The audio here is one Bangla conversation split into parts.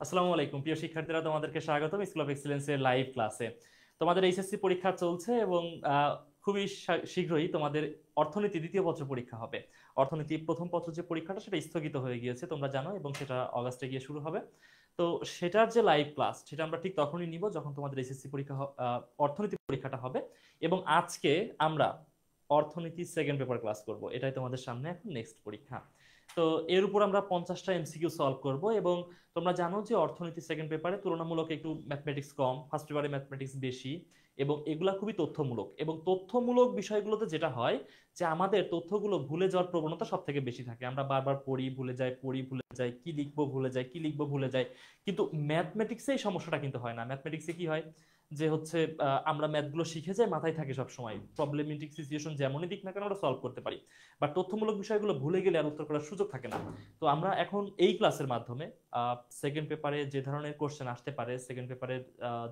আসসালামু আলাইকুম প্রিয় শিক্ষার্থীরা, তোমাদেরকে স্বাগতম স্কুল অফ এক্সিলেন্সের লাইভ ক্লাসে। তোমাদের এইচএসসি পরীক্ষা চলছে এবং খুবই শীঘ্রই তোমাদের অর্থনীতি দ্বিতীয় পত্র পরীক্ষা হবে। অর্থনীতি প্রথম পত্র যে পরীক্ষাটা সেটা স্থগিত হয়ে গিয়েছে, তোমরা জানো, এবং সেটা অগাস্টে গিয়ে শুরু হবে। তো সেটার যে লাইভ ক্লাস সেটা আমরা ঠিক তখনই নিব যখন তোমাদের এইচএসসি পরীক্ষা অর্থনীতি পরীক্ষাটা হবে। এবং আজকে আমরা অর্থনীতি সেকেন্ড পেপার ক্লাস করব, এটাই তোমাদের সামনে এখন নেক্সট পরীক্ষা। তো এর উপর আমরা 50টা এমসিকিউ সলভ করব। এবং তোমরা জানো যে অর্থনীতি সেকেন্ড পেপারে তুলনামূলক একটু ম্যাথমেটিক্স কম, ফার্স্ট পেপারে ম্যাথমেটিক্স বেশি। এবং এগুলা খুবই তথ্যমূলক, এবং তথ্যমূলক বিষয়গুলোতে যেটা হয় যে আমাদের তথ্যগুলো ভুলে যাওয়ার প্রবণতা সব থেকে বেশি থাকে। আমরা বারবার পড়ি ভুলে যাই, পড়ি ভুলে যাই, কি লিখবো ভুলে যাই, কি লিখবো ভুলে যাই। কিন্তু ম্যাথমেটিক্সে এই সমস্যাটা কিন্তু হয় না। ম্যাথমেটিক্সে কি হয় যে হচ্ছে আমরা ম্যাথগুলো শিখে যাই, মাথায় থাকে সব সময়, প্রবলেমেটিক সিচুয়েশন যেমনই দিক না কেন আমরা সলভ করতে পারি। বাট তথ্যমূলক বিষয়গুলো ভুলে গেলে আর উত্তর করার সুযোগ থাকে না। তো আমরা এখন এই ক্লাসের মাধ্যমে সেকেন্ড পেপারে যে ধরনের কোশ্চেন আসতে পারে, সেকেন্ড পেপারের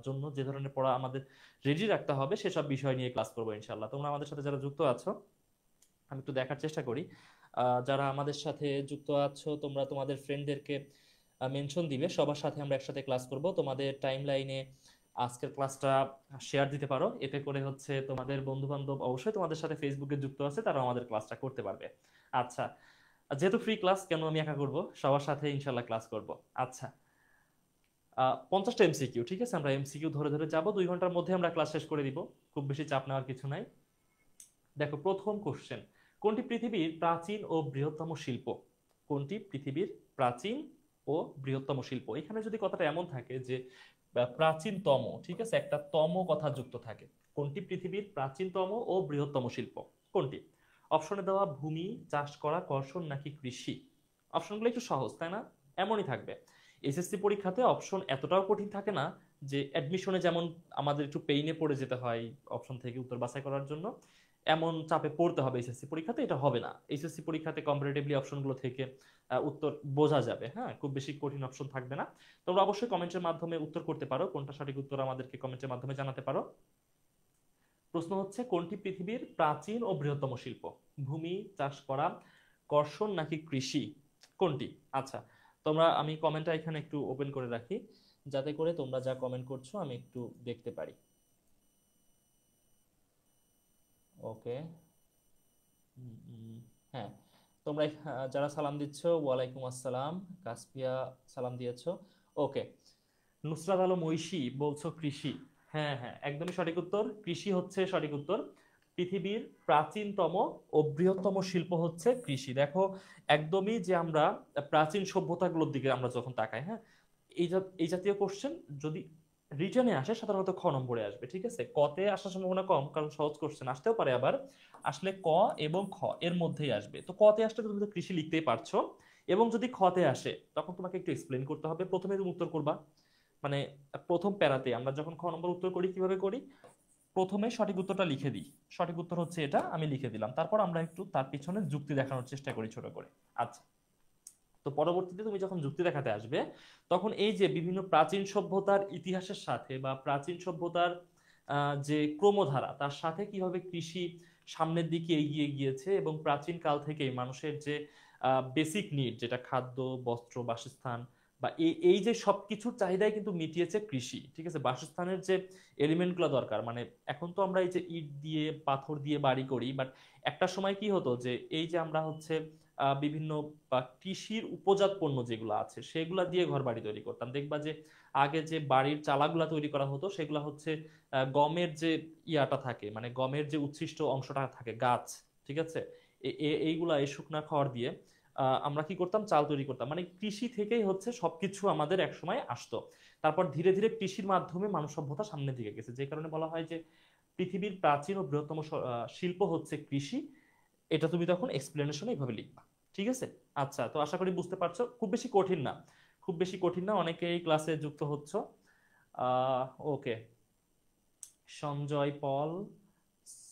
জন্য যে ধরনের পড়া আমাদের রেডি রাখতে হবে, সেসব বিষয় নিয়ে ক্লাস করবো ইনশাল্লাহ। তোমরা আমাদের সাথে যারা যুক্ত আছো, আমি একটু দেখার চেষ্টা করি যারা আমাদের সাথে যুক্ত আছো তোমরা তোমাদের ফ্রেন্ডদেরকে মেনশন দিবে, সবার সাথে আমরা একসাথে ক্লাস করব। তোমাদের টাইম লাইনে আজকের ক্লাসটা শেয়ার দিতে পারো, এতে করে হচ্ছে তোমাদের বন্ধু বান্ধব অবশ্যই তোমাদের সাথে ফেসবুকে যুক্ত আছে, তারা আমাদের ক্লাসটা করতে পারবে। আচ্ছা, যেহেতু ফ্রি ক্লাস, কেন আমি একা করব, সবার সাথে ইনশাল্লাহ ক্লাস করব। আচ্ছা, 50টা এমসিকিউ, ঠিক আছে, আমরা এমসিকিউ ধরে ধরে যাব, 2 ঘন্টার মধ্যে আমরা ক্লাস শেষ করে দিব। খুব বেশি চাপ নেওয়ার কিছু নাই। দেখো, প্রথম কোশ্চেন, কোনটি পৃথিবীর প্রাচীন ও বৃহত্তম শিল্প? কোনটি পৃথিবীর প্রাচীন ও বৃহত্তম শিল্প? এখানে যদি কথাটা এমন থাকে যে প্রাচীনতম, ঠিক আছে, একটা তম কথা যুক্ত থাকে। কোনটি পৃথিবীর প্রাচীনতম ও বৃহত্তম শিল্প? কোনটি? অপশনে দেওয়া ভূমি, চাষ করা, কর্ষণ নাকি কৃষি? অপশনগুলো একটু সহজ, তাই না? এমনই থাকবে। এসএসসি পরীক্ষাতে অপশন এতটাও কঠিন থাকে না যে অ্যাডমিশনে যেমন আমাদের একটু পেইনে পড়ে যেতে হয় অপশন থেকে উত্তর বাছাই করার জন্য, এমন চাপে পড়তে হবে এসএসসি পরীক্ষাতে, এটা হবে না। এসএসসি পরীক্ষাতে কম্পারেটিভলি অপশনগুলো থেকে উত্তর বোঝা যাবে। হ্যাঁ, খুব বেশি কঠিন অপশন থাকবে না। তোমরা অবশ্যই কমেন্টের মাধ্যমে উত্তর করতে পারো, কোনটা সঠিক উত্তর আমাদেরকে কমেন্টের মাধ্যমে জানাতে পারো। প্রশ্ন হচ্ছে, কোনটি পৃথিবীর প্রাচীন ও বৃহত্তম শিল্প? ভূমি, চাষ করা, কর্ষণ নাকি কৃষি? কোনটি? আচ্ছা, তোমরা, আমি কমেন্টটা এখানে একটু ওপেন করে রাখি যাতে করে তোমরা যা কমেন্ট করছো আমি একটু দেখতে পারি। ওকে। হ্যাঁ, তোমরা যারা সালাম দিচ্ছ, ওয়ালাইকুম আসসালাম। কাসপিয়া সালাম দিয়েছো। ওকে। নুসরাত আলম ঐশী বলছো কৃষি। হ্যাঁ হ্যাঁ, একদমই সঠিক উত্তর, কৃষি হচ্ছে সঠিক উত্তর। পৃথিবীর প্রাচীনতম ও বৃহত্তম শিল্প হচ্ছে কৃষি। দেখো, একদমই যে আমরা প্রাচীন সভ্যতাগুলোর দিকে আমরা যখন তাকাই, হ্যাঁ, এই জাতীয় কোশ্চেন যদি রিটার্নে আসে সাধারণত খ নম্বরে আসবে, ঠিক আছে, কতে আসার সম্ভাবনা কম, কারণ সহজ কোশ্চেন আসতেও পারে, আবার আসলে ক এবং খ এর মধ্যেই আসবে। তো কতে আসলে তুমি তো কৃষি লিখতেই পারছো, এবং যদি খতে আসে তখন তোমাকে একটু এক্সপ্লেন করতে হবে। প্রথমে তুমি উত্তর করবা, মানে প্রথম প্যারাতে আমরা যখন খ নম্বর উত্তর করি কিভাবে করি, প্রথমে সঠিক উত্তরটা লিখে দিই, সঠিক উত্তর হচ্ছে এটা, আমি লিখে দিলাম, তারপর আমরা একটু তার পিছনে যুক্তি দেখানোর চেষ্টা করি ছোট করে। আচ্ছা, তো পরবর্তীতে তুমি যখন যুক্তি দেখাতে আসবে, তখন এই যে বিভিন্ন প্রাচীন সভ্যতার ইতিহাসের সাথে বা প্রাচীন সভ্যতার যে ক্রমধারা, তার সাথে কিভাবে কৃষি সামনের দিকে এগিয়ে গিয়েছে, এবং প্রাচীন কাল থেকেই মানুষের যে বেসিক নিড, যেটা খাদ্য, বস্ত্র, বাসস্থান, বা এই যে সবকিছুর চাহিদাই কিন্তু মিটিয়েছে কৃষি, ঠিক আছে। বাসস্থানের যে এলিমেন্টগুলো দরকার, মানে এখন তো আমরা এই যে ইট দিয়ে পাথর দিয়ে বাড়ি করি, বাট একটা সময় কি হতো যে এই যে আমরা হচ্ছে বিভিন্ন বা কৃষির উপজাত পণ্য যেগুলো আছে সেগুলা দিয়ে ঘর বাড়ি তৈরি করতাম। দেখবা যে আগে যে বাড়ির চালাগুলা তৈরি করা হতো সেগুলা হচ্ছে গমের যে ইয়াটা থাকে, মানে গমের যে উচ্ছিষ্ট অংশটা থাকে, গাছ, ঠিক আছে, এইগুলা এই শুকনা খড় দিয়ে আমরা কি করতাম, চাল তৈরি করতাম। মানে কৃষি থেকেই হচ্ছে সবকিছু আমাদের এক সময় আসতো। তারপর ধীরে ধীরে কৃষির মাধ্যমে মানব সভ্যতা সামনের দিকে গেছে, যে কারণে বলা হয় যে পৃথিবীর প্রাচীন ও বৃহত্তম শিল্প হচ্ছে কৃষি। এটা তুমি তখন এক্সপ্লেনেশনে এইভাবে লিখবা, ঠিক আছে। আচ্ছা, তো আশা করি বুঝতে পারছো, খুব বেশি কঠিন না, খুব বেশি কঠিন না, অনেকে এই ক্লাসে যুক্ত হচ্ছ। ওকে, সঞ্জয় পল,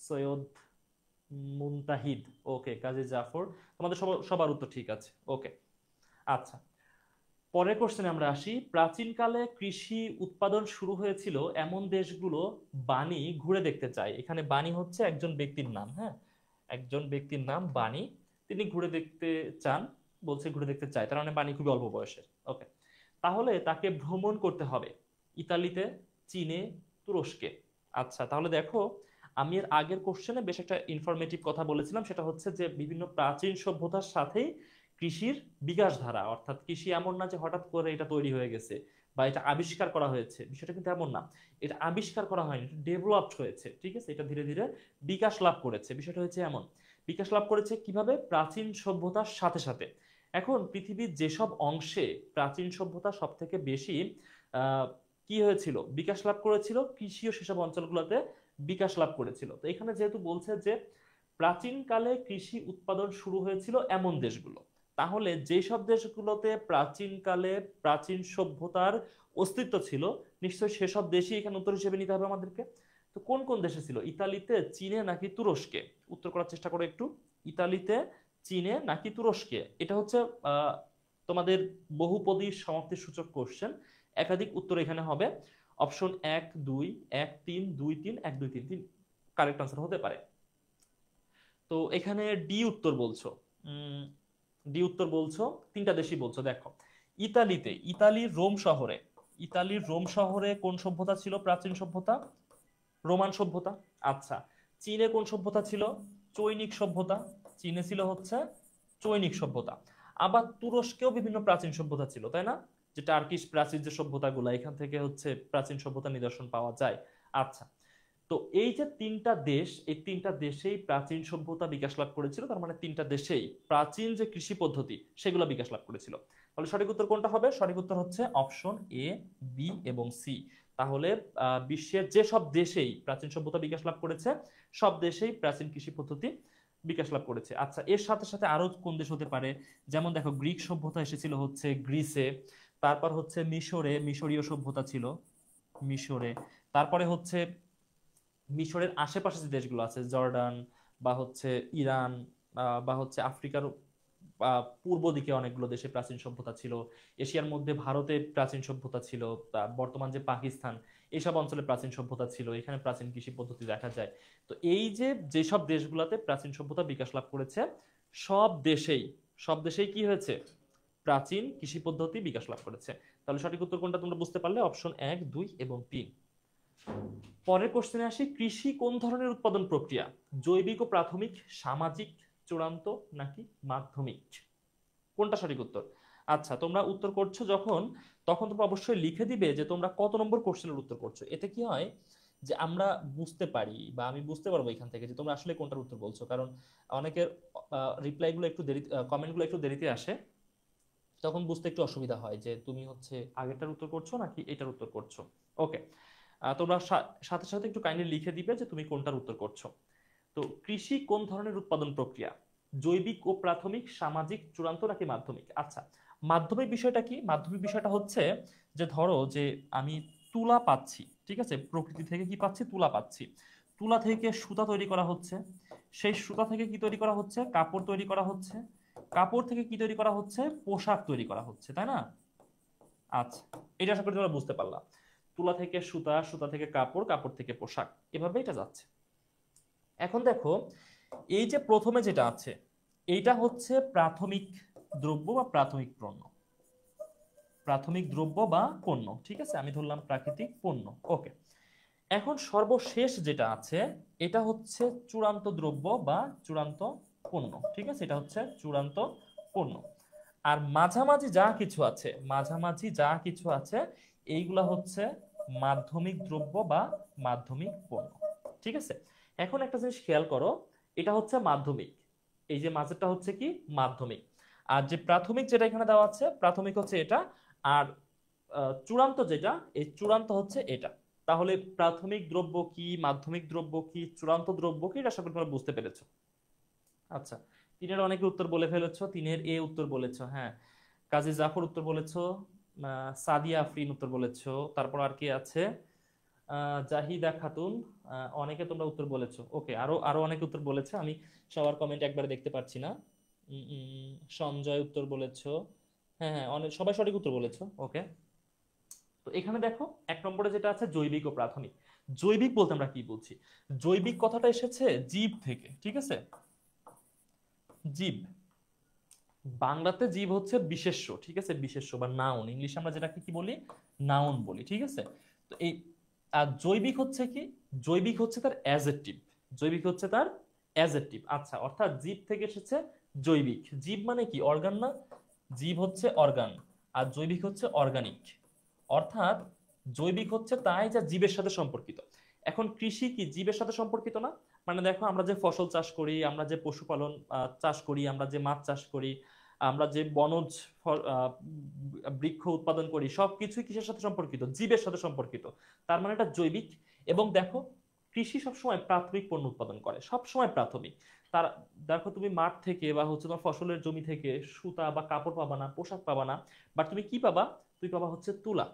সৈয়দ মুনতাহিদ, ওকে, কাজী জাফর, তোমাদের সবার উত্তর ঠিক আছে। ওকে। আচ্ছা, পরের কোশ্চেনে আমরা আসি। প্রাচীনকালে কৃষি উৎপাদন শুরু হয়েছিল এমন দেশগুলো বাণী ঘুরে দেখতে চায়। এখানে বাণী হচ্ছে একজন ব্যক্তির নাম, হ্যাঁ, একজন ব্যক্তির নাম বাণী, তিনি ঘুরে দেখতে চান, বলছে ঘুরে দেখতে চায়, তার মানে বাণী খুবই অল্প বয়সের। ওকে। তাহলে তাকে ভ্রমণ করতে হবে ইতালিতে, চীনে, তুরস্কে। আচ্ছা, তাহলে দেখো আমি এর আগের কোশ্চেনে বেশ একটা ইনফরমেটিভ কথা বলেছিলাম, সেটা হচ্ছে যে বিভিন্ন প্রাচীন সভ্যতার সাথেই কৃষির বিকাশ ধারা, অর্থাৎ কৃষি এমন না যে হঠাৎ করে এটা তৈরি হয়ে গেছে বা এটা আবিষ্কার করা হয়েছে, বিষয়টা কিন্তু এমন না। এটা আবিষ্কার করা হয়নি, ডেভেলপড হয়েছে, ঠিক আছে, এটা ধীরে ধীরে বিকাশ লাভ করেছে। বিষয়টা হচ্ছে এমন, বিকাশ লাভ করেছে কিভাবে? প্রাচীন সভ্যতার সাথে সাথে। এখন পৃথিবীর যেসব অংশে প্রাচীন সভ্যতা সব থেকে বেশি আহ কি হয়েছিল, বিকাশ লাভ করেছিল, কৃষি ও সেসব অঞ্চলগুলোতে বিকাশ লাভ করেছিল। তো এখানে যেহেতু বলছে যে প্রাচীনকালে কৃষি উৎপাদন শুরু হয়েছিল এমন দেশগুলো, তাহলে যেসব দেশগুলোতে প্রাচীনকালে প্রাচীন সভ্যতার অস্তিত্ব ছিল, নিশ্চয়ই সেসব দেশই এখানে উত্তর হিসেবে নিতে হবে আমাদেরকে। তো কোন কোন দেশে ছিল? ইতালিতে, চীনে নাকি তুরস্কে? উত্তর করার চেষ্টা করো একটু। ইতালিতে, চীনে নাকি তুরস্কে? এটা হচ্ছে আহ তোমাদের বহুপদী সমাপ্তির সূচক কোশ্চেন, একাধিক উত্তর এখানে হবে। অপশন 1 2 1 3 2 3 1 2 3 3 কারেক্ট আনসার হতে পারে। তো এখানে ডি উত্তর বলছো। ডি উত্তর বলছো, তিনটা দেশই বলছো। দেখো ইতালিতে, ইতালির রোম শহরে কোন সভ্যতা ছিল? প্রাচীন সভ্যতা, রোমান সভ্যতা। আচ্ছা, চীনে কোন সভ্যতা ছিল? চৈনিক সভ্যতা। চীনে ছিল হচ্ছে চৈনিক সভ্যতা। আবার তুরস্কেও বিভিন্ন প্রাচীন সভ্যতা ছিল, তাই না? যে টার্কিশ প্রাচীন যে সভ্যতাগুলো, এখান থেকে হচ্ছে প্রাচীন সভ্যতা নিদর্শন পাওয়া যায়। আচ্ছা, তো এই যে তিনটা দেশ, এই তিনটা দেশেই প্রাচীন সভ্যতা বিকাশ লাভ করেছিল, তার মানে তিনটা দেশেই প্রাচীন যে কৃষি পদ্ধতি সেগুলো বিকাশ লাভ করেছিল। তাহলে সঠিক উত্তর কোনটা হবে? সঠিক উত্তর হচ্ছে অপশন এ, বি এবং সি। তাহলে বিশ্বের যে সব দেশেই প্রাচীন সভ্যতা বিকাশ লাভ করেছে, সব দেশেই প্রাচীন কৃষি পদ্ধতি বিকাশ লাভ করেছে। আচ্ছা, এর সাথে সাথে আরো কোন দেশ হতে পারে? যেমন দেখো গ্রিক সভ্যতা এসেছিল হচ্ছে গ্রিসে, তারপর হচ্ছে মিশরে, মিশরীয় সভ্যতা ছিল মিশরে, তারপরে হচ্ছে মিশরের আশেপাশে যে দেশগুলো আছে, জর্ডান বা হচ্ছে ইরান বা হচ্ছে আফ্রিকার পূর্ব দিকে অনেকগুলো দেশে প্রাচীন সভ্যতা ছিল, এশিয়ার মধ্যে ভারতে প্রাচীন সভ্যতা ছিল, বর্তমান যে পাকিস্তান, এইসব অঞ্চলে প্রাচীন সভ্যতা ছিল, এখানে প্রাচীন কৃষি পদ্ধতি দেখা যায়। তো এই যে যেসব দেশগুলোতে প্রাচীন সভ্যতা বিকাশ লাভ করেছে, সব দেশেই সব দেশেই কি হয়েছে? প্রাচীন কৃষি পদ্ধতি বিকাশ লাভ করেছে। তাহলে সঠিক উত্তর কোনটা তোমরা বুঝতে পারলে, অপশন 1 2 এবং 3। পরের কোশ্চেনে আসি, কৃষি কোন ধরনের উৎপাদন প্রক্রিয়া? জৈবিক ও প্রাথমিক, সামাজিক, চূড়ান্ত নাকি মাধ্যমিক? কোনটা সঠিক উত্তর? আচ্ছা, তোমরা উত্তর করছো যখন, তখন তোমরা অবশ্যই লিখে দিবে যে তোমরা কত নম্বর কোশ্চেনের উত্তর করছো। এতে কি হয় যে আমরা বুঝতে পারি বা আমি বুঝতে পারবো এখান থেকে যে তোমরা আসলে কোনটার উত্তর বলছো, কারণ অনেকের রিপ্লাই গুলো একটু দেরি, কমেন্ট গুলো একটু দেরিতে আসে, তখন বুঝতে একটু অসুবিধা হয় যে তুমি হচ্ছে আগেরটার উত্তর করছো নাকি এটার উত্তর করছো। ওকে, তোমরা সাথে সাথে একটু কাইন্ডলি লিখে দিবে যে তুমি কোনটার উত্তর করছো। তো কৃষি কোন ধরনের উৎপাদন প্রক্রিয়া? জৈবিক ও প্রাথমিক, সামাজিক, চূড়ান্ত নাকি মাধ্যমিক? আচ্ছা, মাধ্যমিক বিষয়টা কি? মাধ্যমিক বিষয়টা হচ্ছে যে ধরো যে আমি তুলা পাচ্ছি, ঠিক আছে, প্রকৃতি থেকে কি পাচ্ছি? তুলা পাচ্ছি, তুলা থেকে সুতা তৈরি করা হচ্ছে, সেই সুতা থেকে কি তৈরি করা হচ্ছে? কাপড় তৈরি করা হচ্ছে, কাপড় থেকে কি তৈরি করা হচ্ছে? পোশাক তৈরি করা হচ্ছে, তাই না? আচ্ছা, এটা আশা করি তোমরা বুঝতে পারলা। তুলা থেকে সুতা, সুতা থেকে কাপড়, কাপড় থেকে পোশাক, এভাবে এটা যাচ্ছে। এখন দেখো এই যে প্রথমে যেটা আছে, এইটা হচ্ছে প্রাথমিক দ্রব্য বা প্রাথমিক পণ্য, প্রাথমিক দ্রব্য বা পণ্য, ঠিক আছে, আমি ধরলাম প্রাকৃতিক পণ্য। ওকে, এখন সর্বশেষ যেটা আছে এটা হচ্ছে চূড়ান্ত দ্রব্য বা চূড়ান্ত পণ্য, ঠিক আছে, এটা হচ্ছে চূড়ান্ত পণ্য। আর মাঝামাঝি যা কিছু আছে, মাঝামাঝি যা কিছু আছে, এইগুলা হচ্ছে মাধ্যমিক দ্রব্য বা মাধ্যমিক পণ্য, ঠিক আছে। এখন একটা জিনিস খেয়াল করো, এটা হচ্ছে মাধ্যমিক, এই যে মাঝেরটা হচ্ছে কি? মাধ্যমিক। আর যে প্রাথমিক যেটা এখানে দেওয়া আছে, প্রাথমিক হচ্ছে এটা, আর চূড়ান্ত যেটা, এই চূড়ান্ত হচ্ছে এটা। তাহলে প্রাথমিক দ্রব্য কি, মাধ্যমিক দ্রব্য কি, চূড়ান্ত দ্রব্য কি, এটা আশা করি তোমরা বুঝতে পেরেছো। আচ্ছা, তিনের অনেকে উত্তর বলে ফেলেছো, তিনের এ উত্তর বলেছো, হ্যাঁ। কাজী জাফর উত্তর বলেছো, সাদিয়া আফরিন উত্তর বলেছো, তারপর আর কি আছে? জাহিদা খাতুন, অনেকে তোমরা উত্তর বলেছো। ওকে, আরো আরো অনেকে উত্তর বলেছে, আমি সবার কমেন্ট একবারে দেখতে পাচ্ছি না। সঞ্জয় উত্তর বলেছো, হ্যাঁ হ্যাঁ, অনেক সবাই সঠিক উত্তর বলেছো। ওকে, তো এখানে দেখো 1 নম্বরে যেটা আছে জৈবিক ও প্রাথমিক। জৈবিক বলতে আমরা কি বলছি? জৈবিক কথাটা এসেছে জীব থেকে, ঠিক আছে, জীব। বাংলাতে জীব হচ্ছে বিশেষ্য, ঠিক আছে, বিশেষ্য বা নাউন, ইংলিশে আমরা যেটাকে কি বলি, নাউন বলি, ঠিক আছে। তো এই আর জৈবিক হচ্ছে কি, জৈবিক হচ্ছে তার অ্যাজেক্টিভ, জৈবিক হচ্ছে তার অ্যাজেক্টিভ। আচ্ছা, অর্থাৎ জীব থেকে এসেছে জৈবিক। জীব মানে কি, অর্গান না? জীব হচ্ছে অর্গান, আর জৈবিক হচ্ছে অর্গানিক। অর্থাৎ জৈবিক হচ্ছে তাই যা জীবের সাথে সম্পর্কিত। এখন কৃষি কি জীবের সাথে সম্পর্কিত না? মানে দেখো, আমরা যে ফসল চাষ করি, আমরা যে পশুপালন চাষ করি, আমরা যে মাছ চাষ করি, আমরা যে বনজ বৃক্ষ উৎপাদন করি, সবকিছুই কিসের সাথে সম্পর্কিত, জীবের সাথে সম্পর্কিত। তার মানে এটা জৈবিক। এবং দেখো, কৃষি সবসময় প্রাথমিক পণ্য উৎপাদন করে, সবসময় প্রাথমিক। তার দেখো, তুমি মাঠ থেকে বা হচ্ছে তোমার ফসলের জমি থেকে সুতা বা কাপড় পাবা না, পোশাক পাবা না, বাট তুমি কি পাবা, তুমি পাবা হচ্ছে তুলা,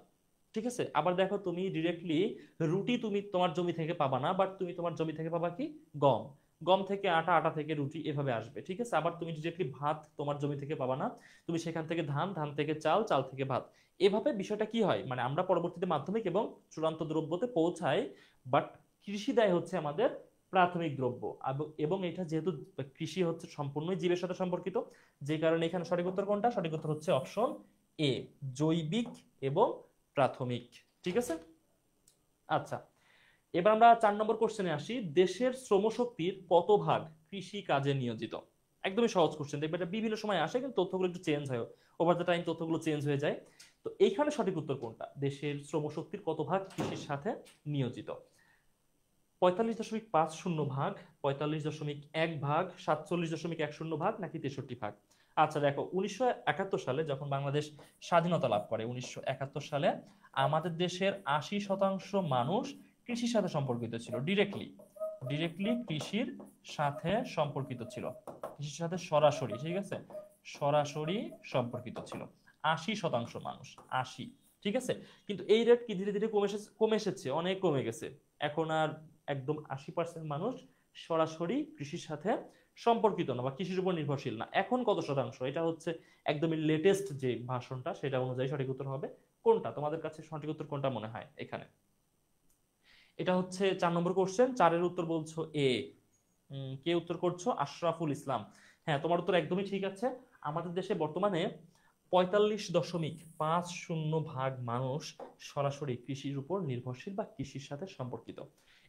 ঠিক আছে। আবার দেখো, তুমি ডিরেক্টলি রুটি তুমি তোমার জমি থেকে পাবা না, বাট তুমি তোমার জমি থেকে পাবা কি, গম, গম থেকে আটা, আটা থেকে রুটি, এভাবে আসবে, ঠিক আছে। আবার তুমি ডিরেক্টলি ভাত তোমার জমি থেকে পাবা না, তুমি সেখান থেকে ধান, ধান থেকে চাল, চাল থেকে ভাত। এভাবে বিষয়টা কি হয়, মানে আমরা পরবর্তীতে মাধ্যমিক এবং চূড়ান্ত দ্রব্যতে পৌঁছাই, বাট কৃষি দায় হচ্ছে আমাদের প্রাথমিক দ্রব্য। এবং এটা যেহেতু কৃষি হচ্ছে সম্পূর্ণই জীবের সাথে সম্পর্কিত, যে কারণে এখানে সঠিক উত্তর কোনটা, সঠিক উত্তর হচ্ছে অপশন এ, জৈবিক এবং প্রাথমিক, ঠিক আছে। আচ্ছা, এবার আমরা 4 নম্বর কোশ্চেনে আসি। দেশের শ্রমশক্তির কত ভাগ কৃষি কাজে নিয়োজিত? একদমই সহজ কোশ্চেন, দেখবে এটা বিভিন্ন সময় আসে, কিন্তু তথ্যগুলো একটু চেঞ্জ হয়, ওভার দ্য টাইম তথ্যগুলো চেঞ্জ হয়ে যায়। তো এইখানে সঠিক উত্তর কোনটা, দেশের শ্রমশক্তির কত ভাগ কৃষির সাথে নিয়োজিত? 45.50 ভাগ, 45.1 ভাগ, 47.10 ভাগ, নাকি 63 ভাগ? আচ্ছা দেখো, 1971 সালে যখন বাংলাদেশ স্বাধীনতা লাভ করে, 1971 সালে আমাদের দেশের 80% মানুষ কৃষির সাথে সম্পর্কিত ছিল, ডিরেক্টলি, ডিরেক্টলি কৃষির সাথে সম্পর্কিত ছিল, কৃষির সাথে সরাসরি, ঠিক আছে, সরাসরি সম্পর্কিত ছিল 80% মানুষ, 80, ঠিক আছে। কিন্তু এই রেট কি ধীরে ধীরে কমে এসেছে, অনেক কমে গেছে। এখন আর একদম 80% মানুষ সরাসরি কৃষির সাথে সম্পর্কিত না বা কৃষির উপর নির্ভরশীল না। এখন কত শতাংশ, এটা হচ্ছে একদমই লেটেস্ট যে ভাষণটা, সেটা অনুযায়ী সঠিক উত্তর হবে কোনটা? তোমাদের কাছে সঠিক উত্তর কোনটা মনে হয় এখানে? এটা হচ্ছে 4 নম্বর কোশ্চেন, 4-এর উত্তর বলছো এ। কে উত্তর করছো? আশরাফুল ইসলাম। হ্যাঁ, তোমার উত্তর একদমই ঠিক আছে। আমাদের দেশে বর্তমানে 45.50 ভাগ মানুষ সরাসরি কৃষির উপর নির্ভরশীল বা কৃষির সাথে সম্পর্কিত।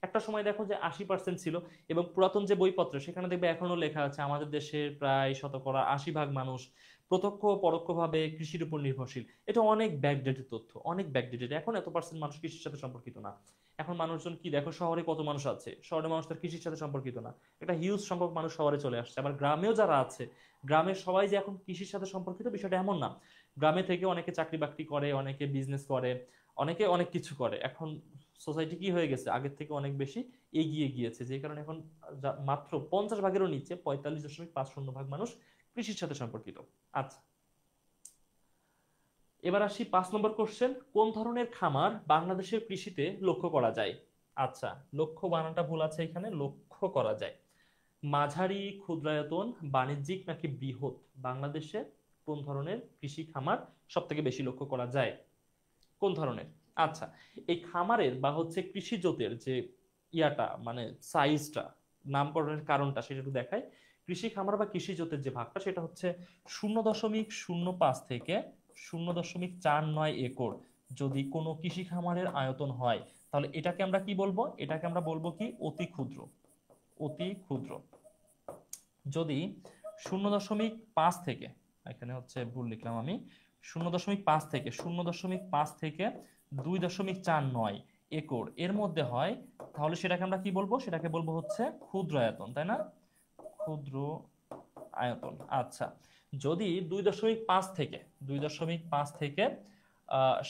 একটা সময় দেখো যে 80% ছিল, এবং পুরাতন যে বইপত্র সেখানে দেখবে এখনো লেখা আছে আমাদের দেশের প্রায় 80% মানুষ প্রত্যক্ষ ও পরোক্ষভাবে কৃষির উপর নির্ভরশীল। এটা অনেক ব্যাকডেটেড তথ্য, অনেক ব্যাকডেটেড। এখন এত পার্সেন্ট মানুষ কৃষির সাথে সম্পর্কিত না। এখন মানুষজন কি দেখো, শহরে কত মানুষ আছে, শহরের মানুষ তার কৃষির সাথে সম্পর্কিত না। একটা হিউজ সংখ্যক মানুষ শহরে চলে আসছে। আবার গ্রামেও যারা আছে, গ্রামের সবাই যে এখন কৃষির সাথে সম্পর্কিত বিষয়টা এমন না। গ্রামে থেকে অনেকে চাকরি বাকরি করে, অনেকে বিজনেস করে, অনেকে অনেক কিছু করে। এখন সোসাইটি কি হয়ে গেছে, আগের থেকে অনেক বেশি এগিয়ে গিয়েছে, যে কারণে এখন মাত্র 50 ভাগেরও নিচে 45.50 ভাগ মানুষ কৃষির সাথে সম্পর্কিত। আচ্ছা, এবার আসি 5 নম্বর কোশ্চেন। কোন ধরনের খামার বাংলাদেশের কৃষিতে লক্ষ্য করা যায়? আচ্ছা, লক্ষ্য বানানটা ভুল আছে এখানে, লক্ষ্য করা যায়। মাঝারি, ক্ষুদ্রায়তন, বাণিজ্যিক, নাকি বৃহৎ, বাংলাদেশে কোন ধরনের কৃষি খামার সব থেকে বেশি লক্ষ্য করা যায়? কোন ধরনের? আচ্ছা, এই খামারের বা হচ্ছে কৃষি জোতের যে ইয়াটা, মানে সাইজটা, নামকরণের কারণটা সেটা একটু দেখায়। কৃষি খামার বা কৃষি জোতের যে ভাগটা, সেটা হচ্ছে 0.05 থেকে 0.49 একর যদি কোনো কৃষি খামারের আয়তন হয়, তাহলে এটাকে আমরা কি বলবো, এটাকে আমরা বলবো কি, অতি ক্ষুদ্র, অতি ক্ষুদ্র। যদি 0.5 থেকে, এখানে হচ্ছে ভুল লিখলাম আমি, 0.5 থেকে 2.49 একর এর মধ্যে হয়, তাহলে সেটাকে আমরা কি বলবো, সেটাকে বলবো হচ্ছে ক্ষুদ্র আয়তন, তাই না? ক্ষুদ্র আয়তন। আচ্ছা, যদি 2.5 থেকে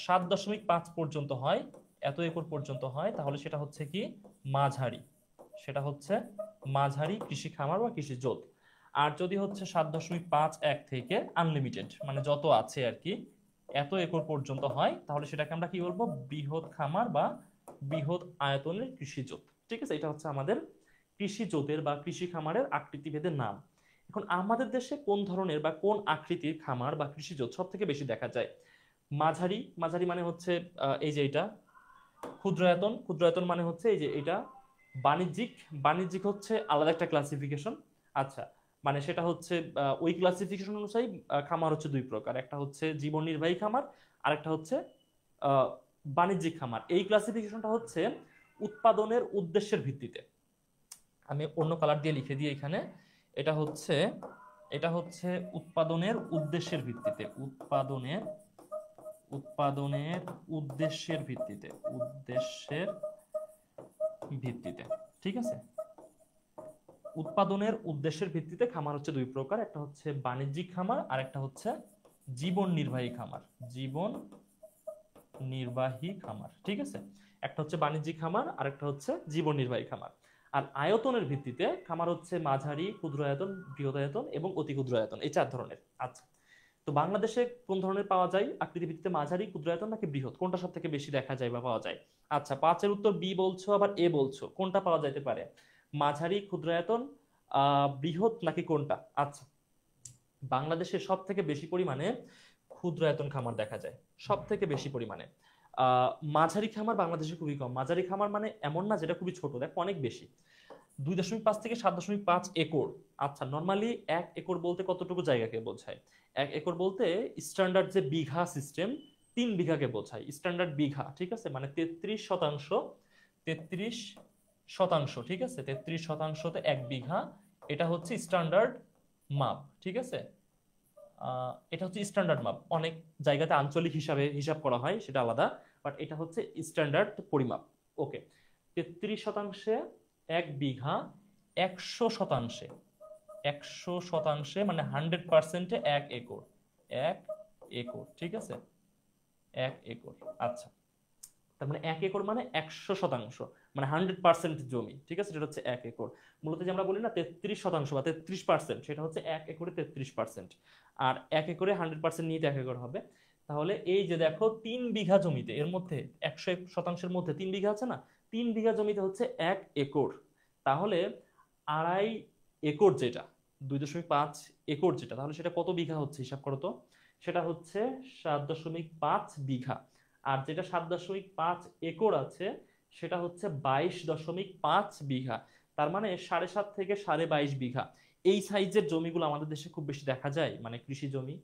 7.5 পর্যন্ত হয়, এত একর পর্যন্ত হয়, তাহলে সেটা হচ্ছে কি, মাঝারি, সেটা হচ্ছে মাঝারি কৃষি খামার বা কৃষি জোত। আর যদি হচ্ছে 7.51 থেকে আনলিমিটেড, মানে যত আছে আর কি, এত একর পর্যন্ত হয়, তাহলে সেটাকে আমরা কি বলবো, বৃহৎ খামার বা বৃহৎ আয়তনের কৃষি জোত, ঠিক আছে। এটা হচ্ছে আমাদের কৃষি জোতের বা কৃষি খামারের আকৃতিভেদের নাম। এখন আমাদের দেশে কোন ধরনের বা কোন আকৃতির খামার বা কৃষি জোত সব থেকে বেশি দেখা যায়? মাঝারি, মাঝারি মানে হচ্ছে এই যে এটা। ক্ষুদ্রায়তন, ক্ষুদ্রায়তন মানে হচ্ছে এই যে এটা। বাণিজ্যিক, বাণিজ্যিক হচ্ছে আলাদা একটা ক্লাসিফিকেশন। আচ্ছা, মানে সেটা হচ্ছে ওই ক্লাসিফিকেশন অনুযায়ী খামার হচ্ছে দুই প্রকার, একটা হচ্ছে জীবন নির্বাহী খামার, আর একটা হচ্ছে আহ, বাণিজ্যিক খামার। এই ক্লাসিফিকেশনটা হচ্ছে উৎপাদনের উদ্দেশ্যের ভিত্তিতে। আমি অন্য কালার দিয়ে লিখে দিই এখানে। এটা হচ্ছে এটা হচ্ছে উৎপাদনের উদ্দেশ্যের ভিত্তিতে, উৎপাদনের উদ্দেশ্যের ভিত্তিতে, ঠিক আছে। উৎপাদনের উদ্দেশ্যের ভিত্তিতে খামার হচ্ছে দুই প্রকার, একটা হচ্ছে বাণিজ্যিক খামার আর একটা হচ্ছে জীবন নির্বাহী খামার। জীবন নির্বাহী খামার, ঠিক আছে। একটা হচ্ছে বাণিজ্যিক খামার আর একটা হচ্ছে জীবন নির্বাহী খামার। আর আয়তনের ভিত্তিতে খামার হচ্ছে মাঝারি, ক্ষুদ্রায়তন, বৃহদায়তন এবং অতি ক্ষুদ্রায়তন, এই চার ধরনের। আচ্ছা, তো বাংলাদেশে কোন ধরনের পাওয়া যায় আকৃতি ভিত্তিতে, মাঝারি, ক্ষুদ্রায়তন নাকি বৃহৎ, কোনটা সব থেকে বেশি দেখা যায় বা পাওয়া যায়? আচ্ছা, পাঁচের উত্তর বি বলছো আবার এ বলছো, কোনটা পাওয়া যেতে পারে? মাঝারি, ক্ষুদ্রায়তন, বৃহৎ নাকি কোনটা? আচ্ছা, বাংলাদেশে সব থেকে বেশি পরিমাণে ক্ষুদ্রায়তন খামার দেখা যায়, সব থেকে বেশি পরিমাণে। মাঝারি খামার বাংলাদেশে খুবই কম। মাঝারি খামার মানে এমন না যেটা খুবই ছোট, দেখ অনেক বেশি, 2.5 থেকে 7.5 একর। আচ্ছা, নর্মালি 1 একর বলতে কতটুকু জায়গাকে বোঝায়? 1 একর বলতে স্ট্যান্ডার্ড যে বিঘা সিস্টেম, 3 বিঘাকে বোঝায় স্ট্যান্ডার্ড বিঘা, ঠিক আছে। মানে 33%, 33%, ঠিক আছে, 33%তে 1 বিঘা, এটা হচ্ছে স্ট্যান্ডার্ড মাপ, ঠিক আছে। এটা হচ্ছে স্ট্যান্ডার্ড মাপ, অনেক জায়গাতে আঞ্চলিক হিসাবে হিসাব করা হয়, সেটা আলাদা, বাট এটা হচ্ছে স্ট্যান্ডার্ড পরিমাপ। ওকে, 33%, 1 বিঘা, 100%, 100%, মানে 100%-এ 1 একর, 1 একর, ঠিক আছে, 1 একর। আচ্ছা, তার মানে 1 একর মানে 100%, মানে 100% জমি, ঠিক আছে, সেটা হচ্ছে 1 একর। মূলত যে আমরা বলি না 33% বা 33%, সেটা হচ্ছে 1 একরে 33%। আর 1 একরে 100% নিয়ে 1 একর হবে। তাহলে এই যে দেখো 3 বিঘা জমিতে, এর মধ্যে 100%-এর মধ্যে 3 বিঘা আছে না, 3 বিঘা জমিতে হচ্ছে 1 একর। তাহলে 2.5 একর যেটা, 2.5 একর যেটা, তাহলে সেটা কত বিঘা হচ্ছে হিসাব করো তো। সেটা হচ্ছে 7.5 বিঘা। আর যেটা 7.5 একর আছে সেটা হচ্ছে 22.5 বিঘা। তার মানে 7.5 থেকে 22.5 বিঘা। এই সাইজের জমিগুলো আমাদের দেশে খুব বেশি দেখা যায়, মানে কৃষি জমি,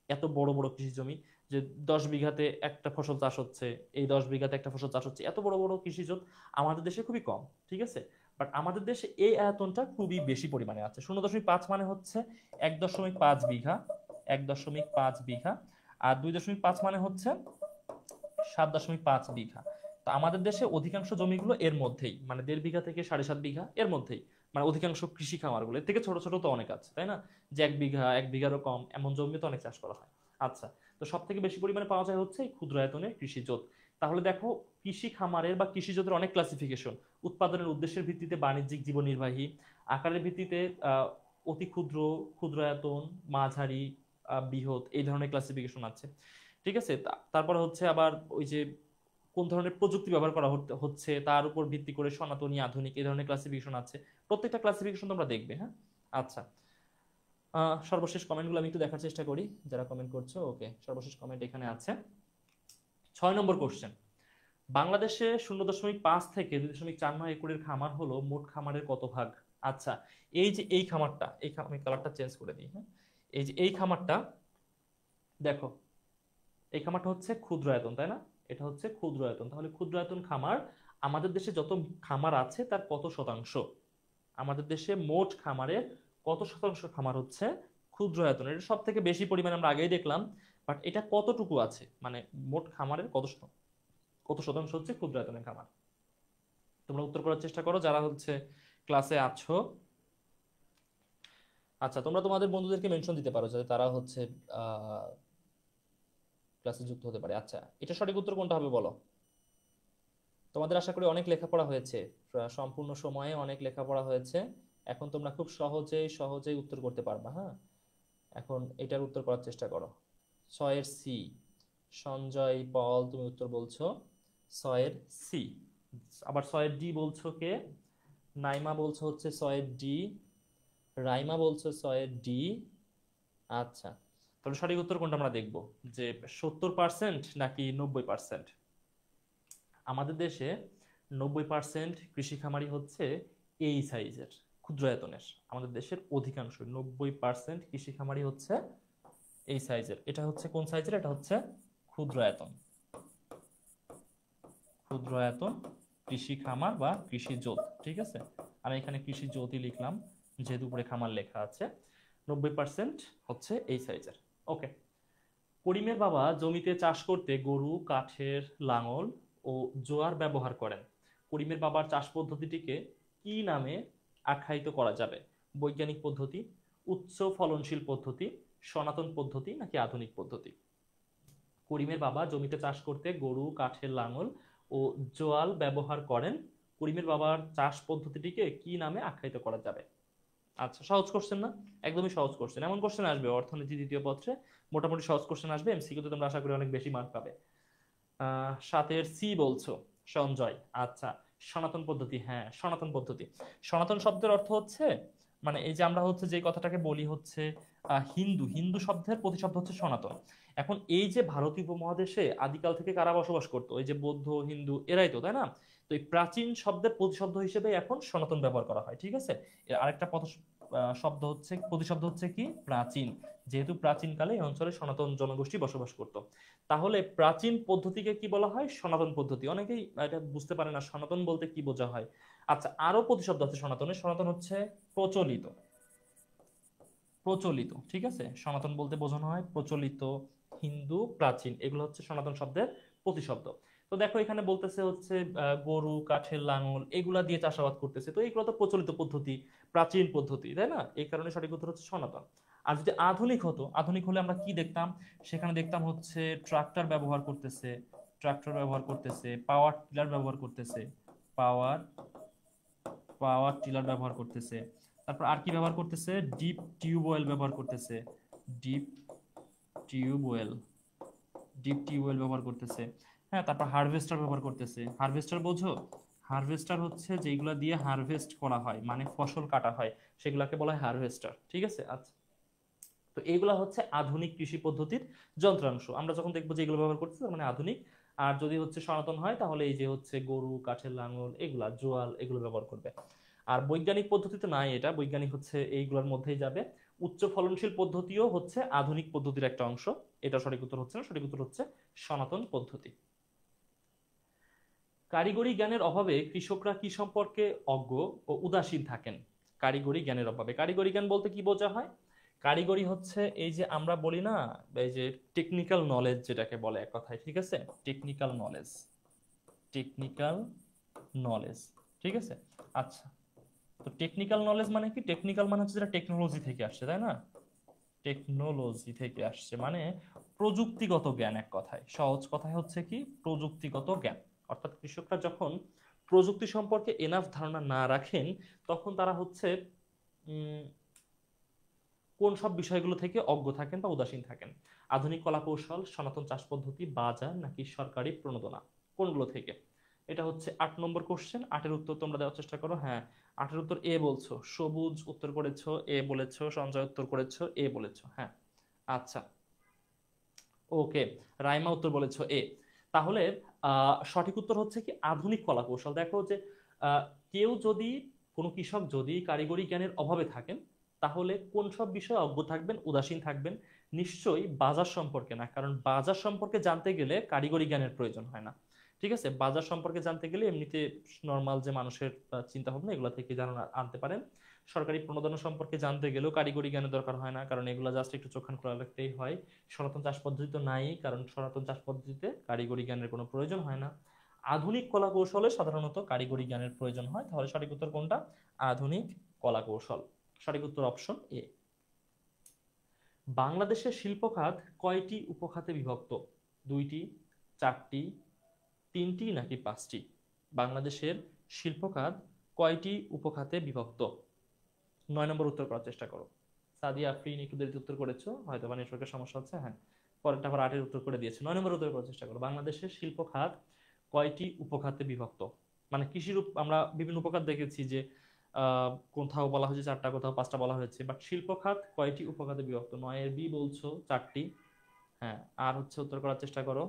এত বড় বড় কৃষি জমি, যে 10 বিঘাতে একটা ফসল চাষ হচ্ছে, এই 10 বিঘাতে একটা ফসল চাষ হচ্ছে, এত বড় বড় কৃষিজোত আমাদের দেশে খুবই কম, ঠিক আছে। বাট আমাদের দেশে এই আয়তনটা খুবই বেশি পরিমাণে আছে। 0.5 মানে হচ্ছে 1.5 বিঘা, 1.5 বিঘা। আর 2.5 মানে হচ্ছে 7.5 বিঘা। তো আমাদের দেশে অধিকাংশ জমিগুলো এর মধ্যেই, মানে 1.5 বিঘা থেকে 7.5 বিঘা এর মধ্যেই, মানে অধিকাংশ কৃষি খামারগুলো। এর থেকে ছোট ছোট তো অনেক আছে, তাই না, যে 1 বিঘা, 1 বিঘারও কম এমন জমি তো অনেক চাষ করা হয়। আচ্ছা, তো সব থেকে বেশি পরিমাণে পাওয়া যায় হচ্ছে এই ক্ষুদ্র আয়তনের কৃষিজোত। তাহলে দেখো, কৃষি খামারের বা কৃষিজোতের অনেক ক্লাসিফিকেশন। উৎপাদনের উদ্দেশ্যের ভিত্তিতে বাণিজ্যিক, জীবন নির্বাহী। আকারের ভিত্তিতে অতি ক্ষুদ্র, ক্ষুদ্রায়তন, মাঝারি, বৃহৎ, এই ধরনের ক্লাসিফিকেশন আছে, ঠিক আছে। তারপর হচ্ছে আবার ওই যে কোন ধরনের প্রযুক্তি ব্যবহার করা হচ্ছে তার উপর ভিত্তি করে সনাতনী, আধুনিক, এই ধরনের ক্লাসিফিকেশন আছে। প্রত্যেকটা ক্লাসিফিকেশন তোমরা দেখবে, হ্যাঁ। আচ্ছা, সর্বশেষ কমেন্টগুলো আমি একটু দেখার চেষ্টা করি, যারা কমেন্ট করছো। ওকে, সর্বশেষ কমেন্ট এখানে আছে। 6 নম্বর কোশ্চেন, বাংলাদেশে 0.5 থেকে 2.49 একরের খামার হলো মোট খামারের কত ভাগ? আচ্ছা, এই যে এই খামারটা, আমি কালারটা চেঞ্জ করে দিই, হ্যাঁ। এই যে এই খামারটা দেখো, এই খামারটা হচ্ছে ক্ষুদ্র আয়তন, তাই না, এটা হচ্ছে ক্ষুদ্র আয়তন। তাহলে ক্ষুদ্র আয়তন খামার আমাদের দেশে যত খামার আছে তার কত শতাংশ? আমাদের দেশে মোট খামারের কত শতাংশ খামার হচ্ছে ক্ষুদ্র আয়তন? এটা সব থেকে বেশি পরিমাণে আমরা আগেই দেখলাম, বাট এটা কতটুকু আছে, মানে মোট খামারের কত শতাংশ হচ্ছে ক্ষুদ্র আয়তনের খামার? তোমরা উত্তর করার চেষ্টা করো যারা হচ্ছে ক্লাসে আছো। আচ্ছা, তোমরা তোমাদের বন্ধুদেরকে মেনশন দিতে পারো যাতে তারা হচ্ছে আহ ক্লাসে যুক্ত হতে পারে। আচ্ছা, এটা সঠিক উত্তর কোনটা হবে বলো। তোমাদের আশা করি অনেক লেখাপড়া হয়েছে, সম্পূর্ণ সময়ে অনেক লেখাপড়া হয়েছে। এখন তোমরা খুব সহজেই সহজেই উত্তর করতে পারবা, হ্যাঁ। এখন এটার উত্তর করার চেষ্টা করো। 6-এর সি, সঞ্জয়, পল, তুমি উত্তর বলছো 6-এর সি। আবার 6-এর ডি বলছো কে? নাইমা বলছো হচ্ছে 6-এর ডি, রাইমা বলছো 6-এর ডি। আচ্ছা, তাহলে সঠিক উত্তর কোনটা আমরা দেখবো, যে 70% নাকি 90%? আমাদের দেশে 90% কৃষি খামারই হচ্ছে এই সাইজের, ক্ষুদ্র আয়তনের। আমাদের দেশের অধিকাংশ 90% কৃষি খামারই হচ্ছে এই সাইজের। এটা হচ্ছে কোন সাইজের? এটা হচ্ছে ক্ষুদ্র আয়তন। ক্ষুদ্র আয়তন কৃষি খামার বা কৃষি জোত। ঠিক আছে, আমি এখানে কৃষি জোতই লিখলাম যেহেতু উপরে খামার লেখা আছে। 90% হচ্ছে এই সাইজের। ওকে। করিমের বাবা জমিতে চাষ করতে গরু, কাঠের লাঙল ও জোয়ার ব্যবহার করেন। করিমের বাবার চাষ পদ্ধতিটিকে কি নামে আখ্যায়িত করা যাবে? বৈজ্ঞানিক পদ্ধতি, উচ্চ ফলনশীল পদ্ধতি, সনাতন পদ্ধতি নাকি আধুনিক পদ্ধতি? করিমের বাবা জমিতে চাষ করতে গরু, কাঠের লাঙল ও জোয়াল ব্যবহার করেন। করিমের বাবার চাষ পদ্ধতিটিকে কি নামে আখ্যায়িত করা যাবে? আচ্ছা, সহজ কোশ্চেন না? একদমই সহজ কোশ্চেন। এমন কোশ্চেন আসবে অর্থনীতি দ্বিতীয় পত্রে, মোটামুটি সহজ কোশ্চেন আসবে। এমসিকিউতে তোমরা আশা করি অনেক বেশি মার্ক পাবে। 7-এর সি বলছো সঞ্জয়। আচ্ছা, সনাতন পদ্ধতি। হ্যাঁ, সনাতন পদ্ধতি। সনাতন শব্দের অর্থ হচ্ছে, মানে এই যে আমরা হচ্ছে যে কথাটাকে বলি হচ্ছে হিন্দু, হিন্দু শব্দের প্রতিশব্দ হচ্ছে সনাতন। এখন এই যে ভারতীয় উপমহাদেশে আদিকাল থেকে কারা বসবাস করতো, এই যে বৌদ্ধ, হিন্দু, এরাই তো, তাই না? তো এই প্রাচীন শব্দের প্রতিশব্দ হিসেবে এখন সনাতন ব্যবহার করা হয়। ঠিক আছে, এর আরেকটা শব্দ হচ্ছে, প্রতিশব্দ হচ্ছে কি? প্রাচীন। যেহেতু প্রাচীনকালে এই অঞ্চলে সনাতন জনগোষ্ঠী বসবাস করত, তাহলে প্রাচীন পদ্ধতিকে কি বলা হয়? সনাতন পদ্ধতি। অনেকেই এটা বুঝতে পারে না সনাতন বলতে কি বোঝা হয়। আচ্ছা, আরো প্রতিশব্দ আছে সনাতনের। সনাতন হচ্ছে প্রচলিত। প্রচলিত, ঠিক আছে? সনাতন বলতে বোঝানো হয় প্রচলিত, হিন্দু, প্রাচীন, এগুলো হচ্ছে সনাতন শব্দের প্রতিশব্দ। তো দেখো এখানে বলতেছে হচ্ছে গরু, কাঠের লাঙল এগুলা দিয়ে চাষাবাদ করতেছে, তো এগুলো তো প্রচলিত পদ্ধতি, প্রাচীন পদ্ধতি, তাই না? এই কারণে সঠিক উত্তর হচ্ছে সনাতন। আর যদি আধুনিক হতো, আধুনিক হলে আমরা কি দেখতাম? সেখানে দেখতাম হচ্ছে ট্রাক্টর ব্যবহার করতেছে, ট্রাক্টর ব্যবহার করতেছে, পাওয়ার টিলার ব্যবহার করতেছে, পাওয়ার পাওয়ার টিলার ব্যবহার করতেছে। তারপর আর কি ব্যবহার করতেছে? ডিপ টিউবওয়েল ব্যবহার করতেছে, ডিপ টিউবওয়েল, ডিপ টিউবওয়েল ব্যবহার করতেছে। হ্যাঁ, তারপর হারভেস্টার ব্যবহার করতেছে। হারভেস্টার বোঝো? হারভেস্টার হচ্ছে যেগুলো দিয়ে হারভেস্ট করা হয়, মানে ফসল কাটা হয়, সেগুলোকে বলা হয় হারভেস্টার। ঠিক আছে, আচ্ছা। তো এইগুলা হচ্ছে আধুনিক কৃষি পদ্ধতির যন্ত্রাংশ। আমরা যখন দেখবো যে এগুলো ব্যবহার করতেছে, মানে আধুনিক। আর যদি হচ্ছে সনাতন হয়, তাহলে এই যে হচ্ছে গরু, কাঠের লাঙল, এগুলা, জোয়াল, এগুলো ব্যবহার করবে। আর বৈজ্ঞানিক পদ্ধতিতে নাই এটা, বৈজ্ঞানিক হচ্ছে এইগুলোর মধ্যেই যাবে। উচ্চ ফলনশীল পদ্ধতিও হচ্ছে আধুনিক পদ্ধতির একটা অংশ। এটা সঠিক উত্তর হচ্ছে না, সঠিক উত্তর হচ্ছে সনাতন পদ্ধতি। কারিগরি জ্ঞানের অভাবে কৃষকরা কি সম্পর্কে অজ্ঞ ও উদাসীন থাকেন? কারিগরি জ্ঞানের অভাবে, কারিগরি জ্ঞান বলতে কি বোঝা হয়? কারিগরি হচ্ছে এই যে আমরা বলি না, এই যে টেকনিক্যাল নলেজ যেটাকে বলে এক কথায়, ঠিক আছে? টেকনিক্যাল নলেজ, টেকনিক্যাল নলেজ, ঠিক আছে। আচ্ছা, তো টেকনিক্যাল নলেজ মানে কি? টেকনিক্যাল মানে হচ্ছে যেটা টেকনোলজি থেকে আসছে, তাই না? টেকনোলজি থেকে আসছে মানে প্রযুক্তিগত জ্ঞান। এক কথায়, সহজ কথায় হচ্ছে কি? প্রযুক্তিগত জ্ঞান। অর্থাৎ কৃষকরা যখন প্রযুক্তি সম্পর্কে এনাফ ধারণা না রাখেন, তখন তারা হচ্ছে উম কোন সব বিষয়গুলো থেকে অজ্ঞ থাকেন বা উদাসীন থাকেন? আধুনিক কলা কৌশল, সনাতন চাষ পদ্ধতি, বাজার নাকি সরকারি প্রণোদনা, কোনগুলো থেকে? এটা হচ্ছে 8 নম্বর কোশ্চেন। 8-এর উত্তর তোমরা দেওয়ার চেষ্টা করো। হ্যাঁ, 8-এর উত্তর এ বলছো। সবুজ উত্তর করেছো, এ বলেছো। সঞ্জয় উত্তর করেছো, এ বলেছো। হ্যাঁ, আচ্ছা, ওকে। রাইমা উত্তর বলেছো এ। তাহলে সঠিক উত্তর হচ্ছে কি? আধুনিক কলা কৌশল। দেখো যে আহ, কেউ যদি, কোনো কৃষক যদি কারিগরি জ্ঞানের অভাবে থাকেন, তাহলে কোন সব বিষয়ে অজ্ঞ থাকবেন, উদাসীন থাকবেন? নিশ্চয়ই বাজার সম্পর্কে না, কারণ বাজার সম্পর্কে জানতে গেলে কারিগরি জ্ঞানের প্রয়োজন হয় না। ঠিক আছে, বাজার সম্পর্কে জানতে গেলে এমনিতে নর্মাল যে মানুষের চিন্তা ভাবনা, এগুলো থেকে ধারণা আনতে পারেন। সরকারি প্রণোদনা সম্পর্কে জানতে গেলেও কারিগরি জ্ঞানের দরকার হয় না, কারণ এগুলো জাস্ট একটু চোখান খোলা রাখতেই হয়। সনাতন চাষ পদ্ধতি তো নাই, কারণ সনাতন চাষ পদ্ধতিতে কারিগরি জ্ঞানের কোনো প্রয়োজন হয় না। আধুনিক কলা কৌশলে সাধারণত কারিগরি জ্ঞানের প্রয়োজন হয়। তাহলে সঠিক উত্তর কোনটা? আধুনিক কলা কৌশল। সঠিক উত্তর অপশন এ। বাংলাদেশের শিল্প খাত কয়টি উপখাতে বিভক্ত? 2টি, 4টি, 3টি নাকি 5টি? বাংলাদেশের শিল্প খাত কয়টি উপখাতে বিভক্ত? 9 নম্বর উত্তর করার চেষ্টা করো। সাদিয়া আফরিন একটু দেরিতে উত্তর করেছো, হয়তো বা নেটওয়ার্কের সমস্যা হচ্ছে। হ্যাঁ, পরেরটা আবার 8-এর উত্তর করে দিয়েছে। 9 নম্বর উত্তর করার চেষ্টা করো। বাংলাদেশের শিল্প খাত কয়টি উপখাতে বিভক্ত? মানে কৃষির আমরা বিভিন্ন উপখাত দেখেছি যে কোথাও বলা হয়েছে 4টা, কোথাও 5টা বলা হয়েছে, বাট শিল্প খাত কয়টি উপখাতে বিভক্ত? 9-এর বি বলছো 4টি। হ্যাঁ, আর হচ্ছে উত্তর করার চেষ্টা করো।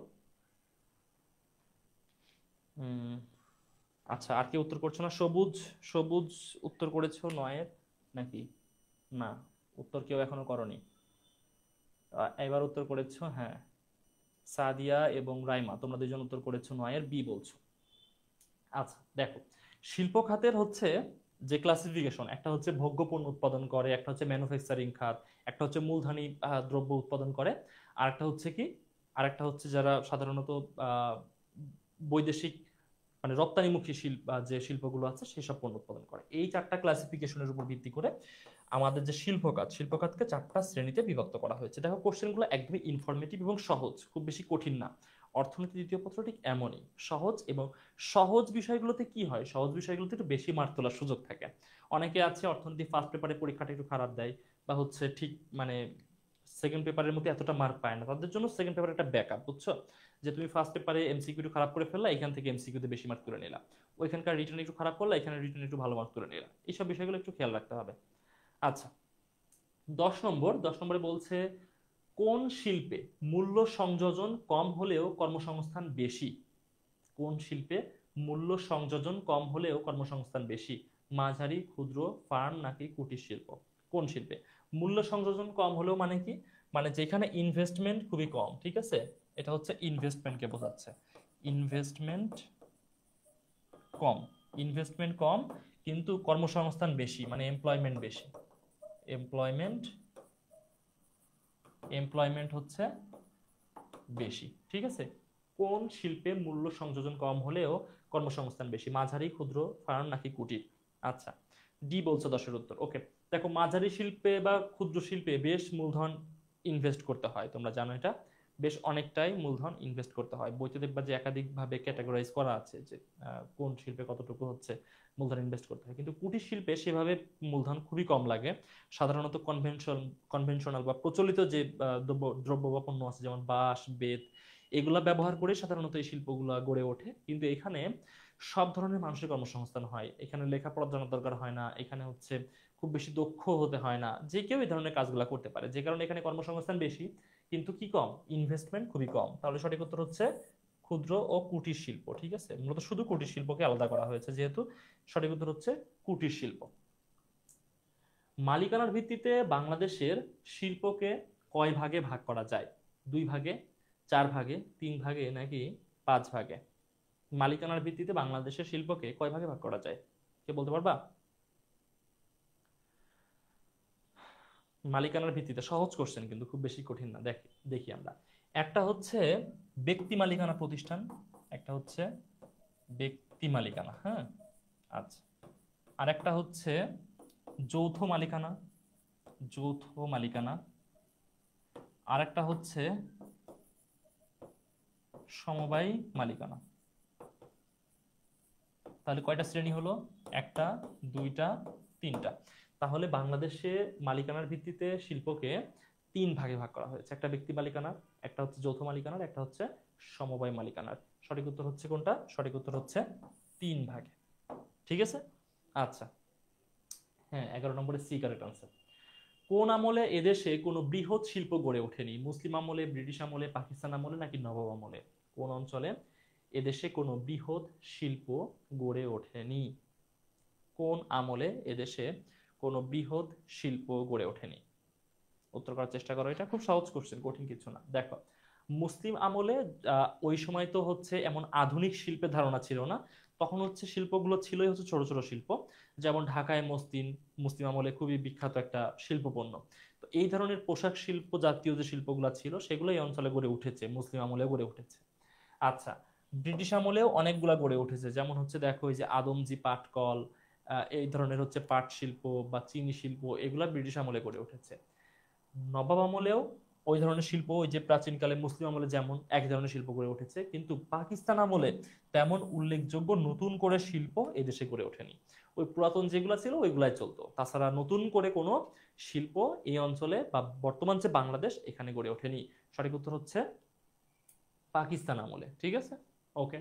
হুম, আচ্ছা, আর কি উত্তর করছো না? সবুজ, সবুজ উত্তর করেছো নয়ের নাকি? না, উত্তর কেউ এখনো করনি। এবার উত্তর করেছো, হ্যাঁ, সাদিয়া এবং রাইমা, তোমরা দুজন উত্তর করেছো নয়ের বি বলছো। আচ্ছা দেখো, শিল্প খাতের হচ্ছে যে ক্লাসিফিকেশন, একটা হচ্ছে ভোগ্য পণ্য উৎপাদন করে, একটা হচ্ছে ম্যানুফ্যাকচারিং খাত, একটা হচ্ছে মূলধনী দ্রব্য উৎপাদন করে, আর একটা হচ্ছে কি, আর একটা হচ্ছে যারা সাধারণত আহ, বৈদেশিক মানে রপ্তানিমুখী শিল্প যে শিল্পগুলো আছে সেসব পণ্য উৎপাদন করে। এই চারটা ক্লাসিফিকেশনের উপর ভিত্তি করে আমাদের যে শিল্প খাত, শিল্প খাতকে চারটা শ্রেণীতে বিভক্ত করা হয়েছে। দেখো কোশ্চেনগুলো একদমই ইনফরমেটিভ এবং সহজ, খুব বেশি কঠিন না। অর্থনীতি দ্বিতীয় পত্র ঠিক এমনই সহজ, এবং সহজ বিষয়গুলোতে কি হয়, সহজ বিষয়গুলোতে একটু বেশি মার্ক তোলার সুযোগ থাকে। অনেকে আছে অর্থনীতি ফার্স্ট পেপারে পরীক্ষাটা একটু খারাপ দেয়, বা হচ্ছে ঠিক মানে সেকেন্ড পেপারের মধ্যে এতটা মার্ক পায় না, তাদের জন্য সেকেন্ড পেপার একটা ব্যাকআপ, বুঝছো? যে তুমি ফার্স্ট পেপারে এমসিকিউ একটু খারাপ করে ফেললা, এখান থেকে এমসিকিউতে বেশি মার্ক তুলে নিলা, ওইখানকার রিটার্ন একটু খারাপ করলা, এখানে রিটার্ন একটু ভালো মার্ক তুলে নিলা, এইসব বিষয়গুলো একটু খেয়াল রাখতে হবে। আচ্ছা, 10 নম্বরে বলছে কোন শিল্পে মূল্য সংযোজন কম হলেও কর্মসংস্থান বেশি? কোন শিল্পে মূল্য সংযোজন কম হলেও কর্মসংস্থান বেশি? মাঝারি, ক্ষুদ্র, ফার্ম নাকি কুটির শিল্প? কোন শিল্পে মূল্য সংযোজন কম হলেও মানে কি? মানে যেখানে ইনভেস্টমেন্ট খুবই কম, ঠিক আছে, এটা হচ্ছে ইনভেস্টমেন্টকে বোঝাচ্ছে। ইনভেস্টমেন্ট কম, ইনভেস্টমেন্ট কম কিন্তু কর্মসংস্থান বেশি, মানে এমপ্লয়মেন্ট বেশি। এমপ্লয়মেন্ট, এমপ্লয়মেন্ট হচ্ছে বেশি, ঠিক আছে। কোন শিল্পে মূল্য সংযোজন কম হলেও কর্মসংস্থান বেশি? মাঝারি, ক্ষুদ্র, ফার্ম নাকি কুটির? আচ্ছা, ডি বলছো 10-এর উত্তর। ওকে, দেখো মাঝারি শিল্পে বা ক্ষুদ্র শিল্পে বেশ মূলধন ইনভেস্ট করতে হয়, তোমরা জানো এটা, বেশ অনেকটাই মূলধন ইনভেস্ট করতে হয়। বইতে দেখবা যে একাধিক ভাবে ক্যাটাগরাইজ করা আছে যে কোন শিল্পে কতটুকু হচ্ছে মূলধন ইনভেস্ট করতে হয়, কিন্তু কুটির শিল্পে সেভাবে মূলধন খুবই কম লাগে। সাধারণত কনভেনশনাল বা প্রচলিত যে দ্রব্য বা পণ্য আছে, যেমন বাঁশ, বেত, এগুলা ব্যবহার করে সাধারণত এই শিল্পগুলা গড়ে ওঠে। কিন্তু এখানে সব ধরনের মানুষের কর্মসংস্থান হয়, এখানে লেখাপড়া জানার দরকার হয় না, এখানে হচ্ছে খুব বেশি দক্ষ হতে হয় না, যে কেউ এই ধরনের কাজগুলো করতে পারে, যে কারণে এখানে কর্মসংস্থান বেশি কিন্তু কি কম, ইনভেস্টমেন্ট খুবই কম। তাহলে সঠিক উত্তর হচ্ছে ক্ষুদ্র ও কুটির শিল্প, ঠিক আছে, মূলত শুধু কুটির শিল্পকে আলাদা করা হয়েছে যেহেতু। সঠিক উত্তর হচ্ছে কুটির শিল্প। মালিকানার ভিত্তিতে বাংলাদেশের শিল্পকে কয় ভাগে ভাগ করা যায়? 2 ভাগে, 4 ভাগে, 3 ভাগে নাকি 5 ভাগে? মালিকানার ভিত্তিতে বাংলাদেশের শিল্পকে কয় ভাগে ভাগ করা যায়, কে বলতে পারবা? মালিকানার ভিত্তিতে, সহজ কোশ্চেন কিন্তু খুব বেশি কঠিন না। দেখি দেখি আমরা, একটা হচ্ছে ব্যক্তি মালিকানা প্রতিষ্ঠান, একটা হচ্ছে ব্যক্তি মালিকানা, হ্যাঁ, আচ্ছা, আর একটা হচ্ছে যৌথ মালিকানা, যৌথ মালিকানা, আর একটা হচ্ছে সমবায় মালিকানা। তাহলে কয়টা শ্রেণী হলো? একটা, দুইটা, তিনটা। তাহলে বাংলাদেশে মালিকানার ভিত্তিতে শিল্পকে 3 ভাগে ভাগ করা হয়েছে, একটা ব্যক্তি মালিকানার, একটা হচ্ছে যৌথ মালিকানার, একটা হচ্ছে সমবায় মালিকানার। সঠিক উত্তর হচ্ছে কোনটা? সঠিক উত্তর হচ্ছে 3 ভাগে, ঠিক আছে। আচ্ছা, হ্যাঁ, 11 নম্বরে সি কারেক্ট আনসার। কোন আমলে এদেশে কোনো বৃহৎ শিল্প গড়ে ওঠেনি? মুসলিম আমলে, ব্রিটিশ আমলে, পাকিস্তান আমলে নাকি নবাব আমলে? কোন অঞ্চলে এদেশে কোনো বৃহৎ শিল্প গড়ে ওঠেনি? কোন আমলে এদেশে কোনো বৃহৎ শিল্প গড়ে ওঠেনি? উত্তর করার চেষ্টা করো, এটা খুব সহজ কোশ্চেন, কঠিন কিছু না। দেখো, মুসলিম আমলে ওই সময় তো হচ্ছে এমন আধুনিক শিল্পের ধারণা ছিল না, তখন হচ্ছে শিল্পগুলো ছিলই হচ্ছে ছোট ছোট শিল্প। যেমন ঢাকায় মসলিন মুসলিম আমলে খুবই বিখ্যাত একটা শিল্প পণ্য। তো এই ধরনের পোশাক শিল্প জাতীয় যে শিল্পগুলো ছিল সেগুলো এই অঞ্চলে গড়ে উঠেছে, মুসলিম আমলে গড়ে উঠেছে। আচ্ছা, ব্রিটিশ আমলেও অনেকগুলা গড়ে উঠেছে, যেমন হচ্ছে দেখো এই যে আদমজি পাটকল, এই ধরনের হচ্ছে পাট শিল্প বা চিনি শিল্প, এগুলা ব্রিটিশ আমলে গড়ে উঠেছে। নবাব আমলেও ওই ধরনের শিল্প, ওই যে প্রাচীনকালে মুসলিম আমলে যেমন একই ধরনের শিল্প গড়ে উঠেছে, কিন্তু পাকিস্তান আমলে তেমন উল্লেখযোগ্য নতুন করে শিল্প এদেশে গড়ে ওঠেনি। ওই পুরাতন যেগুলা ছিল ওইগুলাই চলতো, তাছাড়া নতুন করে কোনো শিল্প এই অঞ্চলে বা বর্তমান যে বাংলাদেশ এখানে গড়ে ওঠেনি। সঠিক উত্তর হচ্ছে পাকিস্তান আমলে, ঠিক আছে। ওকে,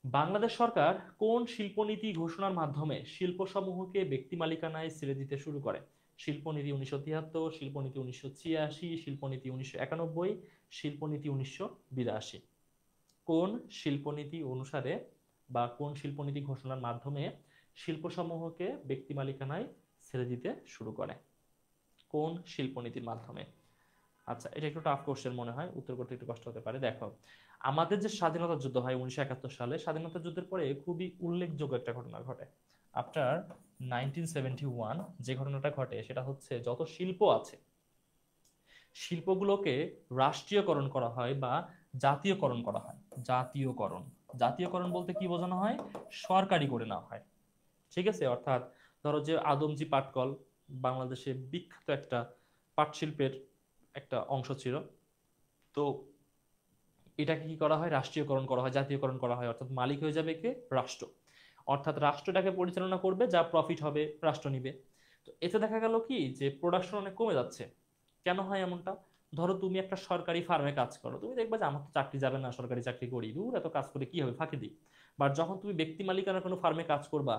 বাংলাদেশ সরকার কোন শিল্পনীতি ঘোষণার মাধ্যমে শিল্পসমূহকে ব্যক্তি মালিকানায় ছেড়ে দিতে শুরু করে? শিল্পনীতি 1973, শিল্পনীতি 1986, শিল্পনীতি 1991, শিল্পনীতি 1982? কোন শিল্পনীতি অনুসারে বা কোন শিল্পনীতি ঘোষণার মাধ্যমে শিল্পসমূহকে ব্যক্তি মালিকানায় ছেড়ে দিতে শুরু করে? কোন শিল্পনীতির মাধ্যমে? আচ্ছা, এটা একটু টাফ কোশ্চেন মনে হয়, উত্তর করতে একটু কষ্ট হতে পারে। দেখো, আমাদের যে স্বাধীনতা যুদ্ধ হয় 1971 সালে, স্বাধীনতা যুদ্ধের পরে খুবই উল্লেখযোগ্য একটা ঘটনা ঘটে। আফটার 1971 যে ঘটনাটা ঘটে সেটা হচ্ছে যত শিল্প আছে শিল্পগুলোকে রাষ্ট্রীয়করণ করা হয় বা জাতীয়করণ করা হয়। জাতীয়করণ, জাতীয়করণ বলতে কি বোঝানো হয়? সরকারি করে নেওয়া হয়। ঠিক আছে, অর্থাৎ ধরো যে আদমজি পাটকল বাংলাদেশে বিখ্যাত একটা পাট শিল্পের একটা অংশ ছিল, তো এটাকে কি করা হয়? রাষ্ট্রীয়করণ করা হয়, জাতীয়করণ করা হয়, অর্থাৎ মালিক হয়ে যাবে কে? রাষ্ট্র। অর্থাৎ রাষ্ট্রটাকে পরিচালনা করবে, যা প্রফিট হবে রাষ্ট্র নিবে। তো এতে দেখা গেল কি যে প্রোডাকশন অনেক কমে যাচ্ছে। কেন হয় এমনটা? ধরো তুমি একটা সরকারি ফার্মে কাজ করো, তুমি দেখবে যে আমার তো চাকরি যাবে না, সরকারি চাকরি করি, দূর এত কাজ করে কি হবে, ফাঁকি দিই। বাট যখন তুমি ব্যক্তি মালিকানার কোনো ফার্মে কাজ করবা,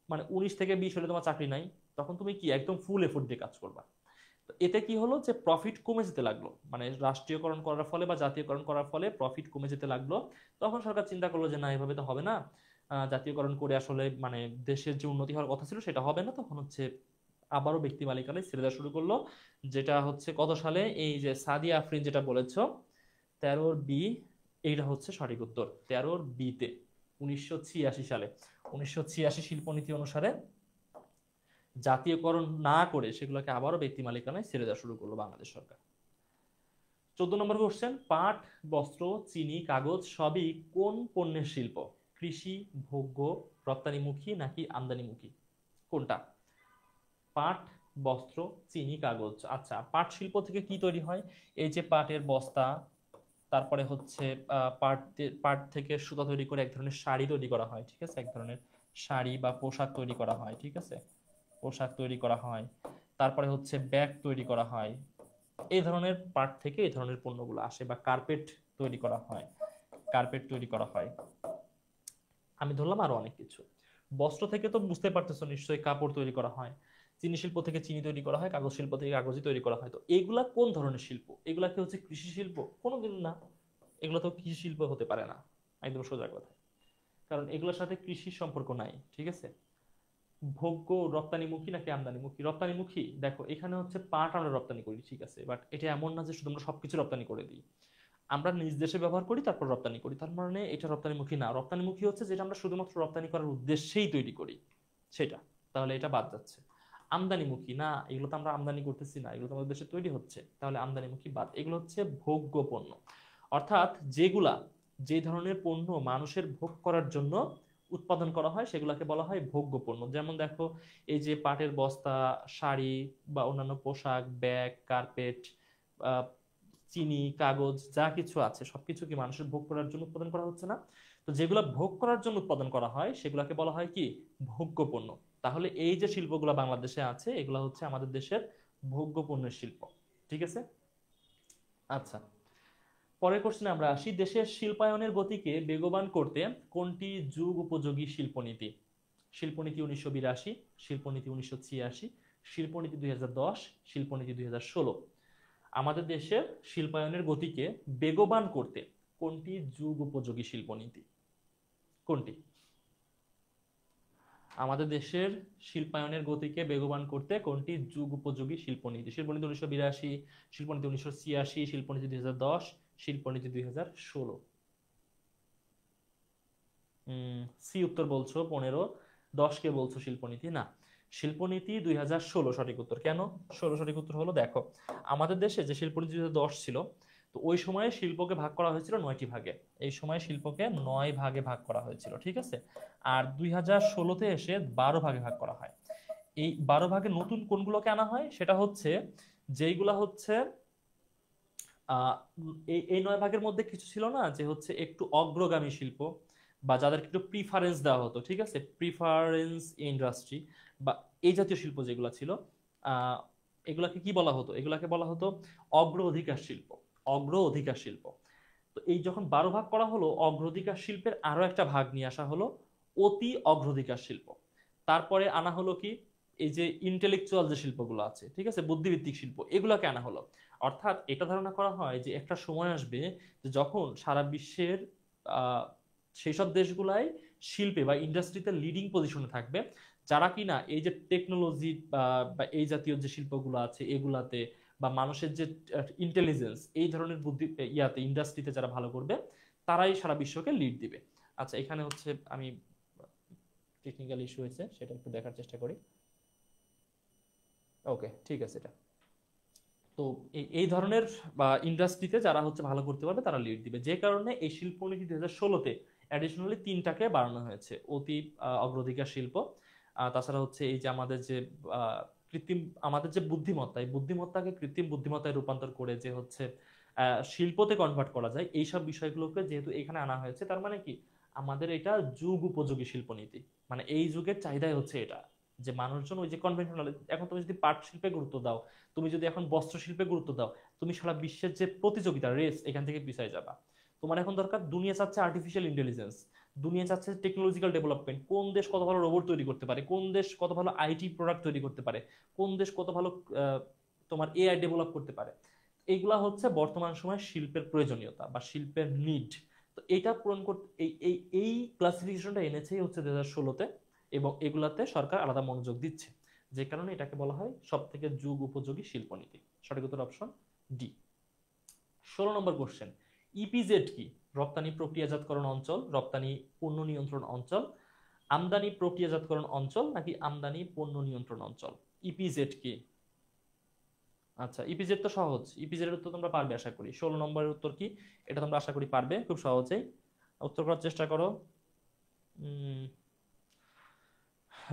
মানে 19 থেকে 20 হলে তোমার চাকরি নাই, তখন তুমি কি একদম ফুল এফোর্ট দিয়ে কাজ করবা। তো এতে কি হলো যে প্রফিট কমে যেতে লাগলো, মানে রাষ্ট্রীয়করণ করার ফলে বা জাতীয়করণ করার ফলে প্রফিট কমে যেতে লাগলো। তখন সরকার চিন্তা করলো যে না, এভাবে তো হবে না, জাতীয়করণ করে আসলে মানে দেশের যে উন্নতি হওয়ার কথা ছিল সেটা হবে না। তখন হচ্ছে আবারও ব্যক্তি মালিকানায় ছেড়ে দেওয়া শুরু করলো। যেটা হচ্ছে কত সালে, এই যে সাদিয়া আফরিন যেটা বলেছো 13 বি, এইটা হচ্ছে সঠিক উত্তর, 13 বিতে 1986 সালে। 1986 শিল্পনীতি অনুসারে জাতীয়করণ না করে সেগুলোকে আবারও ব্যক্তি মালিকানায় ছেড়ে দেওয়া শুরু করলো বাংলাদেশ সরকার। 14 নম্বর কোশ্চেন, পাট, বস্ত্র, চিনি, কাগজ সবই কোন পণ্যের শিল্প? কৃষি, ভোগ্য, রপ্তানিমুখী নাকি আমদানিমুখী? কোনটা? পাট, বস্ত্র, চিনি, কাগজ। আচ্ছা, পাট শিল্প থেকে কি তৈরি হয়? এই যে পাটের বস্তা, তারপরে হচ্ছে পাট থেকে সুতা তৈরি করে এক ধরনের শাড়ি তৈরি করা হয়। ঠিক আছে, এক ধরনের শাড়ি বা পোশাক তৈরি করা হয়। ঠিক আছে, পোশাক তৈরি করা হয়। তারপরে হচ্ছে ব্যাগ তৈরি করা হয়। এই ধরনের পাট থেকে এই ধরনের পণ্যগুলো আসে। বা কার্পেট তৈরি করা হয়, কার্পেট তৈরি করা হয়। আমি ধরলাম আরো অনেক কিছু। বস্ত্র থেকে তো বুঝতে পারতেছো নিশ্চয়ই, কাপড় তৈরি করা হয়। চিনি শিল্প থেকে চিনি তৈরি করা হয়, কাগজ শিল্প থেকে কাগজই তৈরি করা হয়। তো এগুলা কোন ধরনের শিল্প? এগুলা কি হচ্ছে কৃষি শিল্প? কোনোদিন না, এগুলো তো কৃষি শিল্প হতে পারে না, একদম সোজা কথা। কারণ এগুলোর সাথে কৃষির সম্পর্ক নাই। ঠিক আছে, ভোগ্য, রপ্তানিমুখী নাকি আমদানিমুখী? রপ্তানিমুখী। দেখো, এখানে হচ্ছে পাট আমরা রপ্তানি করি, ঠিক আছে, বাট এটা এমন না যে শুধু আমরা সবকিছু রপ্তানি করে দিই। আমরা নিজ দেশে ব্যবহার করি তারপর রপ্তানি করি, তার মানে এটা রপ্তানিমুখী না। রপ্তানিমুখী হচ্ছে যেটা আমরা শুধুমাত্র রপ্তানি করার উদ্দেশ্যেই তৈরি করি, সেটা। তাহলে এটা বাদ যাচ্ছে। আমদানিমুখী না, এগুলো তো আমরা আমদানি করতেছি না, এগুলো তো আমাদের দেশে তৈরি হচ্ছে, তাহলে আমদানিমুখী বাদ। এগুলো হচ্ছে ভোগ্য পণ্য, অর্থাৎ যেগুলা, যে ধরনের পণ্য মানুষের ভোগ করার জন্য উৎপাদন করা হয় সেগুলোকে বলা হয় ভোগ্য পণ্য। যেমন দেখো, এই যে পাটের বস্তা, শাড়ি বা অন্যান্য পোশাক, ব্যাগ, কার্পেট, চিনি, কাগজ, যা কিছু আছে সবকিছু কি মানুষের ভোগ করার জন্য উৎপাদন করা হচ্ছে না? তো যেগুলো ভোগ করার জন্য উৎপাদন করা হয় সেগুলোকে বলা হয় কি? ভোগ্য পণ্য। তাহলে এই যে শিল্পগুলো বাংলাদেশে আছে এগুলো হচ্ছে আমাদের দেশের ভোগ্য পণ্যের শিল্প। ঠিক আছে, আচ্ছা, পরের কোশ্চেনে আমরা আসি। দেশের শিল্পায়নের গতিকে বেগবান করতে কোনটি যুগ উপযোগী শিল্পনীতি? শিল্পনীতি 1982, শিল্পনীতি 1986, শিল্পনীতি 2010, শিল্পনীতি 2016। আমাদের দেশের শিল্পায়নের গতিকে বেগবান করতে কোনটি যুগ উপযোগী শিল্পনীতি? কোনটি? আমাদের দেশের শিল্পায়নের গতিকে বেগবান করতে কোনটি যুগ উপযোগী শিল্পনীতি? শিল্পনীতি 1982, শিল্পনীতি 1986, শিল্পনীতি 2010, শিল্পনীতি 2016। সি উত্তর বলছো 15, 10 কে বলছো শিল্পনীতি না। শিল্পনীতি 2016 সঠিক উত্তর। কেন 16 সঠিক উত্তর হলো? দেখো, আমাদের দেশে যে শিল্পনীতি 2010 ছিল, তো ওই সময়ে শিল্পকে ভাগ করা হয়েছিল 9টি ভাগে। এই সময় শিল্পকে 9 ভাগে ভাগ করা হয়েছিল, ঠিক আছে। আর 2016-তে এসে 12 ভাগে ভাগ করা হয়। এই 12 ভাগে নতুন কোনগুলোকে আনা হয় সেটা হচ্ছে, যেইগুলা হচ্ছে আহ এই এই 9 ভাগের মধ্যে কিছু ছিল না যে হচ্ছে একটু অগ্রগামী শিল্প, বা যাদেরকে একটু প্রিফারেন্স দেওয়া হতো, ঠিক আছে, প্রিফারেন্স ইন্ডাস্ট্রি বা এই জাতীয় শিল্প যেগুলো ছিল, আহ এগুলাকে কি বলা হতো? এগুলাকে বলা হতো অগ্র অধিকার শিল্প। অগ্র অধিকার শিল্প। তো এই যখন 12 ভাগ করা হলো, অগ্রাধিকার শিল্পের আরো একটা ভাগ নিয়ে আসা হলো, অতি অগ্রাধিকার শিল্প। তারপরে আনা হলো কি, এই যে ইন্টেলেকচুয়াল যে শিল্পগুলো আছে, ঠিক আছে, বুদ্ধিভিত্তিক শিল্প, এগুলোকে আনা হলো। অর্থাৎ এটা ধারণা করা হয় যে একটা সময় আসবে যে যখন সারা বিশ্বের সেই সব দেশগুলাই শিল্পে বা ইন্ডাস্ট্রিতে লিডিং পজিশনে থাকবে, যারা কিনা এই যে টেকনোলজি বা এই জাতীয় যে শিল্পগুলো আছে এগুলাতে, বা মানুষের যে ইন্টেলিজেন্স এই ধরনের বুদ্ধি ইয়াতে ইন্ডাস্ট্রিতে যারা ভালো করবে, তারাই সারা বিশ্বকে লিড দিবে। আচ্ছা, এখানে হচ্ছে আমি টেকনিক্যাল ইস্যু হয়েছে, সেটা একটু দেখার চেষ্টা করি। ওকে, ঠিক আছে। এটা তো এই ধরনের বা ইন্ডাস্ট্রিতে যারা হচ্ছে ভালো করতে পারবে তারা লিড দিবে, যে কারণে এই শিল্পনীতি 2016-তে অ্যাডিশনালি 3টাকে বাড়ানো হয়েছে। অতি অগ্রাধিকার শিল্প, তাছাড়া হচ্ছে এই যে আমাদের যে কৃত্রিম, আমাদের যে বুদ্ধিমত্তা, এই বুদ্ধিমত্তাকে কৃত্রিম বুদ্ধিমত্তায় রূপান্তর করে যে হচ্ছে শিল্পতে কনভার্ট করা যায়, এইসব বিষয়গুলোকে যেহেতু এখানে আনা হয়েছে, তার মানে কি আমাদের এটা যুগ উপযোগী শিল্পনীতি। মানে এই যুগের চাহিদাই হচ্ছে এটা, যে মানুষজন ওই যে কনভেনশনাল, এখন তুমি যদি পাট শিল্পে গুরুত্ব দাও, তুমি যদি এখন বস্ত্র শিল্পে গুরুত্ব দাও, তুমি সারা বিশ্বের যে প্রতিযোগিতা রেস, এখান থেকে পিছিয়ে যাবা। তোমার এখন দরকার, দুনিয়া চাচ্ছে আর্টিফিশিয়াল ইন্টেলিজেন্স, দুনিয়া চাচ্ছে টেকনোলজিক্যাল ডেভেলপমেন্ট, কোন দেশ কত ভালো রোবট তৈরি করতে পারে, কোন দেশ কত ভালো আইটি প্রোডাক্ট তৈরি করতে পারে, কোন দেশ কত ভালো তোমার এআই ডেভেলপ করতে পারে। এইগুলা হচ্ছে বর্তমান সময় শিল্পের প্রয়োজনীয়তা বা শিল্পের নিড। তো এটা পূরণ করতে এই এই এই ক্লাসিফিকেশনটা এনেছেই হচ্ছে 2016-তে, এবং এগুলাতে সরকার আলাদা মনোযোগ দিচ্ছে, যে কারণে এটাকে বলা হয় সব থেকে যুগ উপযোগী শিল্পনীতি। সঠিক উত্তর অপশন ডি। 16 নম্বর কোশ্চেন, ইপিজেড কি? রপ্তানি প্রক্রিয়াজাতকরণ অঞ্চল, রপ্তানি পণ্য নিয়ন্ত্রণ অঞ্চল, আমদানি প্রক্রিয়াজাতকরণ অঞ্চল, নাকি আমদানি পণ্য নিয়ন্ত্রণ অঞ্চল? ইপিজেড কি? আচ্ছা, ইপিজেড তো সহজ, ইপিজেড এর উত্তর তোমরা পারবে আশা করি। 16 নম্বরের উত্তর কি, এটা তোমরা আশা করি পারবে খুব সহজেই। উত্তর করার চেষ্টা করো। উম,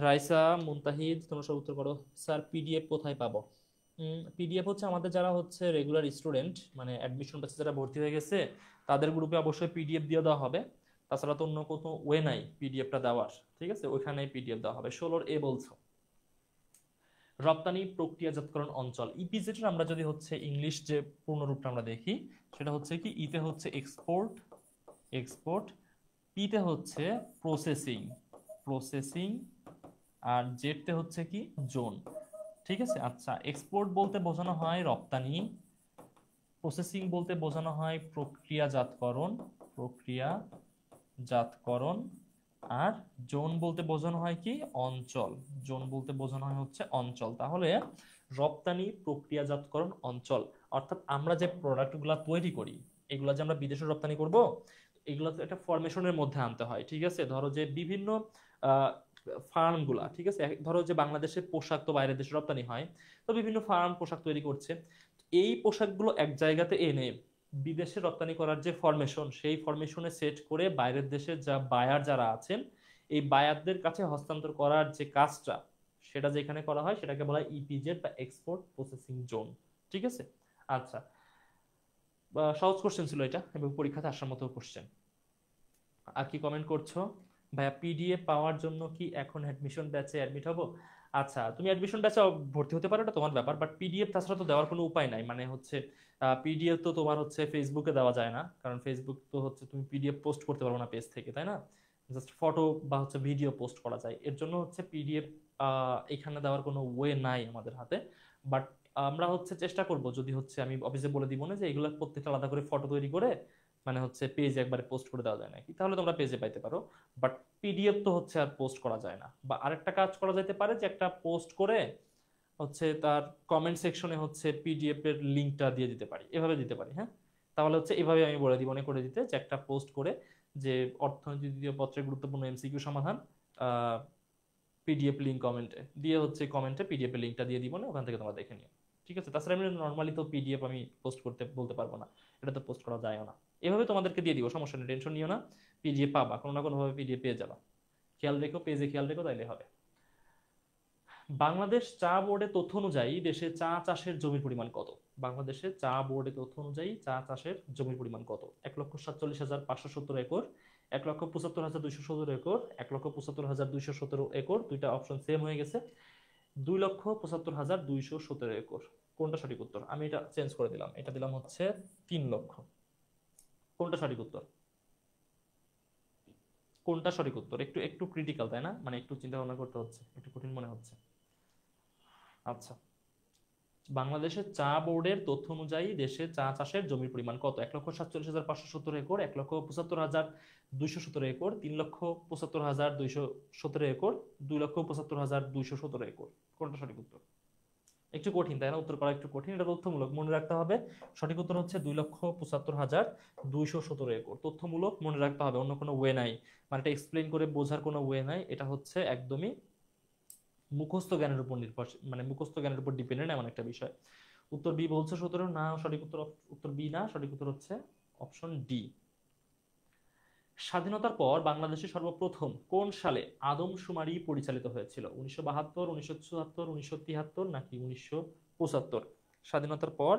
রাইসা, মুনতাহিদ, তোমরা সব উত্তর করো। স্যার পিডিএফ কোথায় পাবো? পিডিএফ হচ্ছে আমাদের যারা হচ্ছে রেগুলার স্টুডেন্ট, মানে অ্যাডমিশন ব্যাচে যারা ভর্তি হয়ে গেছে, তাদের গ্রুপে অবশ্যই পিডিএফ দিয়ে দেওয়া হবে। তাছাড়া তো অন্য কোনো ওয়ে নাই পিডিএফটা দেওয়ার, ঠিক আছে? ওইখানেই পিডিএফ দেওয়া হবে। 16 বলছো রপ্তানি প্রক্রিয়াজাতকরণ অঞ্চল, ইপিজেড এর আমরা যদি হচ্ছে ইংলিশ যে পূর্ণ রূপটা আমরা দেখি, সেটা হচ্ছে কি, ইতে হচ্ছে এক্সপোর্ট, এক্সপোর্ট, পিতে হচ্ছে প্রসেসিং, প্রসেসিং, আর জেডতে হচ্ছে কি, জোন। ঠিক আছে। আচ্ছা, এক্সপোর্ট বলতে বোঝানো হয় রপ্তানি, প্রসেসিং বলতে বোঝানো হয় প্রক্রিয়াজাতকরণ, প্রক্রিয়াজাতকরণ, আর জোন বলতে বোঝানো হয় কি, অঞ্চল, জোন বলতে বোঝানো হয় হচ্ছে অঞ্চল। তাহলে রপ্তানি প্রক্রিয়াজাতকরণ অঞ্চল, অর্থাৎ আমরা যে প্রোডাক্টগুলো তৈরি করি, এগুলা যে আমরা বিদেশে রপ্তানি করব, এগুলো তো একটা ফরমেশনের মধ্যে আনতে হয়। ঠিক আছে, ধরো যে বিভিন্ন ফার্ম গুলা, ঠিক আছে, ধরো যে বাংলাদেশের পোশাক তো বাইরের দেশে রপ্তানি হয়, তো বিভিন্ন ফার্ম পোশাক তৈরি করছে, এই পোশাকগুলো এক জায়গাতে এনে বিদেশে রপ্তানি করার যে ফরমেশন, সেই ফরমেশনে সেট করে বাইরের দেশে যা বায়ার যারা আছেন, এই বায়ারদের কাছে হস্তান্তর করার যে কাজটা, সেটা যেখানে করা হয় সেটাকে বলা হয় ইপিজেড বা এক্সপোর্ট প্রসেসিং জোন। ঠিক আছে। আচ্ছা, সহজ কোশ্চেন ছিল এটা, এবং পরীক্ষাতে আসার মতো কোশ্চেন। আর কি কমেন্ট করছো? ভাইয়া পিডিএফ পাওয়ার জন্য কি এখন অ্যাডমিশন ব্যাচে অ্যাডমিট হবো? আচ্ছা, তুমি অ্যাডমিশন ব্যাচে ভর্তি হতে পারো, এটা তোমার ব্যাপার, বাট পিডিএফ তাছাড়া তো দেওয়ার কোনো উপায় নাই। মানে হচ্ছে পিডিএফ তো তোমার হচ্ছে ফেসবুকে দেওয়া যায় না, কারণ ফেসবুক তো হচ্ছে তুমি পিডিএফ পোস্ট করতে পারবো না পেজ থেকে, তাই না? জাস্ট ফটো বা হচ্ছে ভিডিও পোস্ট করা যায়, এর জন্য হচ্ছে পিডিএফ এখানে দেওয়ার কোনো ওয়ে নাই আমাদের হাতে। বাট আমরা হচ্ছে চেষ্টা করব, যদি হচ্ছে আমি অফিসে বলে দিব না যে এগুলো প্রত্যেকটা আলাদা করে ফটো তৈরি করে মানে হচ্ছে পেজে একবারে পোস্ট করে দেওয়া যায় নাকি, তাহলে তোমরা পেজে পাইতে পারো। বাট পিডিএফ তো হচ্ছে আর পোস্ট করা যায় না। বা আরেকটা কাজ করা যেতে পারে, যে একটা পোস্ট করে হচ্ছে তার কমেন্ট সেকশনে হচ্ছে পিডিএফ এর লিংকটা দিয়ে দিতে পারি, এভাবে দিতে পারি। হ্যাঁ, তাহলে হচ্ছে এভাবে আমি বলে দিব, মনে করে দিতে, যে একটা পোস্ট করে যে অর্থনীতি দ্বিতীয় পত্রের গুরুত্বপূর্ণ এমসিকিউ সমাধান, পিডিএফ লিংক কমেন্টে দিয়ে হচ্ছে, কমেন্টে পিডিএফ এর লিংকটা দিয়ে দিব, না ওখান থেকে তোমরা দেখে নিও। ঠিক আছে। তাছাড়া আমি নর্মালি তো পিডিএফ আমি পোস্ট করতে বলতে পারবো না, এটা তো পোস্ট করা যায় না। এভাবে তোমাদেরকে দিয়ে দিব, সমস্যা নেই, টেনশন নিও না। পিডিএফ পাবা, কোনো না কোনো ভাবে পিডিএফ পেয়ে যাবা। খেয়াল রেখো, পেজে খেয়াল রেখো, তাইলে হবে। বাংলাদেশ চা বোর্ডের তথ্য অনুযায়ী দেশে চা চাষের জমির পরিমাণ কত? বাংলাদেশে চা বোর্ডের তথ্য অনুযায়ী চা চাষের জমির পরিমাণ কত? 1,47,570 একর, 1,75,217 একর, 1,75,217 একর, দুইটা অপশন সেম হয়ে গেছে, 2,75,217 একর। কোনটা সঠিক উত্তর? আমি এটা চেঞ্জ করে দিলাম, এটা দিলাম হচ্ছে 3 লক্ষ। কোনটা সঠিক উত্তর? কোনটা সঠিক উত্তর? একটু একটু ক্রিটিক্যাল, তাই না? মানে একটু চিন্তা ভাবনা করতে হচ্ছে, একটু কঠিন মনে হচ্ছে। আচ্ছা, বাংলাদেশের চা বোর্ডের তথ্য অনুযায়ী দেশে চা চাষের জমির পরিমাণ কত? 1,47,517 একর, 1,75,217 একর, 3,75,217 একর, 2,75,217 একর। কোনটা সঠিক উত্তর? একটু কঠিন তাই না? উত্তর করা একটু কঠিন, এটা তথ্যমূলক, মনে রাখতে হবে। সঠিক উত্তর হচ্ছে 2,75,217 একর। তথ্যমূলক, মনে রাখতে হবে, অন্য কোনো ওয়ে নাই, মানে এটা এক্সপ্লেন করে বোঝার কোনো ওয়ে নাই। এটা হচ্ছে একদমই মুখস্থ জ্ঞানের উপর নির্ভরশীল, মানে মুখস্থ জ্ঞানের উপর ডিপেন্ডেন্ট এমন একটা বিষয়। উত্তর বি বলছে 17 না, সঠিক উত্তর উত্তর বি না, সঠিক উত্তর হচ্ছে অপশন ডি। স্বাধীনতার পর বাংলাদেশে সর্বপ্রথম কোন সালে আদমশুমারি পরিচালিত হয়েছিল? 1972, 1974, 1973 নাকি 1975? স্বাধীনতার পর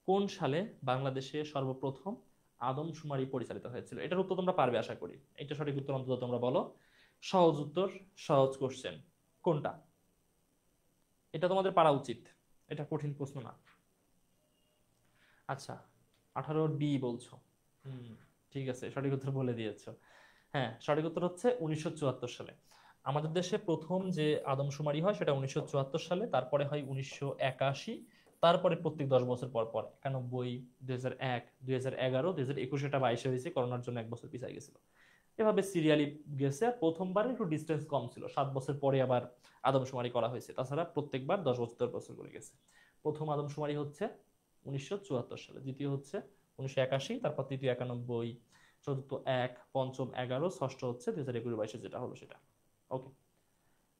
কোন সালে বাংলাদেশে সর্বপ্রথম আদমশুমারি পরিচালিত হয়েছিল? এটার উত্তর তোমরা পারবে আশা করি। এটা সঠিক উত্তর অন্তত তোমরা বলো। সহজ উত্তর, সহজ কোশ্চেন। কোনটা? এটা তোমাদের পারা উচিত, এটা কঠিন প্রশ্ন না। আচ্ছা, 18 ডি বলছো। ঠিক আছে, সঠিক উত্তর বলে দিয়েছো। হ্যাঁ, সঠিক উত্তর হচ্ছে 1974 সালে। আমাদের দেশে প্রথম যে আদমশুমারি হয় সেটা 1974 সালে, তারপরে হয় 1981, তারপরে প্রত্যেক 10 বছর পর পর 91, 2001, 2011, 2021, এটা 22 হয়েছে, করোনার জন্য 1 বছর পিছিয়ে গেছিল। এভাবে সিরিয়ালি গেছে। আর প্রথমবার একটু ডিস্টেন্স কম ছিল, 7 বছর পরে আবার আদমশুমারি করা হয়েছে। তাছাড়া প্রত্যেকবার 10 বছর 10 বছর করে গেছে। প্রথম আদমশুমারি হচ্ছে 1974 সালে, দ্বিতীয় হচ্ছে 1981, তারপর তৃতীয় 91, চতুর্থ 1, পঞ্চম 11, ষষ্ঠ হচ্ছে 2021, 22 যেটা হলো সেটা। ওকে।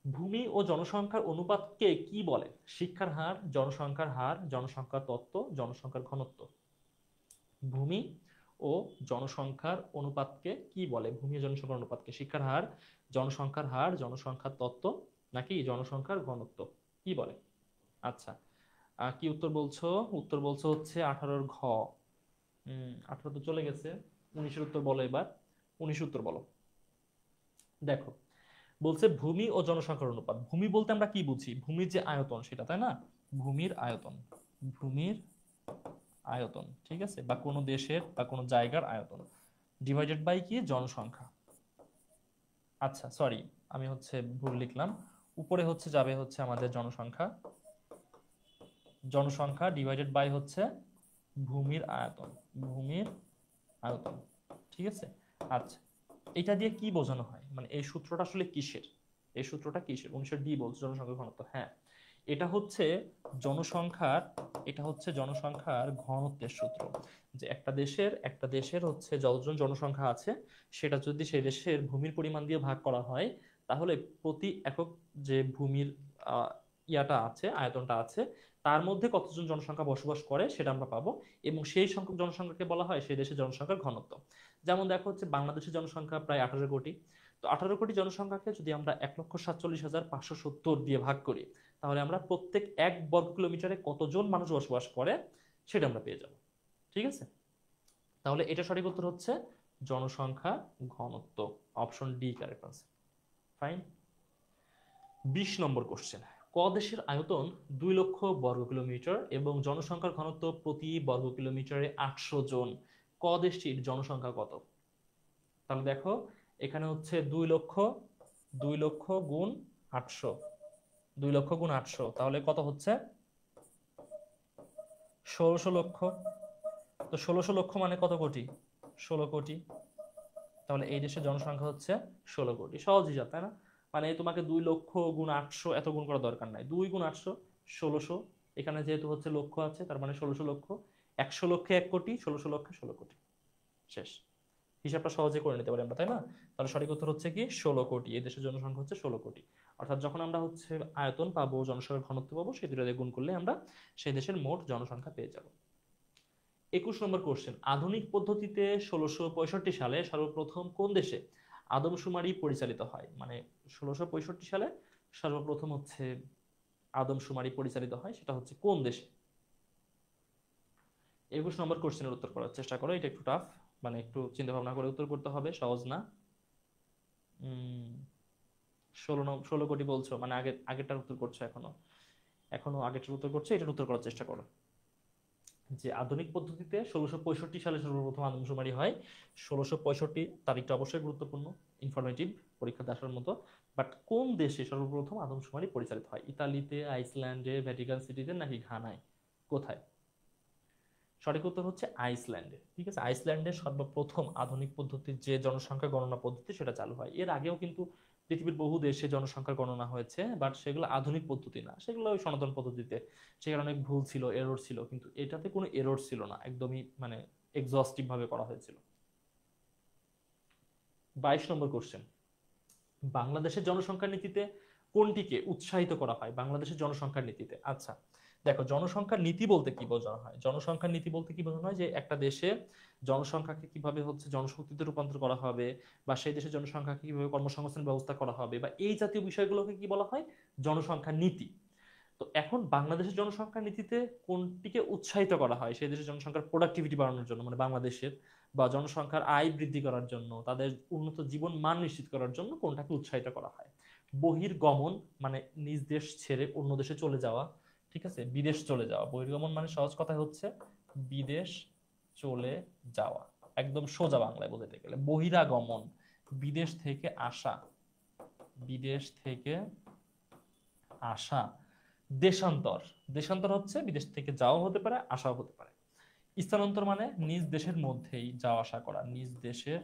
ভূমি ও জনসংখ্যার অনুপাতকে কি বলে? শিক্ষার হার, জনসংখ্যার হার, জনসংখ্যার তত্ত্ব, জনসংখ্যার ঘনত্ব। ভূমি ও জনসংখ্যার অনুপাতকে কি বলে? ভূমি ও জনসংখ্যার অনুপাতকে শিক্ষার হার, জনসংখ্যার হার, জনসংখ্যার তত্ত্ব নাকি জনসংখ্যার ঘনত্ব কি বলে? আচ্ছা, কি উত্তর বলছো? উত্তর বলছো হচ্ছে 18 ঘ। 18 তো চলে গেছে, 19-এর উত্তর বলো এবার। 19 উত্তর বলো। দেখো, বলছে ভূমি ও জনসংখ্যার অনুপাত। ভূমি বলতে আমরা কি বুঝি? ভূমির যে আয়তন সেটা, তাই না? ভূমির আয়তন, ভূমির আয়তন, ঠিক আছে, বা কোনো দেশের বা কোনো জায়গার আয়তন ডিভাইডেড বাই কি? জনসংখ্যা। আচ্ছা সরি, আমি হচ্ছে ভুল লিখলাম। উপরে হচ্ছে যাবে হচ্ছে আমাদের জনসংখ্যা, জনসংখ্যা ডিভাইডেড বাই হচ্ছে ভূমির আয়তন, ভূমির আয়তন, ঠিক আছে। আচ্ছা, এটা দিয়ে কি বোঝানো হয়, মানে এই সূত্রটা আসলে কিসের? এই সূত্রটা কিসের? 19 ডি বলছে জনসংখ্যার ঘনত্ব। হ্যাঁ, এটা হচ্ছে জনসংখ্যার, এটা হচ্ছে জনসংখ্যার ঘনত্বের সূত্র। যে একটা দেশের হচ্ছে যতজন জনসংখ্যা আছে, সেটা যদি সেই দেশের ভূমির পরিমাণ দিয়ে ভাগ করা হয়, তাহলে প্রতি একক যে ভূমির ইয়াটা আছে, আয়তনটা আছে, তার মধ্যে কতজন জনসংখ্যা বসবাস করে সেটা আমরা পাবো, এবং সেই সংখ্যক জনসংখ্যাকে বলা হয় সেই দেশের জনসংখ্যার ঘনত্ব। যেমন দেখো হচ্ছে বাংলাদেশের জনসংখ্যা প্রায় 18 কোটি। তো 18 কোটি জনসংখ্যাকে যদি আমরা 1,47,570 দিয়ে ভাগ করি, তাহলে আমরা প্রত্যেক 1 বর্গ কিলোমিটারে কতজন মানুষ বসবাস করে সেটা আমরা পেয়ে যাব। ঠিক আছে, তাহলে এটা সঠিক উত্তর হচ্ছে জনসংখ্যা ঘনত্ব, option D correct answer. Fine. 20 নম্বর কোশ্চেন। ক দেশের আয়তন 2 লক্ষ বর্গ কিলোমিটার এবং জনসংখ্যার ঘনত্ব প্রতি বর্গ কিলোমিটারে 800 জন। ক দেশটির জনসংখ্যা কত? তাহলে দেখো, এখানে হচ্ছে 2 লক্ষ, 2 লক্ষ গুণ 800, 2 লক্ষ গুণ 800, তাহলে কত হচ্ছে? 1600 লক্ষ। তো 1600 লক্ষ মানে কত কোটি? 16 কোটি। তাহলে এই দেশের জনসংখ্যা হচ্ছে 16 কোটি। সহজ হিসাব, তাই না? মানে তোমাকে 2 লক্ষ গুণ 800 এত গুণ করার দরকার নাই। 2 গুণ 800, 1600। এখানে যেহেতু হচ্ছে লক্ষ আছে, তার মানে 1600 লক্ষ। 100 লক্ষে 1 কোটি, 1600 লক্ষে 16 কোটি। শেষ। হিসাবটা সহজে করে নিতে পারি আমরা, তাই না? তাহলে সঠিক উত্তর হচ্ছে কি? 16 কোটি। এই দেশের জনসংখ্যা হচ্ছে 16 কোটি। অর্থাৎ যখন আমরা হচ্ছে আয়তন পাবো, জনসংখ্যার ঘনত্ব পাবো, সেই দুটো দিয়ে গুণ করলে আমরা সেই দেশের মোট জনসংখ্যা পেয়ে যাব। 21 নম্বর কোশ্চেন। আধুনিক পদ্ধতিতে 1665 সালে সর্বপ্রথম কোন দেশে আদমশুমারি পরিচালিত হয়? মানে 1665 সালে সর্বপ্রথম হচ্ছে আদমশুমারি পরিচালিত হয়, সেটা হচ্ছে কোন দেশে? 21 নম্বর কোশ্চেনের উত্তর করার চেষ্টা করো। এটা একটু টাফ, মানে একটু চিন্তা ভাবনা করে উত্তর করতে হবে, সহজ না। 16 কোটি বলছো, মানে আগেরটার উত্তর করছো, এখনো এখনো আগেরটার উত্তর করছো, এটার উত্তর করার চেষ্টা করো। যে আধুনিক পদ্ধতিতে 1665 সালে সর্বপ্রথম আদমশুমারি হয়। 1665 তারিখটা অবশ্যই গুরুত্বপূর্ণ, ইনফরমেটিভ, পরীক্ষাতে আসার মতো। বাট কোন দেশে সর্বপ্রথম আদমশুমারি পরিচালিত হয়? ইতালিতে, আইসল্যান্ডে, ভ্যাটিকান সিটিতে, নাকি ঘানায়? কোথায়? সঠিক উত্তর হচ্ছে আইসল্যান্ডে। ঠিক আছে, আইসল্যান্ডের সর্বপ্রথম আধুনিক পদ্ধতির যে জনসংখ্যা গণনা পদ্ধতি সেটা চালু হয়। এর আগেও কিন্তু পৃথিবীর বহু দেশে জনসংখ্যার গণনা হয়েছে, বাট সেগুলো আধুনিক পদ্ধতি না, সেগুলো ওই সনাতন পদ্ধতিতে। সেখানে অনেক ভুল ছিল, এরর ছিল, কিন্তু এটাতে কোনো এরর ছিল না, একদমই মানে এক্সস্টিভ ভাবে করা হয়েছিল। 22 নম্বর কোশ্চেন, বাংলাদেশের জনসংখ্যার নীতিতে কোনটিকে উৎসাহিত করা হয়? বাংলাদেশের জনসংখ্যার নীতিতে, আচ্ছা দেখো, জনসংখ্যার নীতি বলতে কি বোঝানো হয়? জনসংখ্যার নীতি বলতে কি বোঝানো হয় যে একটা দেশে জনসংখ্যাকে কিভাবে হচ্ছে জনশক্তিতে রূপান্তর করা হবে, বা সেই দেশের জনসংখ্যাকে কিভাবে কর্মসংস্থান ব্যবস্থা করা হবে, বা এই জাতীয় বিষয়গুলোকে কি বলা হয়? জনসংখ্যার নীতি। তো এখন বাংলাদেশের জনসংখ্যার নীতিতে কোনটিকে উৎসাহিত করা হয়? সেই দেশের জনসংখ্যার প্রোডাক্টিভিটি বাড়ানোর জন্য, মানে বাংলাদেশের, বা জনসংখ্যার আয় বৃদ্ধি করার জন্য, তাদের উন্নত জীবন মান নিশ্চিত করার জন্য কোনটাকে উৎসাহিত করা হয়? বহির্গমন মানে নিজ দেশ ছেড়ে অন্য দেশে চলে যাওয়া, ঠিক আছে, বিদেশ চলে যাওয়া। বহির্গমন মানে সহজ কথা হচ্ছে বিদেশ চলে যাওয়া, একদম সোজা বাংলায় বলতে গেলে। বহিরাগমন বিদেশ থেকে আসা, বিদেশ থেকে আসা। দেশান্তর, দেশান্তর হচ্ছে বিদেশ থেকে যাওয়া হতে পারে, আসাও হতে পারে। স্থানান্তর মানে নিজ দেশের মধ্যেই যাওয়া আসা করা, নিজ দেশের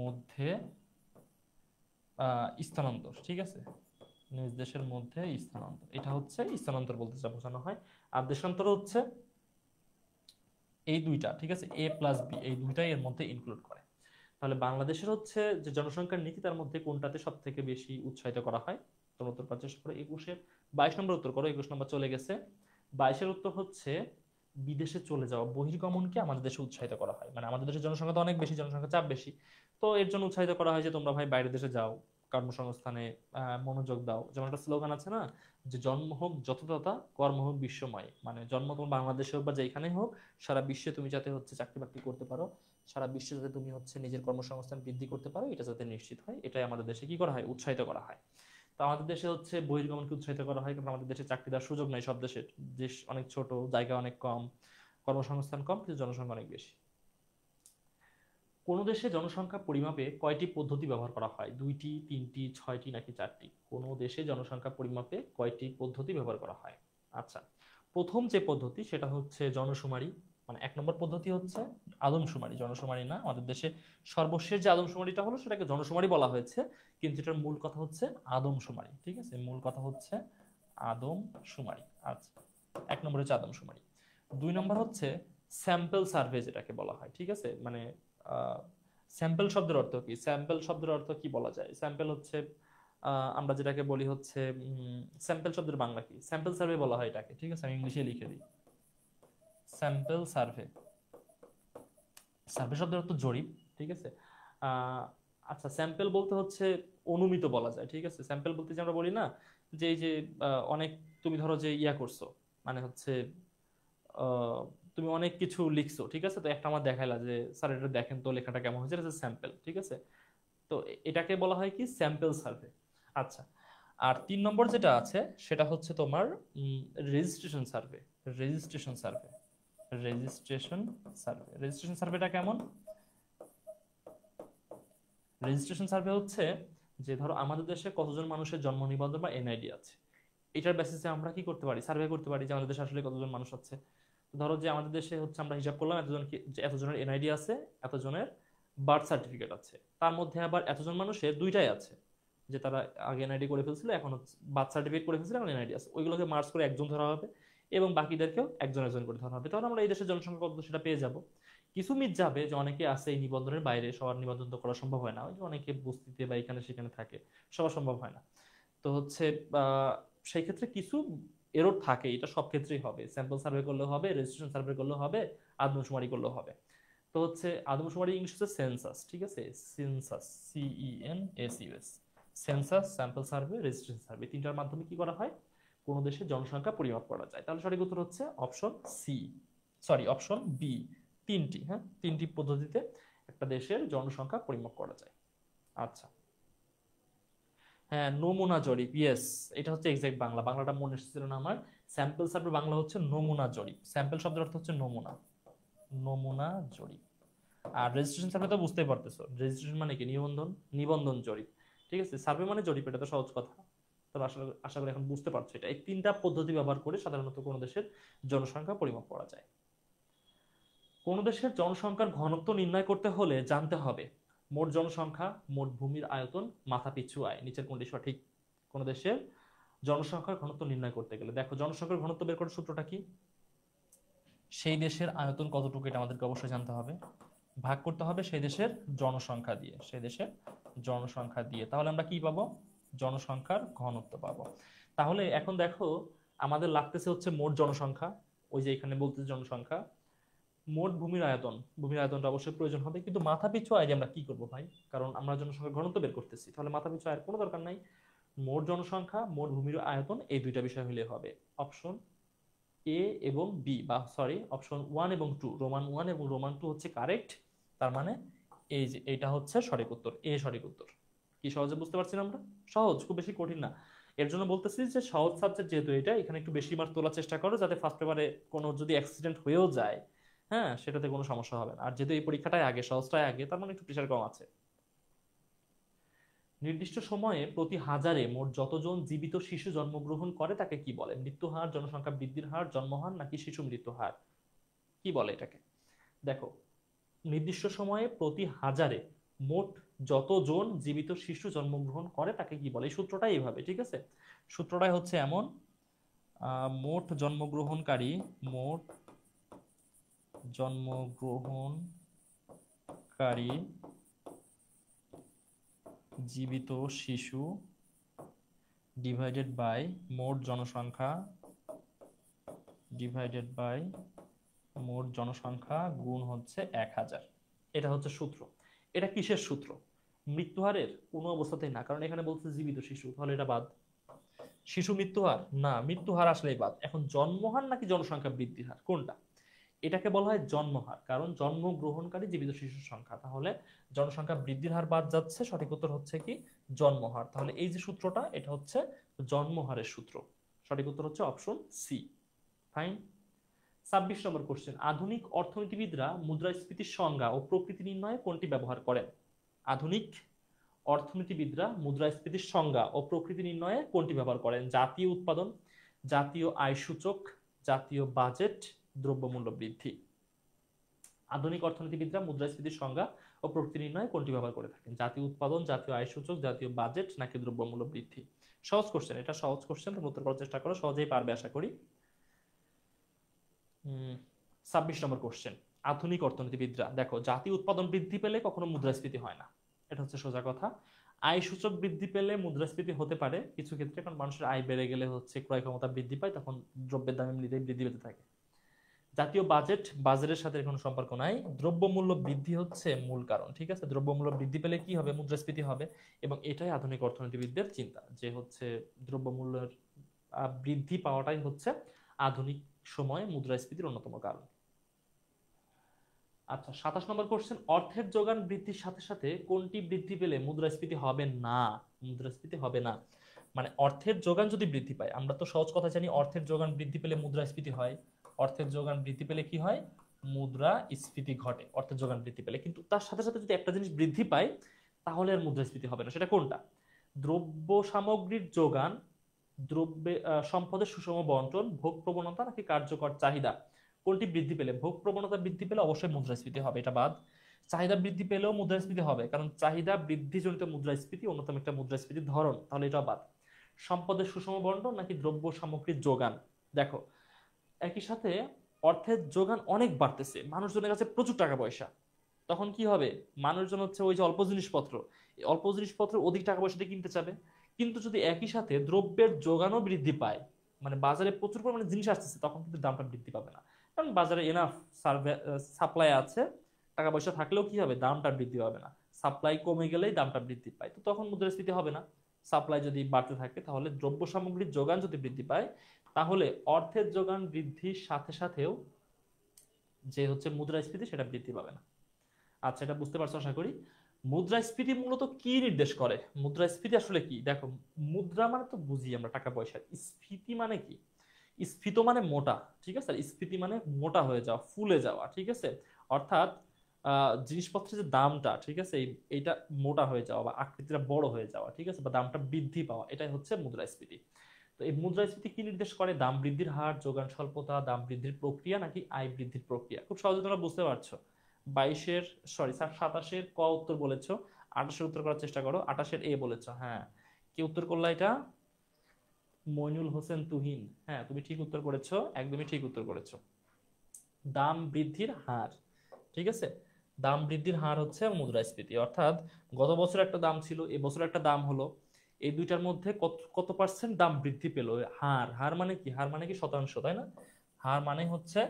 মধ্যে স্থানান্তর, ঠিক আছে, নিজ দেশের মধ্যে স্থানান্তর, এটা হচ্ছে স্থানান্তর বলতে যা বোঝানো হয়। আর দেশান্তর হচ্ছে এই দুইটা, ঠিক আছে, এ প্লাস বি, এই দুইটাই এর মধ্যে ইনক্লুড করে। তাহলে বাংলাদেশের হচ্ছে যে জনসংখ্যার নীতি, তার মধ্যে কোনটাতে সব থেকে বেশি উৎসাহিত করা হয়? তোমরা উত্তর করার চেষ্টা করো। 21-এর 22 নম্বর উত্তর করো, 21 নম্বর চলে গেছে। 22-এর উত্তর হচ্ছে বিদেশে চলে যাওয়া, বহির্গমনকে আমাদের দেশে উৎসাহিত করা হয়। মানে আমাদের দেশের জনসংখ্যা তো অনেক বেশি, জনসংখ্যা চাপ বেশি, তো এর জন্য উৎসাহিত করা হয় যে তোমরা ভাই বাইরের দেশে যাও, কর্মসংস্থানে মনোযোগ দাও। যেমন একটা স্লোগান আছে না, যে জন্ম হোক যতদাতা, কর্ম হোক বিশ্বময়। মানে জন্ম তোমার বাংলাদেশে হোক বা যেখানেই হোক, সারা বিশ্বে তুমি যাতে হচ্ছে চাকরি বাকরি করতে পারো, সারা বিশ্বে যাতে তুমি হচ্ছে নিজের কর্মসংস্থান বৃদ্ধি করতে পারো, এটা যাতে নিশ্চিত হয়, এটাই আমাদের দেশে কি করা হয়? উৎসাহিত করা হয়। তো আমাদের দেশে হচ্ছে বহির্গমনকে উৎসাহিত করা হয়, কারণ আমাদের দেশে চাকরি দেওয়ার সুযোগ নাই। সব দেশের, দেশ অনেক ছোট, জায়গা অনেক কম, কর্মসংস্থান কম, কিন্তু জনসংখ্যা অনেক বেশি। কোন দেশে জনসংখ্যা পরিমাপে কয়টি পদ্ধতি ব্যবহার করা হয়? 2টি, 3টি, 6টি, নাকি 4টি? কোন দেশে জনসংখ্যা পরিমাপে কয়টি পদ্ধতি ব্যবহার করা হয়? আচ্ছা, প্রথম যে পদ্ধতি সেটা হচ্ছে জনশুমারি, মানে 1 নম্বর পদ্ধতি হচ্ছে আদমশুমারি, জনশুমারি না। আমাদের দেশে সর্বশেষ যে আদমশুমারিটা হলো সেটাকে জনশুমারি বলা হয়েছে, কিন্তু এটার মূল কথা হচ্ছে আদমশুমারি, ঠিক আছে, মূল কথা হচ্ছে আদমশুমারি। আচ্ছা, 1 নম্বর হচ্ছে আদমশুমারি। 2 নম্বর হচ্ছে স্যাম্পল সার্ভে, যেটাকে বলা হয়, ঠিক আছে, মানে স্যাম্পল শব্দের অর্থ কি? স্যাম্পল শব্দের অর্থ কি বলা যায়? স্যাম্পল হচ্ছে আমরা যেটাকে বলি হচ্ছে স্যাম্পল শব্দের বাংলা কি? স্যাম্পল সার্ভে বলা হয় এটাকে, ঠিক আছে, আমি ইংলিশে লিখে দিই, স্যাম্পল সার্ভে। সার্ভে শব্দের অর্থ জরিপ, ঠিক আছে। আহ, আচ্ছা, স্যাম্পল বলতে হচ্ছে অনুমিত বলা যায়, ঠিক আছে। স্যাম্পল বলতে যে আমরা বলি না, যে এই যে অনেক, তুমি ধরো যে ইয়া করছো, মানে হচ্ছে আহ, তুমি অনেক কিছু লিখছো, ঠিক আছে, তো একটা আমার দেখাইলা যে স্যার এটা দেখেন তো লেখাটা কেমন হয়েছে, এটা স্যাম্পল, ঠিক আছে। তো এটাকে বলা হয় কি? Sample survey. আচ্ছা, আর 3 নম্বর যেটা আছে সেটা হচ্ছে তোমার registration survey. Registration survey, registration survey, registration সার্ভেটা কেমন? রেজিস্ট্রেশন সার্ভে হচ্ছে যে ধরো আমাদের দেশে কতজন মানুষের জন্ম নিবন্ধন বা এনআইডি আছে, এটার বেসিসে আমরা কি করতে পারি? সার্ভে করতে পারি যে আমাদের দেশে আসলে কতজন মানুষ আছে। তো ধরো যে আমাদের দেশে হচ্ছে আমরা হিসাব করলাম এতজন যে এতজনের এনআইডি আছে, এতজনের বার্থ সার্টিফিকেট আছে, তার মধ্যে আবার এতজন মানুষের দুইটাই আছে, যে তারা আগে এনআইডি করে ফেলছিল, এখন হচ্ছে বার্থ সার্টিফিকেট করে ফেলছিল, এখন এনআইডি আছে, ওইগুলোকে মার্চ করে একজন ধরা হবে, এবং বাকিদেরকেও একজন একজন করে ধরা হবে। তখন আমরা এই দেশের জনসংখ্যা কত সেটা পেয়ে যাব। কিছু মিথ যাবে যে অনেকে আছে এই নিবন্ধনের বাইরে, সবার নিবন্ধন তো করা সম্ভব হয় না, ওই যে অনেকে বস্তিতে বা এখানে সেখানে থাকে, সবার সম্ভব হয় না। তো হচ্ছে সেই ক্ষেত্রে কিছু এরর থাকে, এটা সব ক্ষেত্রেই হবে, স্যাম্পল সার্ভে করলেও হবে, রেজিস্ট্রেশন সার্ভে করলেও হবে, আদমশুমারি করলেও হবে। তো হচ্ছে আদমশুমারি ইংলিশ হচ্ছে সেন্সাস, ঠিক আছে, census, CENSUS, census, sample survey, registration survey, তিনটার মাধ্যমে কি করা হয়? কোনো দেশের জনসংখ্যা পরিমাপ করা যায়। তাহলে সঠিক উত্তর হচ্ছে option C, sorry option B. তিনটি, হ্যাঁ, তিনটি পদ্ধতিতে একটা দেশের জনসংখ্যা পরিমাপ করা যায়। আচ্ছা, হ্যাঁ, নমুনা জরিপ, ইয়েস, এটা হচ্ছে এক্সাক্ট বাংলা, বাংলাটা মনে এসেছিল না আমার। স্যাম্পল সার্ভে বাংলা হচ্ছে নমুনা জরিপ, স্যাম্পল শব্দের অর্থ হচ্ছে নমুনা, নমুনা জরিপ। আর রেজিস্ট্রেশন সার্ভে তো বুঝতেই পারতেছো, রেজিস্ট্রেশন মানে কি, নিবন্ধন, নিবন্ধন জরিপ, ঠিক আছে। সার্ভে মানে জরিপ, এটা তো সহজ কথা। তবে আশা আশা করি এখন বুঝতে পারছো এটা। এই তিনটা পদ্ধতি ব্যবহার করে সাধারণত কোনো দেশের জনসংখ্যা পরিমাপ করা যায়। কোনো দেশের জনসংখ্যার ঘনত্ব নির্ণয় করতে হলে জানতে হবে মোট জনসংখ্যা, মোট ভূমির আয়তন, মাথাপিছু আয়, নিচের কোনটি সঠিক। কোনো দেশের জনসংখ্যার ঘনত্ব নির্ণয় করতে গেলে দেখো, জনসংখ্যার ঘনত্ব বের করার সূত্রটা কি, সেই দেশের আয়তন কতটুকু এটা আমাদেরকে অবশ্যই জানতে হবে, ভাগ করতে হবে সেই দেশের জনসংখ্যা দিয়ে, সেই দেশের জনসংখ্যা দিয়ে, তাহলে আমরা কি পাবো, জনসংখ্যার ঘনত্ব পাবো। তাহলে এখন দেখো, আমাদের লাগতেছে হচ্ছে মোট জনসংখ্যা, ওই যে এখানে বলতেছে জনসংখ্যা, মোট ভূমির আয়তন, ভূমির আয়তনটা অবশ্যই প্রয়োজন হবে, কিন্তু মাথাপিছু আয় আমরা কি করব ভাই, কারণ আমরা জনসংখ্যার ঘনত্ব বের করতেছি, তাহলে মাথাপিছু আয়ের কোনো দরকার নাই। মোট জনসংখ্যা, মোট ভূমির আয়তন, এই দুইটা বিষয় হলে হবে। অপশন এ এবং বি, বা সরি, অপশন 1 এবং 2, রোমান 1 এবং রোমান 2 হচ্ছে কারেক্ট। তার মানে এই যে এটা হচ্ছে সঠিক উত্তর, এ সঠিক উত্তর। কি সহজে বুঝতে পারছি না আমরা? সহজ, খুব বেশি কঠিন না। এর জন্য বলতেছি যে সহজ সাবজেক্ট যেহেতু এটা, এখানে একটু বেশি মার্ক তোলার চেষ্টা করো, যাতে ফার্স্ট পেপারে কোনো যদি অ্যাক্সিডেন্ট হয়েও যায়, হ্যাঁ, সেটাতে কোনো সমস্যা হবে না। আর যেহেতু এই পরীক্ষাটাই আগে, সহজটাই আগে, তার মানে একটু প্রেশার কম আছে। নির্দিষ্ট সময়ে প্রতি হাজারে মোট যতজন জীবিত শিশু জন্মগ্রহণ করে তাকে কি বলে? মৃত্যু হার, জনসংখ্যা বৃদ্ধির হার, জন্মহার, নাকি শিশু মৃত্যু হার, কি বলে এটাকে? দেখো, নির্দিষ্ট সময়ে প্রতি হাজারে মোট যতজন জীবিত শিশু জন্মগ্রহণ করে তাকে কি বলে, এই সূত্রটাই এইভাবে, ঠিক আছে। সূত্রটাই হচ্ছে এমন, মোট জন্মগ্রহণকারী, মোট জন্মগ্রহণকারী জীবিত শিশু ডিভাইডেড বাই মোট জনসংখ্যা, ডিভাইডেড বাই মোট জনসংখ্যা গুণ হচ্ছে 1000। এটা হচ্ছে সূত্র। এটা কিসের সূত্র? মৃত্যুহারের? কোনো অবস্থাতেই না, কারণ এখানে বলছে জীবিত শিশু, তাহলে এটা বাদ। শিশু মৃত্যুহার? না, মৃত্যুহার আসলেই বাদ। এখন জন্মহার নাকি জনসংখ্যা বৃদ্ধির হার, কোনটা? এটাকে বলা হয় জন্মহার, কারণ জন্মগ্রহণকারী জীবিত শিশুর সংখ্যা, তাহলে জনসংখ্যা বৃদ্ধির হার বাদ যাচ্ছে, সঠিক উত্তর হচ্ছে কি, জন্মহার। তাহলে এই যে সূত্রটা, এটা হচ্ছে জন্মহারের সূত্র, সঠিক উত্তর হচ্ছে অপশন সি। ফাইন। 26 নম্বর কোশ্চেন, আধুনিক অর্থনীতিবিদরা মুদ্রাস্ফীতির সংজ্ঞা ও প্রকৃতি নির্ণয়ে কোনটি ব্যবহার করেন? আধুনিক অর্থনীতিবিদরা মুদ্রাস্ফীতির সংজ্ঞা ও প্রকৃতি নির্ণয়ে কোনটি ব্যবহার করেন? জাতীয় উৎপাদন, জাতীয় আয় সূচক, জাতীয় বাজেট, দ্রব্যমূল্য বৃদ্ধি। আধুনিক অর্থনীতিবিদরা মুদ্রাস্ফীতির সংজ্ঞা ও প্রকৃতি নির্ণয়ে কোনটি ব্যবহার করে থাকেন? জাতীয় উৎপাদন, জাতীয় আয় সূচক, জাতীয় বাজেট, নাকি দ্রব্যমূল্য বৃদ্ধি? সহজ কোশ্চেন, এটা সহজ কোশ্চেন, তুমি উত্তর করার চেষ্টা করো, সহজেই পারবে আশা করি। 26 নম্বর কোশ্চেন, আধুনিক অর্থনীতিবিদরা, দেখো, জাতীয় উৎপাদন বৃদ্ধি পেলে কখনো মুদ্রাস্ফীতি হয় না, এটা হচ্ছে সোজা কথা। আয় সূচক বৃদ্ধি পেলে মুদ্রাস্ফীতি হতে পারে কিছু ক্ষেত্রে, কারণ মানুষের আয় বেড়ে গেলে হচ্ছে ক্রয় ক্ষমতা বৃদ্ধি পায়, তখন দ্রব্যের দাম এমনিতেই বৃদ্ধি পেতে থাকে। জাতীয় বাজেট, বাজারের সাথে কোনো সম্পর্ক নাই। দ্রব্যমূল্য বৃদ্ধি হচ্ছে মূল কারণ, ঠিক আছে। দ্রব্যমূল্য বৃদ্ধি পেলে কি হবে, মুদ্রাস্ফীতি হবে, এবং এটাই আধুনিক অর্থনীতিবিদদের চিন্তা, যে হচ্ছে দ্রব্যমূল্যের বৃদ্ধি পাওয়াটাই হচ্ছে আধুনিক সময়ে মুদ্রাস্ফীতির অন্যতম কারণ। আচ্ছা, 27 নম্বর কোশ্চেন, অর্থের যোগান বৃদ্ধির সাথে সাথে কোনটি বৃদ্ধি পেলে মুদ্রাস্ফীতি হবে না? মুদ্রাস্ফীতি হবে না মানে অর্থের যোগান যদি বৃদ্ধি পায়, আমরা তো সহজ কথা জানি, অর্থের যোগান বৃদ্ধি পেলে মুদ্রাস্ফীতি হয়। অর্থের যোগান বৃদ্ধি পেলে কি হয়, মুদ্রাস্ফীতি ঘটে অর্থের যোগান বৃদ্ধি পেলে। কিন্তু তার সাথে সাথে যদি একটা জিনিস বৃদ্ধি পায়, তাহলে আর মুদ্রাস্ফীতি হবে না, সেটা কোনটা? দ্রব্য সামগ্রীর যোগান, দ্রব্যে সম্পদের সুষম বন্টন, ভোগ প্রবণতা, নাকি কার্যকর চাহিদা, কোনটি বৃদ্ধি পেলে? ভোগ প্রবণতা বৃদ্ধি পেলে অবশ্যই মুদ্রাস্ফীতি হবে, এটা বাদ। চাহিদা বৃদ্ধি পেলেও মুদ্রাস্ফীতি হবে, কারণ চাহিদা বৃদ্ধিজনিত মুদ্রাস্ফীতি অন্যতম একটা মুদ্রাস্ফীতির ধরন, তাহলে এটা বাদ। সম্পদের সুষম বন্টন নাকি দ্রব্য সামগ্রীর যোগান? দেখো, একই সাথে অর্থের যোগান অনেক বাড়তেছে, মানুষজনের কাছে প্রচুর টাকা পয়সা, তখন কি হবে, মানুষজন হচ্ছে ওই যে অল্প জিনিসপত্র, এই অল্প জিনিসপত্র অধিক টাকা পয়সা দিয়ে কিনতে চাবে। কিন্তু যদি একই সাথে দ্রব্যের যোগানও বৃদ্ধি পায়, মানে বাজারে প্রচুর পরিমাণে জিনিস আসতেছে, তখন কিন্তু দামটা বৃদ্ধি পাবে না, কারণ বাজারে এনাফ সাপ্লাই আছে। টাকা পয়সা থাকলেও কি হবে, দামটা বৃদ্ধি পাবে না। সাপ্লাই কমে গেলেই দামটা বৃদ্ধি পায়, তো তখন মুদ্রাস্ফীতি হবে না। সাপ্লাই যদি বাড়তে থাকে, তাহলে দ্রব্য সামগ্রীর যোগান যদি বৃদ্ধি পায়, তাহলে অর্থের যোগান বৃদ্ধির সাথে সাথেও যে হচ্ছে মুদ্রাস্ফীতি, সেটা বৃদ্ধি পাবে না। আচ্ছা, এটা বুঝতে পারছো আশা করি। মুদ্রাস্ফীতি মূলত কি নির্দেশ করে? মুদ্রাস্ফীতি আসলে কি? দেখো, মুদ্রা মানে তো বুঝি আমরা টাকা পয়সা, স্ফীতি মানে কি? স্ফীত মানে মোটা, ঠিক আছে? আর স্ফীতি মানে মোটা হয়ে যাওয়া, ফুলে যাওয়া, ঠিক আছে? অর্থাৎ জিনিসপত্রের যে দামটা, ঠিক আছে, এইটা মোটা হয়ে যাওয়া বা আকৃতিটা বড় হয়ে যাওয়া, ঠিক আছে, বা দামটা বৃদ্ধি পাওয়া, এটাই হচ্ছে মুদ্রাস্ফীতি। তো এই মুদ্রাস্ফীতি কি নির্দেশ করে? দাম বৃদ্ধির হার, যোগান স্বল্পতা, দাম বৃদ্ধির প্রক্রিয়া নাকি আয় বৃদ্ধির প্রক্রিয়া? খুব সহজে তোমরা বুঝতে পারছো। 22-এর, সরি 27-এর ক উত্তর বলেছো, 28-এর উত্তর করার চেষ্টা করো। 28-এর এ বলেছো, হ্যাঁ। কি উত্তর করলা এটা? মইনুল হোসেন তুহিন, হ্যাঁ তুমি ঠিক উত্তর করেছো, একদমই ঠিক উত্তর করেছো। দাম বৃদ্ধির হার, ঠিক আছে, দাম বৃদ্ধির হার হচ্ছে মুদ্রাস্ফীতি। অর্থাৎ গত বছর একটা দাম ছিল, এবছর একটা দাম হলো, এই দুইটার মধ্যে কত কত পার্সেন্ট দাম বৃদ্ধি পেলো। হার, হার মানে কি? হার মানে কি শতাংশ, তাই না? হার মানে হচ্ছে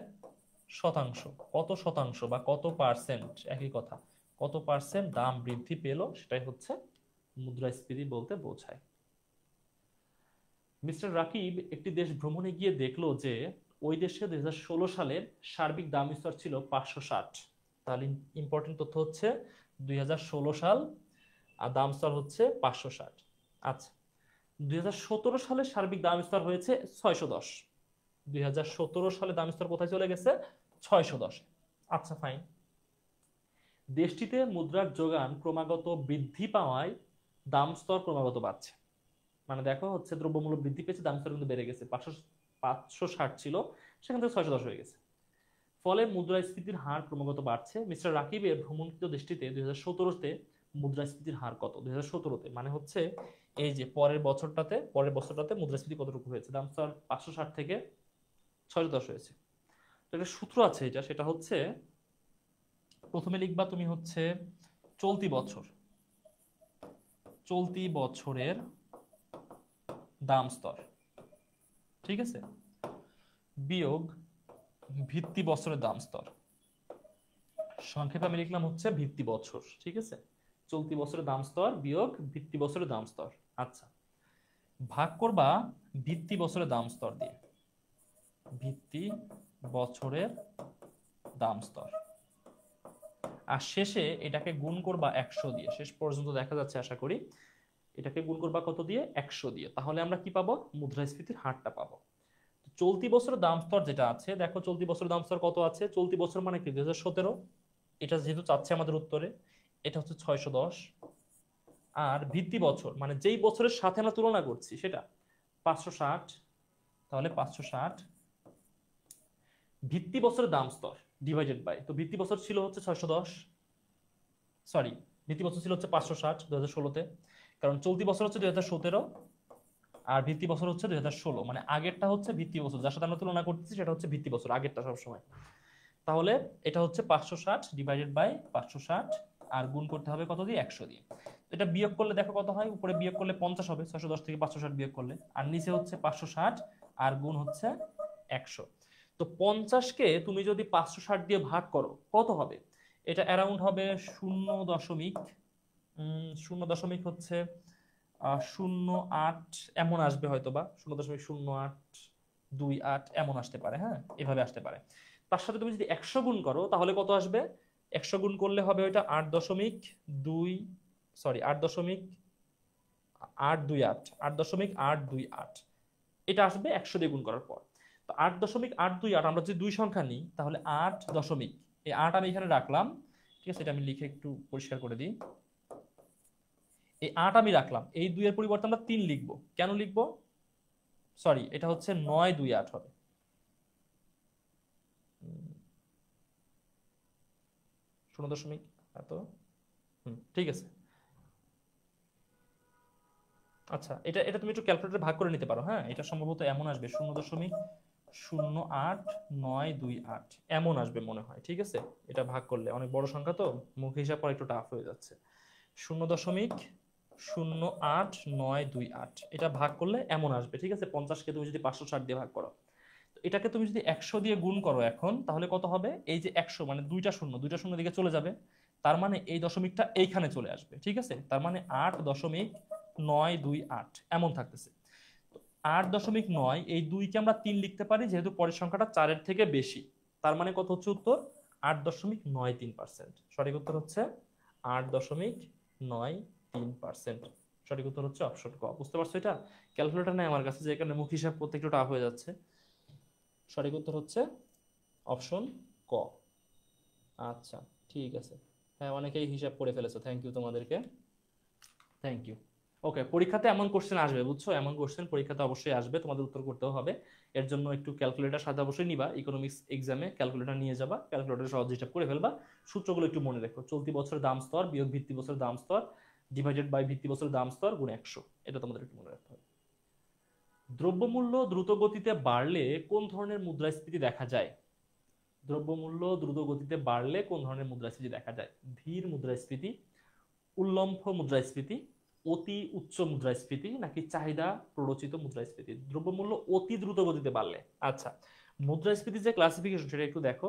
শতাংশ। কত শতাংশ বা কত পার্সেন্ট, একই কথা। কত পার্সেন্ট দাম বৃদ্ধি পেলো, সেটাই হচ্ছে মুদ্রাস্ফীতি বলতে বোঝায়। মিস্টার রাকিব একটি দেশ ভ্রমণে গিয়ে দেখলো যে ওই দেশে 2016 সালের সার্বিক দাম স্তর ছিল 560। তাহলে ইম্পর্টেন্ট তথ্য হচ্ছে 2016 সাল, আর দাম স্তর হচ্ছে 560। আচ্ছা, 2017 সালে সার্বিক দাম স্তর হয়েছে 610। 2017 সালে দাম স্তর কোথায় চলে গেছে? 610। আচ্ছা ফাইন। দেশটিতে মুদ্রার যোগান ক্রমাগত বৃদ্ধি পাওয়ায় দাম স্তর ক্রমাগত বাড়ছে। মানে দেখো হচ্ছে দ্রব্যমূল্য বৃদ্ধি পেয়েছে, দাম স্তর কিন্তু বেড়ে গেছে। 560 ছিল, সেখান থেকে 610 হয়ে গেছে। ফলে মুদ্রাস্ফীতির হার ক্রমাগত বাড়ছে। মিস্টার রাকিবের ভ্রমণকৃত দেশটিতে 2017-তে মুদ্রাস্ফীতির হার কত? 2017-তে মানে হচ্ছে এই যে পরের বছরটাতে মুদ্রাস্ফীতি কতটুকু হয়েছে? দাম স্তর 560 থেকে 610 হয়েছে। তো একটা সূত্র আছে, সেটা হচ্ছে প্রথমে লিখবা তুমি হচ্ছে চলতি বছরের দাম স্তর, ঠিক আছে, বিয়োগ ভিত্তি বছরের দাম স্তর। সংক্ষেপে আমি লিখলাম হচ্ছে ভিত্তি বছর, ঠিক আছে, চলতি বছরের দাম স্তর বিয়োগ ভিত্তি বছরের দাম স্তর। আচ্ছা, ভাগ করবা ভিত্তি বছরের দাম স্তর দিয়ে, ভিত্তি বছরের দাম স্তর, আর শেষে এটাকে গুণ করবা 100 দিয়ে। শেষ পর্যন্ত দেখা যাচ্ছে আশা করি। এটাকে গুণ করবা কত দিয়ে? 100 দিয়ে। তাহলে আমরা কি পাবো? মুদ্রাস্ফীতির হারটা পাবো। চলতি বছরের দাম স্তর যেটা আছে, দেখো চলতি বছরের দাম স্তর কত আছে? চলতি বছর মানে কি? 2017। এটা যেহেতু চাচ্ছে আমাদের উত্তরে, এটা হচ্ছে 610। আর ভিত্তি বছর মানে যেই বছরের সাথে আমরা তুলনা করছি সেটা 560। তাহলে 560 ভিত্তি বছরের দাম স্তর ডিভাইডেড বাই, তো ভিত্তি বছর ছিল হচ্ছে 610, সরি ভিত্তি বছর ছিল হচ্ছে 560 2016-তে, কারণ চলতি বছর হচ্ছে 2017 আর ভিত্তি বছর হচ্ছে 2016। মানে আগেরটা হচ্ছে ভিত্তি বছর, যার সাথে আমরা তুলনা করতেছি সেটা হচ্ছে ভিত্তি বছর, আগেরটা সবসময়। তাহলে এটা হচ্ছে 560 ডিভাইডেড বাই 560, আর গুণ করতে হবে কত দিয়ে? 100 দিয়ে। এটা বিয়োগ করলে দেখো কত হয়, উপরে বিয়োগ করলে 50 হবে, 610 থেকে 560 বিয়োগ করলে, আর নিচে হচ্ছে 560 আর গুণ হচ্ছে 100। তো 50-কে তুমি যদি 560 দিয়ে ভাগ করো কত হবে? এটা অ্যারাউন্ড হবে 0 দশমিক হচ্ছে 08 এমন আসবে হয়তো, বা 0.0828 এমন আসতে পারে, হ্যাঁ এভাবে আসতে পারে। তার সাথে তুমি যদি 100 গুণ করো তাহলে কত আসবে? 100 গুণ করলে হবে ওইটা 8.828 এটা আসবে 100 দিয়ে গুণ করার পর। তো 8.828 আমরা যদি দুই সংখ্যা নিই তাহলে 8 দশমিক, এই 8 আমি এখানে রাখলাম, ঠিক আছে, এটা আমি লিখে একটু পরিষ্কার করে দিই। এই 8 আমি রাখলাম, এই 2 এর পরিবর্তে আমরা 3 লিখবো। কেন লিখবো? সরি, এটা হচ্ছে 928 হবে। 0 দশমিক এত, ঠিক আছে। আচ্ছা, এটা এটা তুমি একটু ক্যালকুলেটরে ভাগ করে নিতে পারো, হ্যাঁ এটা সম্ভবত এমন আসবে 0.08928 এমন আসবে মনে হয়, ঠিক আছে। এটা ভাগ করলে অনেক বড় সংখ্যা তো মুখে হিসাব করা একটু টাফ হয়ে যাচ্ছে। 0.08928 এটা ভাগ করলে এমন আসবে, ঠিক আছে। 50-কে তুমি যদি 560 দিয়ে ভাগ করো, তো এটাকে তুমি যদি 100 দিয়ে গুণ করো এখন, তাহলে কত হবে? এই যে 100 মানে দুইটা শূন্য দিকে চলে যাবে, তার মানে এই দশমিকটা এইখানে চলে আসবে, ঠিক আছে। তার মানে 8.928 এমন থাকতেছে। 8.9, এই 2-কে আমরা 3 লিখতে পারি যেহেতু পরের সংখ্যাটা 4-এর থেকে বেশি। তার মানে কত হচ্ছে উত্তর? 8.93%। সঠিক উত্তর হচ্ছে 8.93%। সঠিক উত্তর হচ্ছে অপশন ক। বুঝতে পারছো? এটা ক্যালকুলেটর নেই আমার কাছে, যে এখানে মুখ হিসাব করতে একটু টাফ হয়ে যাচ্ছে। সঠিক উত্তর হচ্ছে অপশন ক। আচ্ছা, ঠিক আছে। হ্যাঁ, অনেকেই হিসাব করে ফেলেছো, থ্যাংক ইউ তোমাদেরকে, থ্যাংক ইউ। ওকে, পরীক্ষাতে এমন কোশ্চেন আসবে, বুঝছো? এমন কোশ্চেন পরীক্ষাতে অবশ্যই আসবে, তোমাদের উত্তর করতেও হবে। এর জন্য একটু ক্যালকুলেটর সাথে অবশ্যই নিবা, ইকোনমিক্স এক্সামে ক্যালকুলেটর নিয়ে যাবা, ক্যালকুলেটর সহজ হিসাব করে ফেলবা। সূত্রগুলো একটু মনে রেখো, চলতি বছরের দাম স্তর বিয়োগ ভিত্তি বছরের দাম স্তর ডিভাইডেড বাই ভিত্তি বছরের দাম স্তর গুণ 100, এটা তোমাদের একটু মনে রাখতে হবে। দ্রব্যমূল্য দ্রুত গতিতে বাড়লে কোন ধরনের মুদ্রাস্ফীতি দেখা যায়? দ্রব্যমূল্য দ্রুত গতিতে বাড়লে কোন ধরনের মুদ্রাস্ফীতি দেখা যায়? ধীর মুদ্রাস্ফীতি, উল্লম্ব মুদ্রাস্ফীতি, অতি উচ্চ মুদ্রাস্ফীতি, নাকি চাহিদা প্ররোচিত মুদ্রাস্ফীতি? দ্রব্যমূল্য অতি দ্রুত গতিতে বাড়লে। আচ্ছা, মুদ্রাস্ফীতির যে ক্লাসিফিকেশন সেটা একটু দেখো।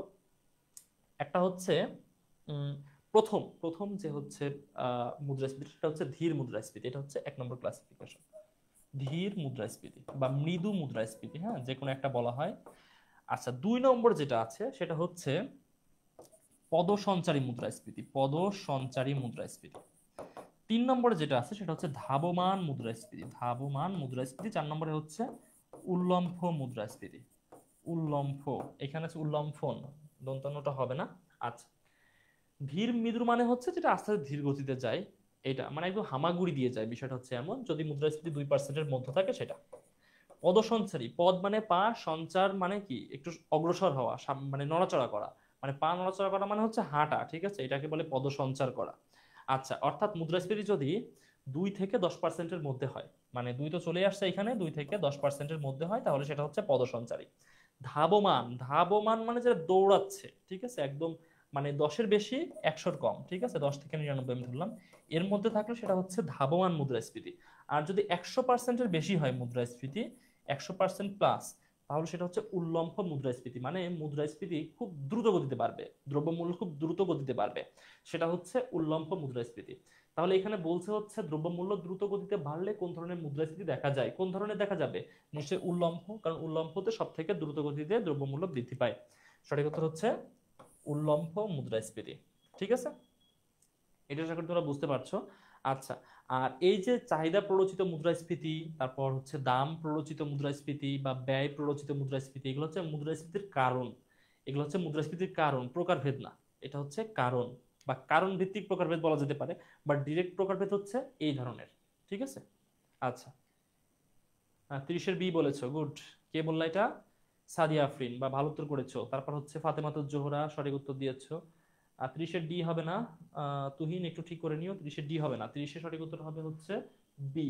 একটা হচ্ছে প্রথম প্রথম যে হচ্ছে মুদ্রাস্ফীতি, সেটা হচ্ছে ধীর মুদ্রাস্ফীতি, এটা হচ্ছে 1 নম্বর ক্লাসিফিকেশন। ধীর মুদ্রাস্ফীতি বা মৃদু মুদ্রাস্ফীতি, হ্যাঁ, যে কোনো একটা বলা হয়। আচ্ছা, 2 নম্বর যেটা আছে সেটা হচ্ছে পদসঞ্চারী মুদ্রাস্ফীতি, পদসঞ্চারী মুদ্রাস্ফীতি। 3 নম্বরে যেটা আছে সেটা হচ্ছে ধাবমান মুদ্রাস্ফীতি, ধাবমান মুদ্রাস্ফীতি। 4 নম্বরে হচ্ছে উল্লম্ব মুদ্রাস্ফীতি, উল্লম্ব। এখানে আছে উল্লম্ফন, দন্তান্নটা হবে না। আচ্ছা, ধীর মৃদু মানে হচ্ছে যেটা আস্তে আস্তে ধীর গতিতে যায়, এটা মানে একদম হামাগুড়ি দিয়ে যায়, বিষয়টা হচ্ছে এমন, যদি মুদ্রাস্ফীতি 2%-এর মধ্যে থাকে সেটা। পদসঞ্চারী, পদ মানে পা, সঞ্চার মানে কি একটু অগ্রসর হওয়া, মানে নড়াচড়া করা, মানে পা নড়াচড়া করা মানে হচ্ছে হাঁটা, ঠিক আছে, এটাকে বলে পদসঞ্চার করা। আচ্ছা, অর্থাৎ মুদ্রাস্ফীতি যদি 2 থেকে 10%-এর মধ্যে হয়, মানে 2 তো চলে আসছে এখানে, 2 থেকে 10%-এর মধ্যে হয়, তাহলে সেটা হচ্ছে পদসঞ্চারী। ধাবমান, ধাবমান মানে যেটা দৌড়াচ্ছে, ঠিক আছে, একদম মানে 10-এর বেশি 100-এর কম, ঠিক আছে, 10 থেকে 99 আমি ধরলাম, এর মধ্যে থাকলে সেটা হচ্ছে ধাবমান মুদ্রাস্ফীতি। আর যদি 100%-এর বেশি হয় মুদ্রাস্ফীতি, 100% প্লাস, তাহলে সেটা হচ্ছে উল্লম্ব মুদ্রাস্ফীতি, মানে মুদ্রাস্ফীতি খুব দ্রুত গতিতে বাড়বে, দ্রব্যমূল্য খুব দ্রুত গতিতে বাড়বে, সেটা হচ্ছে উল্লম্ব মুদ্রাস্ফীতি। তাহলে এখানে বলছে হচ্ছে দ্রব্যমূল্য দ্রুত গতিতে বাড়লে কোন ধরনের মুদ্রাস্ফীতি দেখা যায়? কোন ধরনের দেখা যাবে? নিশ্চয়ই উল্লম্ব, কারণ উল্লম্বতে সব থেকে দ্রুত গতিতে দ্রব্যমূল্য বৃদ্ধি পায়। সঠিক উত্তর হচ্ছে উল্লম্ব মুদ্রাস্ফীতি। ঠিক আছে, এটা আশা করি তোমরা বুঝতে পারছো। আচ্ছা, আর এই যে চাহিদা প্ররোচিত মুদ্রাস্ফীতি, তারপর হচ্ছে দাম প্ররোচিত মুদ্রাস্ফীতি বা ব্যয় প্ররোচিত মুদ্রাস্ফীতি, এগুলো হচ্ছে মুদ্রাস্ফীতির কারণ, এগুলো হচ্ছে মুদ্রাস্ফীতির কারণ, প্রকারভেদ না, এটা হচ্ছে কারণ বা কারণ ভিত্তিক প্রকারভেদ বলা যেতে পারে, বা ডিরেক্ট প্রকারভেদ হচ্ছে এই ধরনের। ঠিক আছে, আচ্ছা, 30-এর বি বলেছো, গুড। কে বললা এটা? সাদিয়া আফরিন, বা ভালো উত্তর করেছো। তারপর হচ্ছে ফাতেমাতুজ জোহরা, সঠিক উত্তর দিয়েছো। আর 30-এর ডি হবে না, তুহিন একটু ঠিক করে নিও, 30-এর ডি হবে না, 30-এর সঠিক উত্তর হবে হচ্ছে বি।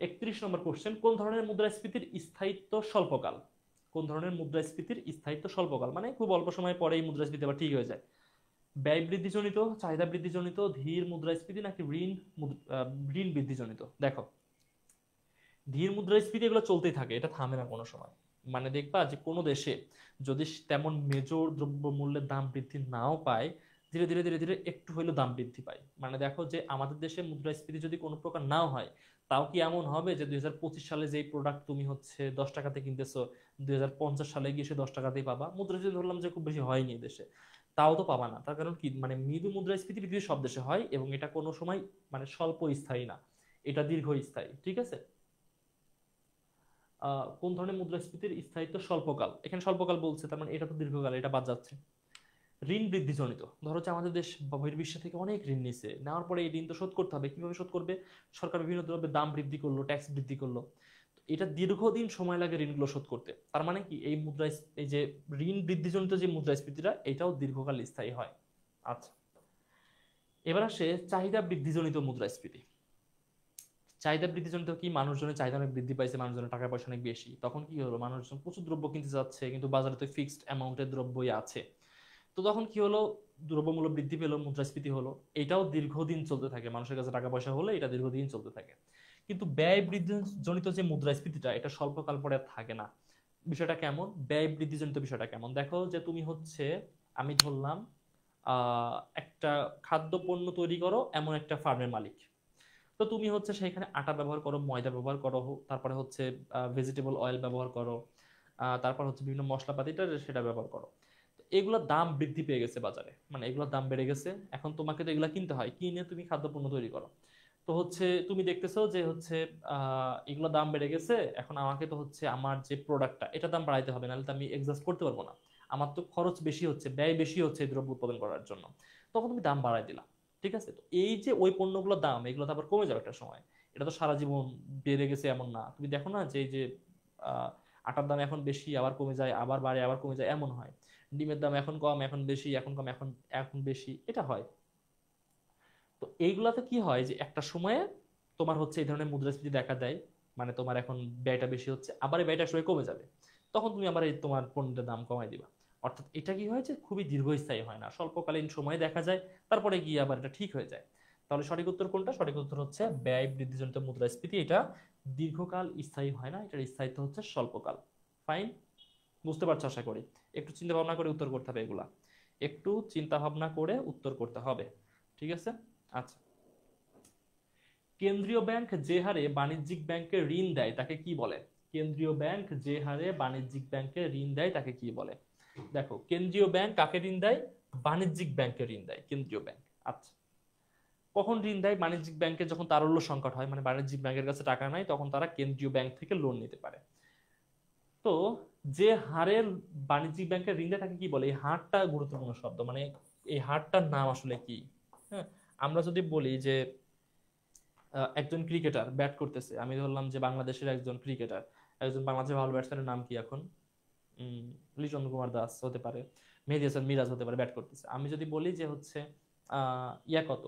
31 নম্বর কোশ্চেন, কোন ধরনের মুদ্রাস্ফীতির স্থায়িত্ব স্বল্পকাল? কোন ধরনের মুদ্রাস্ফীতির স্থায়িত্ব স্বল্পকাল, মানে খুব অল্প সময় পরেই মুদ্রাস্ফীতি আবার ঠিক হয়ে যায়? ব্যয় বৃদ্ধিজনিত, চাহিদা বৃদ্ধিজনিত, ধীর মুদ্রাস্ফীতি, নাকি ঋণ বৃদ্ধিজনিত? দেখো, ধীর মুদ্রাস্ফীতি এগুলো চলতেই থাকে, এটা থামে না কোনো সময়। মানে দেখবা যে কোনো দেশে যদি তেমন মেজর দ্রব্য মূল্যের দাম বৃদ্ধি নাও পায়, ধীরে ধীরে ধীরে ধীরে একটু হইলেও দাম বৃদ্ধি পায়। মানে দেখো যে আমাদের দেশে মুদ্রাস্ফীতি যদি কোনো প্রকার নাও হয়, তাও কি এমন হবে যে 2025 সালে যেই প্রোডাক্ট তুমি হচ্ছে 10 টাকাতে কিনতেছো, 2050 সালে গিয়ে সে 10 টাকাতেই পাবা? মুদ্রাস্ফীতি ধরলাম যে খুব বেশি হয়নি দেশে, তাও তো পাবা না। তার কারণ কি, মানে মৃদু মুদ্রাস্ফীতি পৃথিবীর সব দেশে হয়, এবং এটা কোনো সময় মানে স্বল্প স্থায়ী না, এটা দীর্ঘস্থায়ী। ঠিক আছে, কোন ধরনের মুদ্রাস্ফীতির স্থায়িত্ব স্বল্পকাল? এখানে স্বল্পকাল বলছে, তার মানে এটা তো দীর্ঘকাল, এটা বাদ যাচ্ছে। ঋণ বৃদ্ধিজনিত, ধরো হচ্ছে আমাদের দেশ বহির্বিশ্ব থেকে অনেক ঋণ নিছে, নেওয়ার পরে এই ঋণ তো শোধ করতে হবে, কিভাবে শোধ করবে? সরকার বিভিন্ন দ্রব্যের দাম বৃদ্ধি করলো, ট্যাক্স বৃদ্ধি করলো, এটা দীর্ঘদিন সময় লাগে ঋণগুলো শোধ করতে। তার মানে কি, এই এই যে ঋণ বৃদ্ধিজনিত যে মুদ্রাস্ফীতিটা, এটাও দীর্ঘকাল স্থায়ী হয়। আচ্ছা, এবার আসে চাহিদা বৃদ্ধিজনিত মুদ্রাস্ফীতি। চাহিদা বৃদ্ধিজনিত কি, মানুষজনের চাহিদা অনেক বৃদ্ধি পাইছে, মানুষজনের টাকা পয়সা অনেক বেশি, তখন কি হলো, মানুষজন প্রচুর দ্রব্য কিনতে যাচ্ছে, কিন্তু বাজারে তো ফিক্সড অ্যামাউন্টের দ্রব্যই আছে। তো তখন কি হলো, দ্রব্যমূল্য বৃদ্ধি পেলো, মুদ্রাস্ফীতি হলো, এটাও দীর্ঘদিন চলতে থাকে, মানুষের কাছে টাকা পয়সা হলে এটা দীর্ঘদিন চলতে থাকে। কিন্তু ব্যয় বৃদ্ধি জনিত যে মুদ্রাস্ফীতিটা, এটা স্বল্পকাল পরে আর থাকে না। বিষয়টা কেমন? ব্যয় বৃদ্ধি জনিত বিষয়টা কেমন, দেখো যে তুমি হচ্ছে, আমি ধরলাম একটা খাদ্য পণ্য তৈরি করো এমন একটা ফার্মের মালিক। তো তুমি হচ্ছে সেখানে আটা ব্যবহার করো, ময়দা ব্যবহার করো, তারপরে হচ্ছে ভেজিটেবল অয়েল ব্যবহার করো, তারপর হচ্ছে বিভিন্ন মশলাপাতিটা সেটা ব্যবহার করো। তো এগুলোর দাম বৃদ্ধি পেয়ে গেছে বাজারে, মানে এগুলোর দাম বেড়ে গেছে, এখন তোমাকে তো এগুলা কিনতে হয়, কিনে তুমি খাদ্যপণ্য তৈরি করো। তো হচ্ছে তুমি দেখতেছো যে হচ্ছে এগুলো দাম বেড়ে গেছে, এখন আমাকে তো হচ্ছে আমার যে প্রোডাক্টটা এটা দাম বাড়াইতে হবে, নাহলে তো আমি এক্সাস্ট করতে পারবো না, আমার তো খরচ বেশি হচ্ছে, ব্যয় বেশি হচ্ছে এই দ্রব্য উৎপাদন করার জন্য। তখন তুমি দাম বাড়াই দিলা, ঠিক আছে? তো এই যে ওই পণ্যগুলোর দাম এগুলো তো আবার কমে যাবে একটা সময়, এটা তো সারা জীবন বেড়ে গেছে এমন না। তুমি দেখো না যে এই যে আহ, আটার দাম এখন বেশি আবার কমে যায়, আবার বাড়ে আবার কমে যায়, এমন হয়। ডিমের দাম এখন কম এখন বেশি, এখন কম এখন এখন বেশি, এটা হয়। তো এইগুলাতে কি হয় যে একটা সময়ে তোমার হচ্ছে এই ধরনের মুদ্রাস্ফীতি দেখা দেয়, মানে তোমার এখন ব্যয়টা বেশি হচ্ছে, আবার এই ব্যয়টা সময় কমে যাবে, তখন তুমি আবার এই তোমার পণ্যের দাম কমাই দিবা। অর্থাৎ এটা কি হয় যে খুবই দীর্ঘস্থায়ী হয় না, স্বল্পকালীন সময়ে দেখা যায়, তারপরে গিয়ে আবার এটা ঠিক হয়ে যায়। তাহলে সঠিক উত্তর কোনটা? সঠিক উত্তর হচ্ছে ব্যয় বৃদ্ধিজনিত মুদ্রাস্ফীতি, এটা দীর্ঘকাল স্থায়ী হয় না, এটার স্থায়িত্ব হচ্ছে স্বল্পকাল। ফাইন, বুঝতে পারছো আশা করি। একটু চিন্তা ভাবনা করে উত্তর করতে হবে এগুলা, একটু চিন্তা ভাবনা করে উত্তর করতে হবে, ঠিক আছে? আচ্ছা, কেন্দ্রীয় ব্যাংক যে হারে বাণিজ্যিক ব্যাংকে ঋণ দেয় তাকে কি বলে? কেন্দ্রীয় ব্যাংক যে হারে বাণিজ্যিক ব্যাংকে ঋণ দেয় তাকে কি বলে? দেখো, কেন্দ্রীয় ব্যাংক কাকে ঋণ দেয়? বাণিজ্যিক ব্যাংকে ঋণ দেয় কেন্দ্রীয় ব্যাংক। আচ্ছা, কখন ঋণ দেয়? বাণিজ্যিক ব্যাংকে যখন তারল্য সংকট হয়, মানে বাণিজ্যিক ব্যাংকের কাছে টাকা নাই, তখন তারা কেন্দ্রীয় ব্যাংক থেকে লোন নিতে পারে। তো যে হারে বাণিজ্যিক ব্যাংকের ঋণ দেয় তাকে কি বলে? এই হারটা গুরুত্বপূর্ণ শব্দ, মানে এই হারটার নাম আসলে কি? হ্যাঁ, আমরা যদি বলি যে একজন ক্রিকেটার ব্যাট করতেছে, আমি ধরলাম যে বাংলাদেশের একজন ক্রিকেটার, একজন বাংলাদেশের ভালো ব্যাটসম্যানের নাম কি এখন? লিটন কুমার দাস হতে পারে, মেহেদী হাসান মিরাজ হতে পারে, ব্যাট করতেছে। আমি যদি বলি যে হচ্ছে ইয়া কত,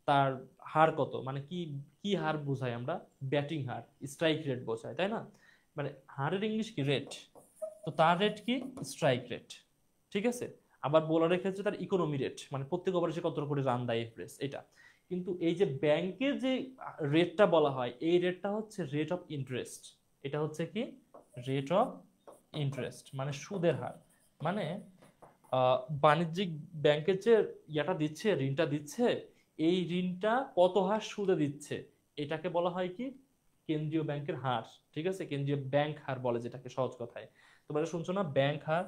তার হার কত, মানে কি কি হার বোঝাই আমরা? ব্যাটিং হার, স্ট্রাইক রেট বোঝায়, তাই না? মানে হারের ইংলিশ কি? রেট। তো তার রেট কি? স্ট্রাইক রেট, ঠিক আছে? আবার বোলারের ক্ষেত্রে তার ইকোনমি রেট, মানে প্রত্যেক ওভারে সে কত করে রান দেয় এভারেজ, এটা। কিন্তু এই যে ব্যাংকের যে রেটটা বলা হয়, এই রেটটা হচ্ছে রেট অফ ইন্টারেস্ট। এটা হচ্ছে কি? রেট অফ ইন্টারেস্ট, মানে সুদের হার। মানে বাণিজ্যিক ব্যাংকের যে ইয়াটা দিচ্ছে, ঋণটা দিচ্ছে, এই ঋণটা কত হার সুদে দিচ্ছে, এটাকে বলা হয় কি? কেন্দ্রীয় ব্যাংকের হার, ঠিক আছে? কেন্দ্রীয় ব্যাংক হার বলে যেটাকে সহজ কথায়। তোমরা শুনছো না ব্যাংক হার?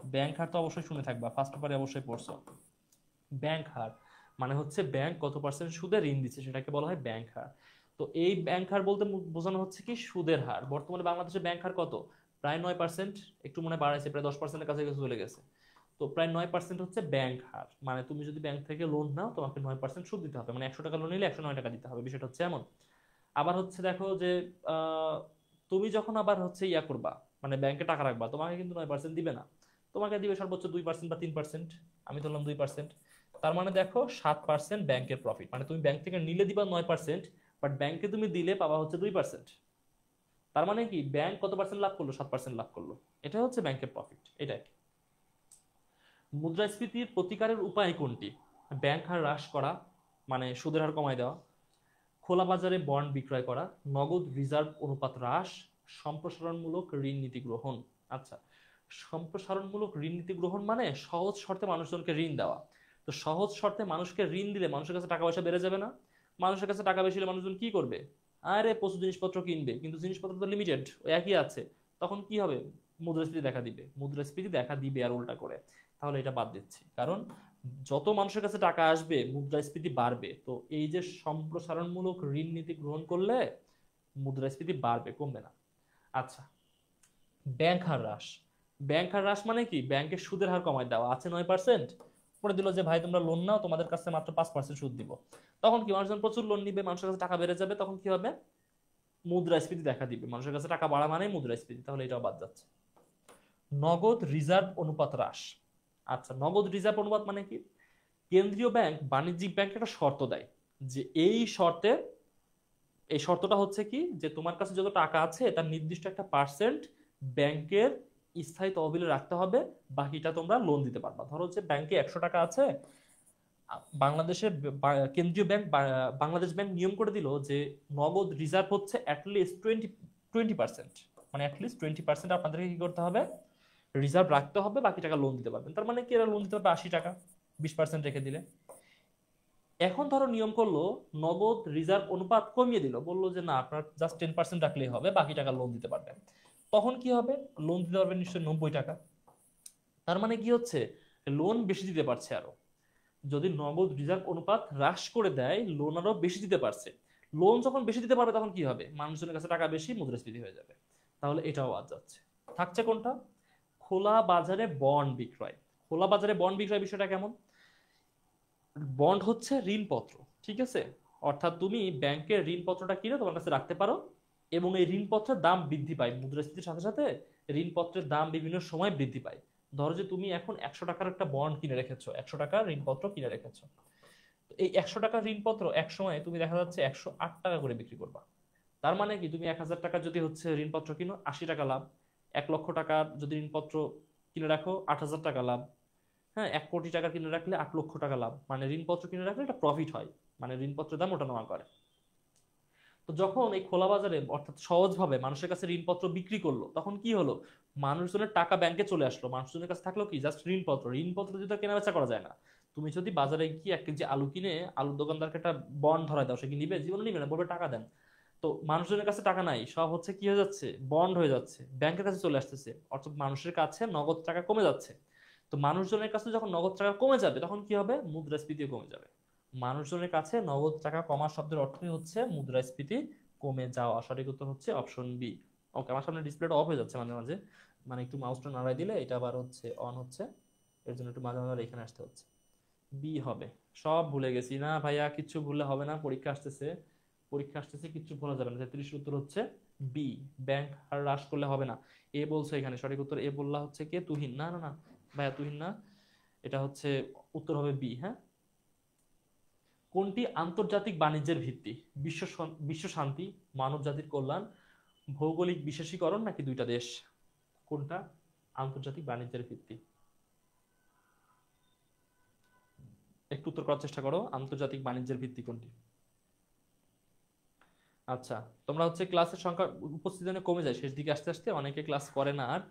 ব্যাংক হার তো অবশ্যই শুনে থাকবা, ফার্স্ট পেপারে অবশ্যই পড়ছো। ব্যাংক হার মানে হচ্ছে ব্যাংক কত পার্সেন্ট সুদে ঋণ দিচ্ছে, সেটাকে বলা হয় ব্যাংক হার। তো এই ব্যাংক হার বলতে বোঝানো হচ্ছে কি? সুদের হার। বর্তমানে বাংলাদেশের ব্যাংক হার কত? প্রায় 9%, একটু মনে হয় বাড়াইছে, প্রায় 10%-এর কাছে চলে গেছে। তো প্রায় 9% হচ্ছে ব্যাংক হার, মানে তুমি যদি ব্যাংক থেকে লোন নাও তোমাকে 9% সুদ দিতে হবে, মানে 100 টাকা লোন নিলে 109 টাকা দিতে হবে, বিষয়টা হচ্ছে এমন। আবার হচ্ছে দেখো যে আহ, তুমি যখন আবার হচ্ছে ইয়া করবা, মানে ব্যাংকে টাকা রাখবা, তোমাকে কিন্তু 9% দিবে না, তোমাকে দিবে সর্বোচ্চ 2% বা 3%। আমি ধরলাম 2%। তার মানে দেখো 7% ব্যাংকের প্রফিট, মানে তুমি ব্যাংক থেকে নিলে দিবা 9%, বাট ব্যাংকে তুমি দিলে পাবা হচ্ছে 2%। তার মানে কি? ব্যাংক কত পার্সেন্ট লাভ করলো? 7% লাভ করলো। এটা হচ্ছে ব্যাংকের প্রফিট, এটাই। মুদ্রাস্ফীতির প্রতিকারের উপায় কোনটি? ব্যাংক হার হ্রাস করা, মানে সুদের হার কমায় দেওয়া, খোলা বাজারে বন্ড বিক্রয় করা, নগদ রিজার্ভ অনুপাত হ্রাস, সম্প্রসারণমূলক ঋণ নীতি গ্রহণ। আচ্ছা, সম্প্রসারণমূলক ঋণ নীতি গ্রহণ মানে সহজ শর্তে মানুষজনকে ঋণ দেওয়া। তো সহজ শর্তে মানুষকে ঋণ দিলে মানুষের কাছে টাকা পয়সা বেড়ে যাবে না? মানুষের কাছে টাকা বেশি হলে মানুষজন কি করবে? আরে প্রচুর জিনিসপত্র কিনবে, কিন্তু জিনিসপত্র তো লিমিটেড, ওই একই আছে। তখন কি হবে? মুদ্রাস্ফীতি দেখা দিবে, মুদ্রাস্ফীতি দেখা দিবে আর উল্টা করে। তাহলে এটা বাদ দিচ্ছি, কারণ যত মানুষের কাছে টাকা আসবে মুদ্রাস্ফীতি বাড়বে। তো এই যে সম্প্রসারণমূলক ঋণ নীতি গ্রহণ করলে মুদ্রাস্ফীতি বাড়বে, কমবে না। আচ্ছা, ব্যাংক হার হ্রাস। ব্যাংক হার হ্রাস মানে কি? ব্যাংকের সুদের হার কমায় দেওয়া, আছে 9%, করে দিল যে ভাই তোমরা লোন নাও, তোমাদের কাছে মাত্র 5% সুদ দিব। তখন কি? মানুষজন প্রচুর লোন নিবে, মানুষের কাছে টাকা বেড়ে যাবে, তখন কি হবে? মুদ্রাস্ফীতি দেখা দিবে, মানুষের কাছে টাকা বাড়া মানে মুদ্রাস্ফীতি, তাহলে এটাও বাদ যাচ্ছে। নগদ রিজার্ভ অনুপাত হ্রাস। আচ্ছা, নগদ রিজার্ভ অনুপাত মানে কি? কেন্দ্রীয় ব্যাংক বাণিজ্যিক ব্যাংকে একটা শর্ত দেয়, যে এই শর্তে, এই শর্তটা হচ্ছে কি? যে তোমার কাছে যত টাকা আছে তার নির্দিষ্ট একটা পার্সেন্ট ব্যাংকের স্থায়ী তহবিলে রাখতে হবে, বাকিটা তোমরা লোন দিতে পারবা। ধরো যে ব্যাংকে 100 টাকা আছে, বাংলাদেশের কেন্দ্রীয় ব্যাংক বাংলাদেশ ব্যাংক নিয়ম করে দিল যে নগদ রিজার্ভ হচ্ছে অ্যাটলিস্ট 20%, মানে অ্যাটলিস্ট 20% আপনাদেরকে কি করতে হবে? রিজার্ভ রাখতে হবে, বাকি টাকা লোন দিতে পারবেন। তার মানে কি? এরা লোন দিতে পারবে 80 টাকা, 20% রেখে দিলে। এখন ধরো নিয়ম করলো নগদ রিজার্ভ অনুপাত কমিয়ে দিল, বললো যে না, আপনার জাস্ট 10% রাখলেই হবে, বাকি টাকা লোন দিতে পারবেন। তখন কি হবে? লোন দিতে পারবেন নিশ্চয়ই 90 টাকা। তার মানে কি হচ্ছে, লোন বেশি দিতে পারছে আরো। যদি নগদ রিজার্ভ অনুপাত হ্রাস করে দেয়, লোন আরো বেশি দিতে পারছে। লোন যখন বেশি দিতে পারবে তখন কি হবে, মানুষজনের কাছে টাকা বেশি, মুদ্রাস্ফীতি হয়ে যাবে। তাহলে এটাও বাদ যাচ্ছে। থাকছে কোনটা, খোলা বাজারে বন্ড বিক্রয়। খোলা বাজারে বন্ড বিক্রয় বিষয়টা কেমন, বন্ড হচ্ছে ঋণপত্র, ঠিক আছে। অর্থাৎ তুমি ব্যাংকের ঋণপত্রটা কিনে তোমার কাছে রাখতে পারো, এবং এই ঋণপত্রের দাম বৃদ্ধি পায় মুদ্রাস্ফীতির সাথে সাথে। ঋণপত্রের দাম বিভিন্ন সময় বৃদ্ধি পায়। ধরো যে তুমি এখন 100 টাকার একটা বন্ড কিনে রেখেছো, 100 টাকার ঋণপত্র কিনে রেখেছো। তো এই 100 টাকার ঋণপত্র এক সময় তুমি দেখা যাচ্ছে 108 টাকা করে বিক্রি করবা। তার মানে কি, তুমি 1000 টাকার যদি হচ্ছে ঋণপত্র কিনো, 80 টাকা লাভ। 1 লক্ষ টাকার যদি ঋণপত্র কিনে রাখো, 8000 টাকা লাভ। হ্যাঁ, 1 কোটি টাকা কিনে রাখলে 8 লক্ষ টাকা লাভ। মানে ঋণপত্র কিনে রাখলে এটা প্রফিট হয়, মানে ঋণপত্রের দাম ওঠানামা করে। তো যখন এই খোলা বাজারে অর্থাৎ সহজভাবে মানুষের কাছে ঋণপত্র বিক্রি করলো, তখন কি হলো, মানুষজনের টাকা ব্যাংকে চলে আসলো, মানুষজনের কাছে থাকলো কি, জাস্ট ঋণপত্র। ঋণপত্র যদি কেনা বেচা করা যায় না, তুমি যদি বাজারে গিয়ে 1 কেজি আলু কিনে আলুর দোকানদারকে একটা বন্ড ধরায় দাও, সে কি নিবে, জীবনে নিবে না, বলবে টাকা দেন। তো মানুষজনের কাছে টাকা নাই, সব হচ্ছে কি হয়ে যাচ্ছে, বন্ড হয়ে যাচ্ছে, ব্যাংকের কাছে চলে আসতেছে, অর্থাৎ মানুষের কাছে নগদ টাকা কমে যাচ্ছে। তো মানুষজনের কাছে যখন নগদ টাকা কমে যাবে, তখন কি হবে, মুদ্রাস্ফীতিও কমে যাবে। মানুষজনের কাছে নগদ টাকা কমার শব্দের অর্থই হচ্ছে মুদ্রাস্ফীতি কমে যাওয়া। সঠিক উত্তর হচ্ছে অপশন বি। ওকে, আমার সামনে ডিসপ্লেটা অফ হয়ে যাচ্ছে মাঝে মাঝে, মানে একটু মাউসটা নাড়াই দিলে এটা আবার হচ্ছে অন হচ্ছে, এর জন্য একটু মাঝে মাঝে এখানে আসতে হচ্ছে। বি হবে। সব ভুলে গেছি না ভাইয়া, কিচ্ছু ভুললে হবে না, পরীক্ষা আসতেছে, পরীক্ষা আসতেছে, কিচ্ছু ভোলা যাবে না। 33 উত্তর হচ্ছে বি। ব্যাংক আর হ্রাস করলে হবে না। এ বলছে এখানে, সঠিক উত্তর এ বললা হচ্ছে কে, তুহিন। না না না ভাইয়া, তুহিন না, এটা হচ্ছে উত্তর হবে বি। হ্যাঁ, কোনটি আন্তর্জাতিক বাণিজ্যের ভিত্তি, বিশ্ব শান্তি, মানব জাতির কল্যাণ, ভৌগোলিক বিশেষীকরণ নাকি দুইটা দেশ? কোনটা আন্তর্জাতিক বাণিজ্যের ভিত্তি, একটু উত্তর করার চেষ্টা করো, আন্তর্জাতিক বাণিজ্যের ভিত্তি কোনটি? আচ্ছা, তোমরা হচ্ছে ক্লাসের সংখ্যা উপস্থিত জনে কমে যায় শেষ দিকে আস্তে আস্তে, অনেকে ক্লাস করে না আর।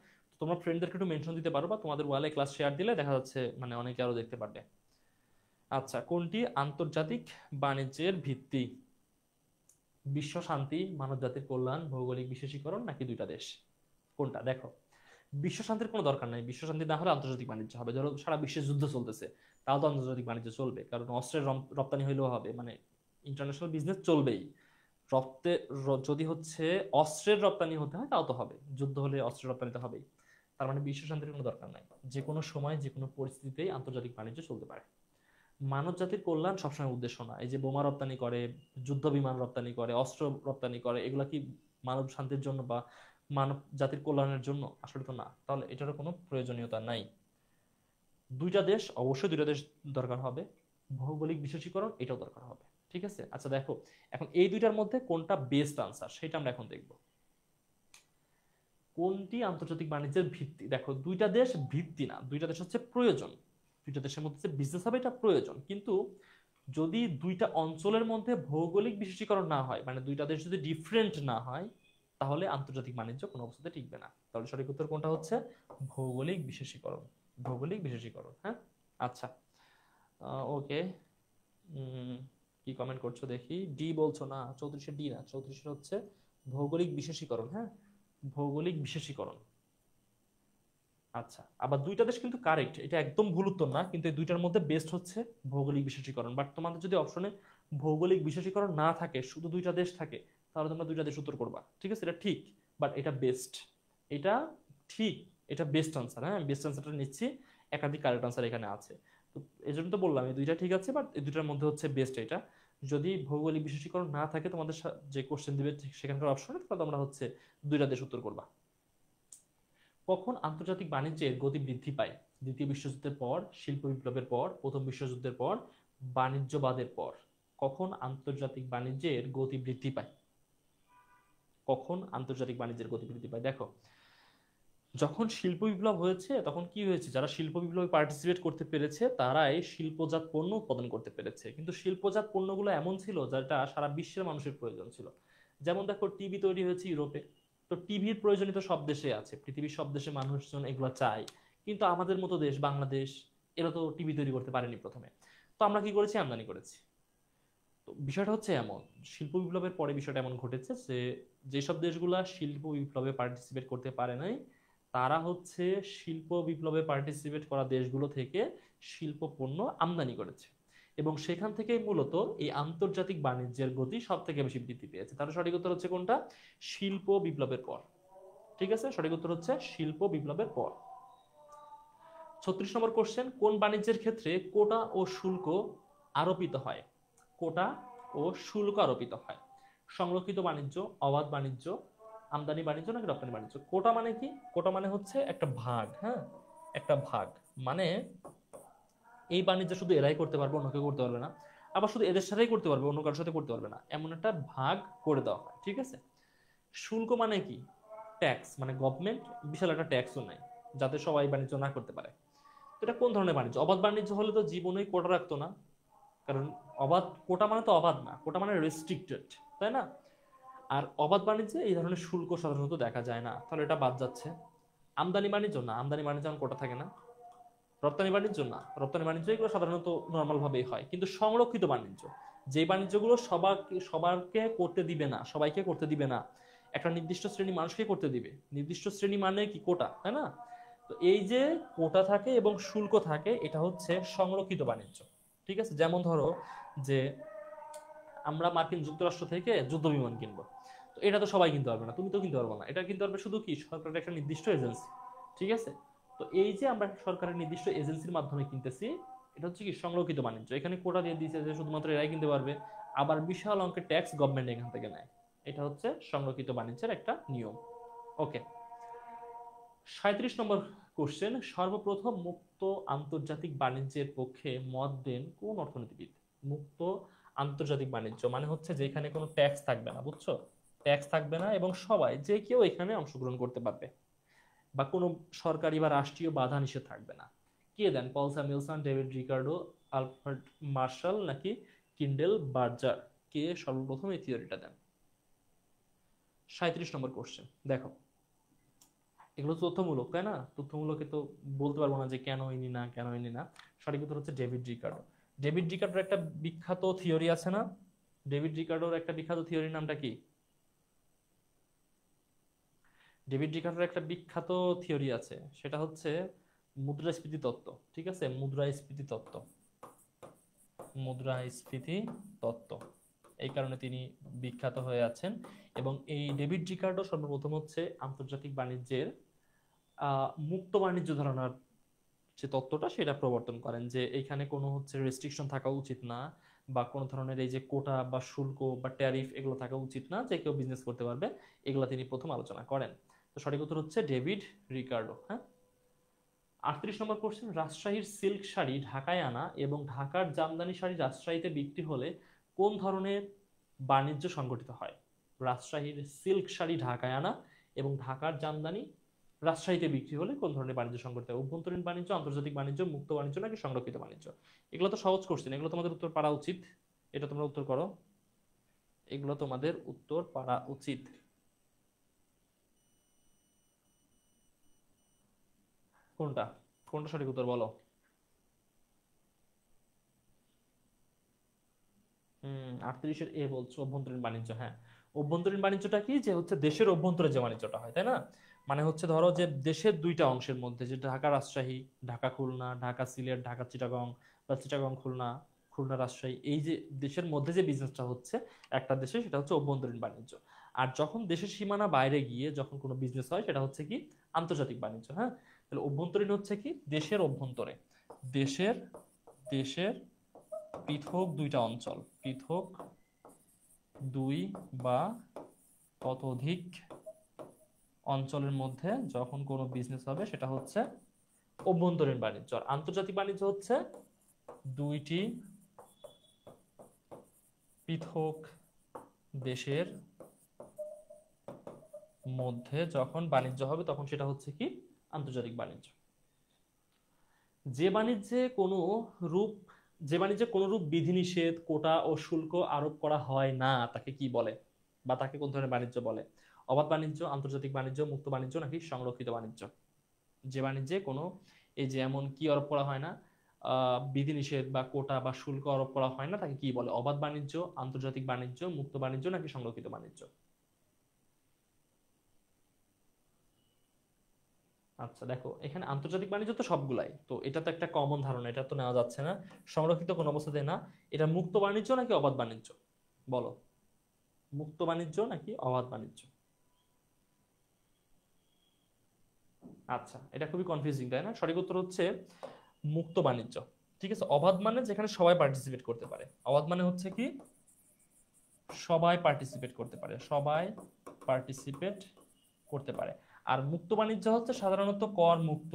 তোমরা ফ্রেন্ডদেরকে একটু মেনশন দিতে পারো, বা তোমাদের ওয়ালে ক্লাস শেয়ার দিলে দেখা যাচ্ছে মানে অনেকে আরো দেখতে পারবে। আচ্ছা, কোনটি আন্তর্জাতিক বাণিজ্যের ভিত্তি, বিশ্ব শান্তি, মানব জাতির কল্যাণ, ভৌগোলিক বিশেষীকরণ নাকি দুইটা দেশ? কোনটা দেখো, বিশ্ব শান্তির কোনো দরকার নাই, বিশ্ব শান্তি না হলে আন্তর্জাতিক বাণিজ্য হবে। ধরো সারা বিশ্বে যুদ্ধ চলতেছে, তাও তো আন্তর্জাতিক বাণিজ্য চলবে, কারণ অস্ত্রের রপ্তানি হইলেও হবে, মানে ইন্টারন্যাশনাল বিজনেস চলবেই। যদি হচ্ছে অস্ত্রের রপ্তানি হতে হয় তাও তো হবে, যুদ্ধ হলে অস্ত্রের রপ্তানিতে হবেই। তার মানে বিশ্ব শান্তির কোনো দরকার নাই, যে কোনো সময় যে কোনো পরিস্থিতিতেই আন্তর্জাতিক বাণিজ্য চলতে পারে। মানব জাতির কল্যাণ সবসময় উদ্দেশ্য না। এই যে বোমা রপ্তানি করে, যুদ্ধ বিমান রপ্তানি করে, অস্ত্র রপ্তানি করে, এগুলা কি মানব শান্তির জন্য বা মানব জাতির কল্যাণের জন্য? আসলে তো না, তাহলে এটারও কোনো প্রয়োজনীয়তা নাই। দুইটা দেশ, অবশ্যই দুইটা দেশ দরকার হবে। ভৌগোলিক বিশেষীকরণ এটাও দরকার হবে। ঠিক আছে, আচ্ছা দেখো, এখন এই দুইটার মধ্যে কোনটা বেস্ট আনসার সেটা আমরা এখন দেখব। কোনটি আন্তর্জাতিক বাণিজ্যের ভিত্তি, দেখো দুইটা দেশ ভিত্তি না, দুইটা দেশ হচ্ছে প্রয়োজন। দুইটা দেশের মধ্যে যে বিজনেস হবে এটা প্রয়োজন, কিন্তু যদি দুইটা অঞ্চলের মধ্যে ভৌগোলিক বিশেষীকরণ না হয়, মানে দুইটা দেশ যদি ডিফারেন্ট না হয়, তাহলে আন্তর্জাতিক বাণিজ্য কোনো অবস্থাতে টিকবে না। তাহলে সঠিক উত্তর কোনটা হচ্ছে, ভৌগোলিক বিশেষীকরণ। ভৌগোলিক বিশেষীকরণ, হ্যাঁ। আচ্ছা, ওকে, কি কমেন্ট করছো দেখি, ডি বলছো না, 34-এ ডি না, 34-এ হচ্ছে ভৌগোলিক বিশেষীকরণ। হ্যাঁ, ভৌগোলিক বিশেষীকরণ। আচ্ছা, আবার দুইটা দেশ কিন্তু কারেক্ট, এটা একদম ভুল উত্তর না, কিন্তু এই দুইটার মধ্যে বেস্ট হচ্ছে ভৌগোলিক বিশেষীকরণ। বাট তোমাদের যদি অপশনে ভৌগোলিক বিশেষীকরণ না থাকে, শুধু দুইটা দেশ থাকে, তাহলে তোমরা দুইটা দেশ উত্তর করবা। ঠিক আছে, এটা ঠিক, বাট এটা বেস্ট, এটা ঠিক, এটা বেস্ট আনসার। হ্যাঁ, বেস্ট আনসারটা নিচ্ছি, একাধিক কারেক্ট আনসার এখানে আছে। তো এই জন্য তো বললাম এই দুইটা ঠিক আছে, বাট এই দুইটার মধ্যে হচ্ছে বেস্ট এটা। যদি ভৌগোলিক বিশেষীকরণ না থাকে তোমাদের যে কোশ্চেন দিবে সেখানকার অপশনে, তাহলে তোমরা হচ্ছে দুইটা দেশ উত্তর করবা। কখন আন্তর্জাতিক বাণিজ্যের গতি বৃদ্ধি পায়, দ্বিতীয় বিশ্বযুদ্ধের পর, শিল্প বিপ্লবের পর, প্রথম বিশ্বযুদ্ধের পর, বাণিজ্যবাদের পর? কখন আন্তর্জাতিক বাণিজ্যের গতি বৃদ্ধি পায়, কখন আন্তর্জাতিক বাণিজ্যের গতি বৃদ্ধি পায়? দেখো, যখন শিল্প বিপ্লব হয়েছে তখন কি হয়েছে, যারা শিল্প বিপ্লবে পার্টিসিপেট করতে পেরেছে তারাই শিল্পজাত পণ্য উৎপাদন করতে পেরেছে। কিন্তু শিল্পজাত পণ্যগুলো এমন ছিল যেটা সারা বিশ্বের মানুষের প্রয়োজন ছিল। যেমন দেখো, টিভি তৈরি হয়েছে ইউরোপে, তো টিভির প্রয়োজনীয় তো সব দেশে আছে, পৃথিবীর সব দেশে মানুষজন এগুলো চায়। কিন্তু আমাদের মতো দেশ বাংলাদেশ, এরা তো টিভি তৈরি করতে পারেনি প্রথমে। তো আমরা কি করেছি, আমদানি করেছি। তো বিষয়টা হচ্ছে এমন, শিল্প বিপ্লবের পরে বিষয়টা এমন ঘটেছে যে যেসব দেশগুলা শিল্প বিপ্লবে পার্টিসিপেট করতে পারে নাই, তারা হচ্ছে শিল্প বিপ্লবে পার্টিসিপেট করা দেশগুলো থেকে শিল্প পণ্য আমদানি করেছে এবং সেখান থেকে মূলত এই আন্তর্জাতিক বাণিজ্যের গতি সব থেকে বেশি বৃদ্ধি পেয়েছে। তাহলে সঠিক উত্তর হচ্ছে কোনটা? শিল্প বিপ্লবের পর। ঠিক আছে, সঠিক উত্তর হচ্ছে শিল্প বিপ্লবের পর। 36 নম্বর কোশ্চেন, কোন বাণিজ্যের ক্ষেত্রে কোটা ও শুল্ক আরোপিত হয়? কোটা ও শুল্ক আরোপিত হয়। সংরক্ষিত বাণিজ্য, অবাধ বাণিজ্য, আমদানি বাণিজ্য নাকি রপ্তানি বাণিজ্য? কোটা মানে কি? কোটা মানে হচ্ছে একটা ভাগ, হ্যাঁ, একটা ভাগ। মানে এই বাণিজ্য শুধু এরাই করতে পারবে, অন্য কেউ করতে পারবে না। আবার শুধু এদের সাথেই করতে পারবে, অন্য কারোর সাথে করতে পারবে না, এমন একটা ভাগ করে দেওয়া হয়। ঠিক আছে। শুল্ক মানে কি? ট্যাক্স, মানে গভর্নমেন্ট বিশাল একটা ট্যাক্সও নেয় যাতে সবাই বাণিজ্য না করতে পারে। এটা কোন ধরনের বাণিজ্য? অবাধ বাণিজ্য হলে তো জীবনেই কোটা রাখতো না, কারণ অবাধ, কোটা মানে তো অবাধ না, কোটা মানে রেস্ট্রিক্টেড, তাই না? আর অবাধ বাণিজ্যে এই ধরনের শুল্ক সাধারণত দেখা যায় না, তাহলে এটা বাদ যাচ্ছে। আমদানি বাণিজ্য না, আমদানি বাণিজ্য যেমন কোটা থাকে না। রপ্তানি বাণিজ্য না, রপ্তানি বাণিজ্য এগুলো সাধারণত নর্মাল ভাবেই হয়। কিন্তু সংরক্ষিত বাণিজ্য, যে বাণিজ্যগুলো সবারকে করতে দিবে না, সবাইকে করতে দিবে না, একটা নির্দিষ্ট শ্রেণী মানুষকে করতে দিবে। নির্দিষ্ট শ্রেণী মানে কি? কোটা, তাই না? তো এই যে কোটা থাকে এবং শুল্ক থাকে, এটা হচ্ছে সংরক্ষিত বাণিজ্য। ঠিক আছে। যেমন ধরো যে আমরা মার্কিন যুক্তরাষ্ট্র থেকে যুদ্ধ বিমান কিনবো, তো এটা তো সবাই কিনতে পারবে না, তুমি তো কিনতে পারবে না, এটা কিনতে পারবে শুধু কি সরকারের একটা নির্দিষ্ট এজেন্সি। ঠিক আছে। তো এই যে আমরা সরকারের নির্দিষ্ট এজেন্সির মাধ্যমে কিনতেছি, এটা হচ্ছে কি সংরক্ষিত বাণিজ্য। এখানে কোটা দিয়ে দিয়েছে যে শুধুমাত্র এরাই কিনতে পারবে, আবার বিশাল অঙ্কের ট্যাক্স গভর্নমেন্ট এখান থেকে নেয়। এটা হচ্ছে সংরক্ষিত বাণিজ্যের একটা নিয়ম। ওকে। 37 নম্বর কোশ্চেন, সর্বপ্রথম মুক্ত আন্তর্জাতিক বাণিজ্যের পক্ষে মত দেন কোন অর্থনীতিবিদ? মুক্ত আন্তর্জাতিক বাণিজ্য মানে হচ্ছে যেখানে কোনো ট্যাক্স থাকবে না, বুঝছো? ট্যাক্স থাকবে না এবং সবাই যে কেউ এখানে অংশগ্রহণ করতে পারবে, বা কোনো সরকারি বা রাষ্ট্রীয় বাধা নিষেধ থাকবে না। কে দেন? Paul Samuelson, David Ricardo, Alfred Marshall নাকি কিন্ডেল বার্জার? কে সর্বপ্রথম এই থিওরিটা দেন? 37 নম্বর কোশ্চেন, দেখো এগুলো তথ্যমূলক, তাই না? তথ্যমূলকে তো বলতে পারবো না যে কেন ইনি না, কেন ইনি না। সঠিক উত্তর হচ্ছে ডেভিড রিকার্ডো। ডেভিড রিকার্ডোর একটা বিখ্যাত থিওরি আছে না? ডেভিড রিকার্ডোর একটা বিখ্যাত থিওরির নামটা কি? ডেভিড রিকার্ডোর একটা বিখ্যাত থিওরি আছে, সেটা হচ্ছে মুদ্রাস্ফীতি তত্ত্ব। ঠিক আছে, মুদ্রাস্ফীতি তত্ত্ব, মুদ্রাস্ফীতি তত্ত্ব। এই কারণে তিনি বিখ্যাত হয়ে আছেন। এবং এই ডেভিড রিকার্ডো সর্বপ্রথম হচ্ছে আন্তর্জাতিক বাণিজ্যের মুক্ত বাণিজ্য ধারণার যে তত্ত্বটা সেটা প্রবর্তন করেন, যে এইখানে কোনো হচ্ছে রেস্ট্রিকশন থাকা উচিত না, বা কোনো ধরনের এই যে কোটা বা শুল্ক বা ট্যারিফ এগুলো থাকা উচিত না, যে কেউ বিজনেস করতে পারবে, এগুলো তিনি প্রথম আলোচনা করেন। তো সঠিক উত্তর হচ্ছে ডেভিড রিকার্ডো। হ্যাঁ। 38 নম্বর কোশ্চেন, রাজশাহীর সিল্ক শাড়ি ঢাকায় আনা এবং ঢাকার জামদানি শাড়ি রাজশাহীতে বিক্রি হলে কোন ধরনের বাণিজ্য সংগঠিত হয়? রাজশাহীর সিল্ক শাড়ি ঢাকায় আনা এবং ঢাকার জামদানি রাজশাহীতে বিক্রি হলে কোন ধরনের বাণিজ্য সংগঠিত হয়? অভ্যন্তরীণ বাণিজ্য, আন্তর্জাতিক বাণিজ্য, মুক্ত বাণিজ্য নাকি সংরক্ষিত বাণিজ্য? এগুলো তো সহজ কোশ্চেন, এগুলো তোমাদের উত্তর পারা উচিত। এটা তোমরা উত্তর করো, এগুলো তোমাদের উত্তর পারা উচিত। কোনটা? কোনটা সঠিক উত্তর বলো? 38-এর এ বলছো অভ্যন্তরীণ বাণিজ্য। হ্যাঁ, অভ্যন্তরীণ বাণিজ্যটা কি? যে হচ্ছে দেশের অভ্যন্তরে যে বাণিজ্যটা হয়, তাই না? মানে হচ্ছে ধরো যে দেশের দুইটা অংশের মধ্যে, যে ঢাকা রাজশাহী, ঢাকা খুলনা, ঢাকা সিলেট, ঢাকা চিটাগং, বা চিটাগং খুলনা, খুলনা রাজশাহী, এই যে দেশের মধ্যে যে বিজনেসটা হচ্ছে একটা দেশে, সেটা হচ্ছে অভ্যন্তরীণ বাণিজ্য। আর যখন দেশের সীমানা বাইরে গিয়ে যখন কোনো বিজনেস হয়, সেটা হচ্ছে কি? আন্তর্জাতিক বাণিজ্য। হ্যাঁ। তাহলে অভ্যন্তরীণ হচ্ছে কি? দেশের অভ্যন্তরে, দেশের দেশের পৃথক দুইটা অঞ্চল, পৃথক দুই বা ততোধিক অঞ্চলের মধ্যে যখন কোনো বিজনেস হবে, সেটা হচ্ছে অভ্যন্তরীণ বাণিজ্য। আর আন্তর্জাতিক বাণিজ্য হচ্ছে দুইটি পৃথক দেশের মধ্যে যখন বাণিজ্য হবে, তখন সেটা হচ্ছে কি? আন্তর্জাতিক বাণিজ্য। যে বাণিজ্যে কোনো রূপ যে বাণিজ্যে কোনো রূপ বিধিনিষেধ, কোটা ও শুল্ক আরোপ করা হয় না, তাকে কি বলে? বা তাকে কোন ধরনের বাণিজ্য বলে? অবাধ বাণিজ্য, আন্তর্জাতিক বাণিজ্য, মুক্ত বাণিজ্য নাকি সংরক্ষিত বাণিজ্য? যে বাণিজ্যে কোনো এই যে এমন কি আরোপ করা হয় না, বিধিনিষেধ বা কোটা বা শুল্ক আরোপ করা হয় না, তাকে কি বলে? অবাধ বাণিজ্য, আন্তর্জাতিক বাণিজ্য, মুক্ত বাণিজ্য নাকি সংরক্ষিত বাণিজ্য? আচ্ছা দেখো, এখানে আন্তর্জাতিক বাণিজ্য তো সবগুলাই, তো এটা তো একটা কমন ধারণা, এটা তো নেওয়া যাচ্ছে না, সংরক্ষিত কোন অবস্থাতে না। এটা মুক্ত বাণিজ্য নাকি অবাধ বাণিজ্য, বলো? মুক্ত বাণিজ্য নাকি অবাধ বাণিজ্য? আচ্ছা, এটা খুবই কনফিউজিং তাই না? সঠিক উত্তর হচ্ছে মুক্ত বাণিজ্য। ঠিক আছে, অবাধ মানে যেখানে সবাই পার্টিসিপেট করতে পারে। অবাধ মানে হচ্ছে কি, সবাই পার্টিসিপেট করতে পারে, সবাই পার্টিসিপেট করতে পারে। আর মুক্ত বাণিজ্য হচ্ছে সাধারণত কর মুক্ত,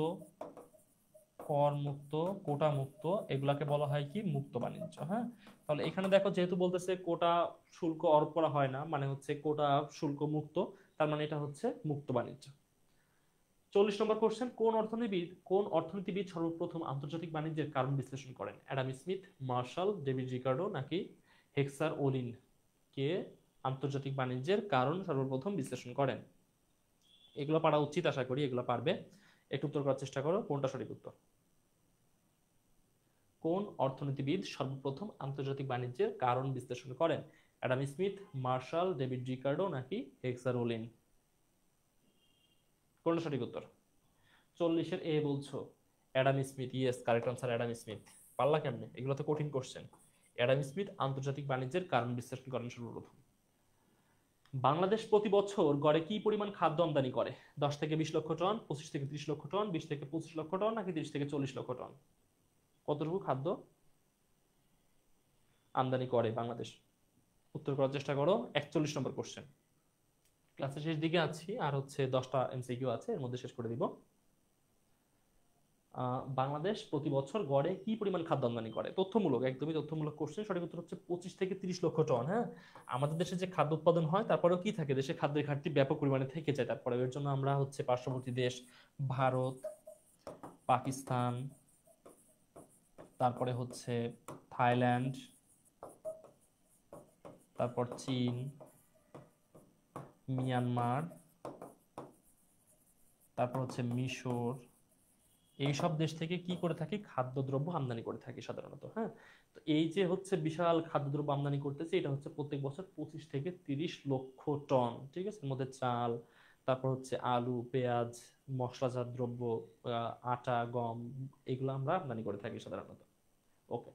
কর মুক্ত, কোটা মুক্ত, এগুলাকে বলা হয় কি মুক্ত বাণিজ্য। হ্যাঁ, তাহলে এখানে দেখো যেহেতু বলতেছে কোটা শুল্ক আরোপ করা হয় না, মানে হচ্ছে কোটা শুল্ক মুক্ত, তার মানে এটা হচ্ছে মুক্ত বাণিজ্য। 40 নম্বর কোশ্চেন, কোন অর্থনীতিবিদ সর্বপ্রথম আন্তর্জাতিক বাণিজ্যের কারণ বিশ্লেষণ করেন? Adam Smith, Marshall, David Ricardo নাকি হেক্সার ওলিন? কে আন্তর্জাতিক বাণিজ্যের কারণ সর্বপ্রথম বিশ্লেষণ করেন? এগুলো পারা উচিত, আশা করি এগুলো পারবে। একটু উত্তর করার চেষ্টা করো, কোনটা সঠিক উত্তর? কোন অর্থনীতিবিদ সর্বপ্রথম আন্তর্জাতিক বাণিজ্যের কারণ বিশ্লেষণ করেন? Adam Smith, Marshall, David Ricardo নাকি হেক্সার ওলিন? কোনটা সঠিক উত্তর? 40-এর এ বলছো Adam Smith. Yes, correct answer Adam Smith. পারলা কেমনে? এগুলো তো কঠিন কোশ্চেন। অ্যাডাম স্মিথ আন্তর্জাতিক বাণিজ্যের কারণ বিশ্লেষণ করেন সর্বপ্রথম। বাংলাদেশ প্রতি বছর গড়ে কি পরিমাণ খাদ্য আমদানি করে? 10 থেকে 20 লক্ষ টন, 25 থেকে 30 লক্ষ টন, 20 থেকে 25 লক্ষ টন নাকি 30 থেকে 40 লক্ষ টন? কতটুকু খাদ্য আমদানি করে বাংলাদেশ? উত্তর করার চেষ্টা করো। 41 নম্বর কোশ্চেন। ক্লাসের শেষ দিকে আছি, আর হচ্ছে 10টা এমসিকিউ আছে, এর মধ্যে শেষ করে দিব। বাংলাদেশ প্রতি বছর গড়ে কি পরিমাণ খাদ্য আমদানি করে? তথ্যমূলক, একদমই তথ্যমূলক কোশ্চেন। সঠিক উত্তর হচ্ছে 25 থেকে 30 লক্ষ টন। হ্যাঁ, আমাদের দেশে যে খাদ্য উৎপাদন হয় তারপরেও কি থাকে, দেশে খাদ্যের ঘাটতি ব্যাপক পরিমাণে থেকে যায়। তারপরে এর জন্য আমরা হচ্ছে পার্শ্ববর্তী দেশ ভারত, পাকিস্তান, তারপরে হচ্ছে থাইল্যান্ড, তারপর চীন, মিয়ানমার, তারপর হচ্ছে মিশর, এই সব দেশ থেকে কি করে থাকি, খাদ্যদ্রব্য আমদানি করে থাকি সাধারণত। হ্যাঁ, তো এই যে হচ্ছে বিশাল খাদ্যদ্রব্য আমদানি করতেছে, এটা হচ্ছে প্রত্যেক বছর 25 থেকে 30 লক্ষ টন। ঠিক আছে, এর মধ্যে চাল, তারপর হচ্ছে আলু, পেঁয়াজ, মশলাজাত দ্রব্য, আটা, গম, এগুলো আমরা আমদানি করে থাকি সাধারণত। ওকে।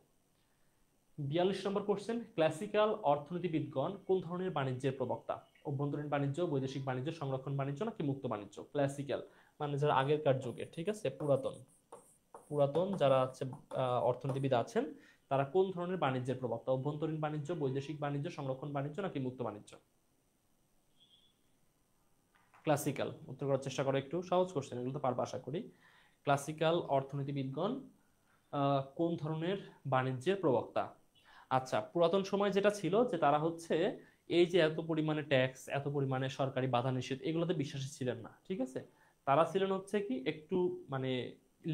42 নম্বর কোশ্চেন, ক্লাসিক্যাল অর্থনীতিবিদগণ কোন ধরনের বাণিজ্যের প্রবক্তা? অভ্যন্তরীণ বাণিজ্য, বৈদেশিক বাণিজ্য, সংরক্ষণ বাণিজ্য নাকি মুক্ত বাণিজ্য? ক্লাসিক্যাল মানে যারা আগেরকার যুগের, ঠিক আছে, পুরাতন, পুরাতন যারা আছে অর্থনীতিবিদ আছেন, তারা কোন ধরনের বাণিজ্যের প্রবক্তা? অভ্যন্তরীণ বাণিজ্য, বৈদেশিক বাণিজ্য, সংরক্ষণ বাণিজ্য নাকি মুক্ত বাণিজ্য? ক্লাসিক্যাল। উত্তর করার চেষ্টা করো, একটু সহজ কোশ্চেন, এগুলো তো পারবা আশা করি। ক্লাসিক্যাল অর্থনীতিবিদগণ কোন ধরনের বাণিজ্যের প্রবক্তা? আচ্ছা, পুরাতন সময় যেটা ছিল যে তারা হচ্ছে এই যে এত পরিমাণে ট্যাক্স, এত পরিমাণে সরকারি বাধা নিষেধ, এগুলোতে বিশ্বাসী ছিলেন না। ঠিক আছে, তারা ছিলেন হচ্ছে কি একটু মানে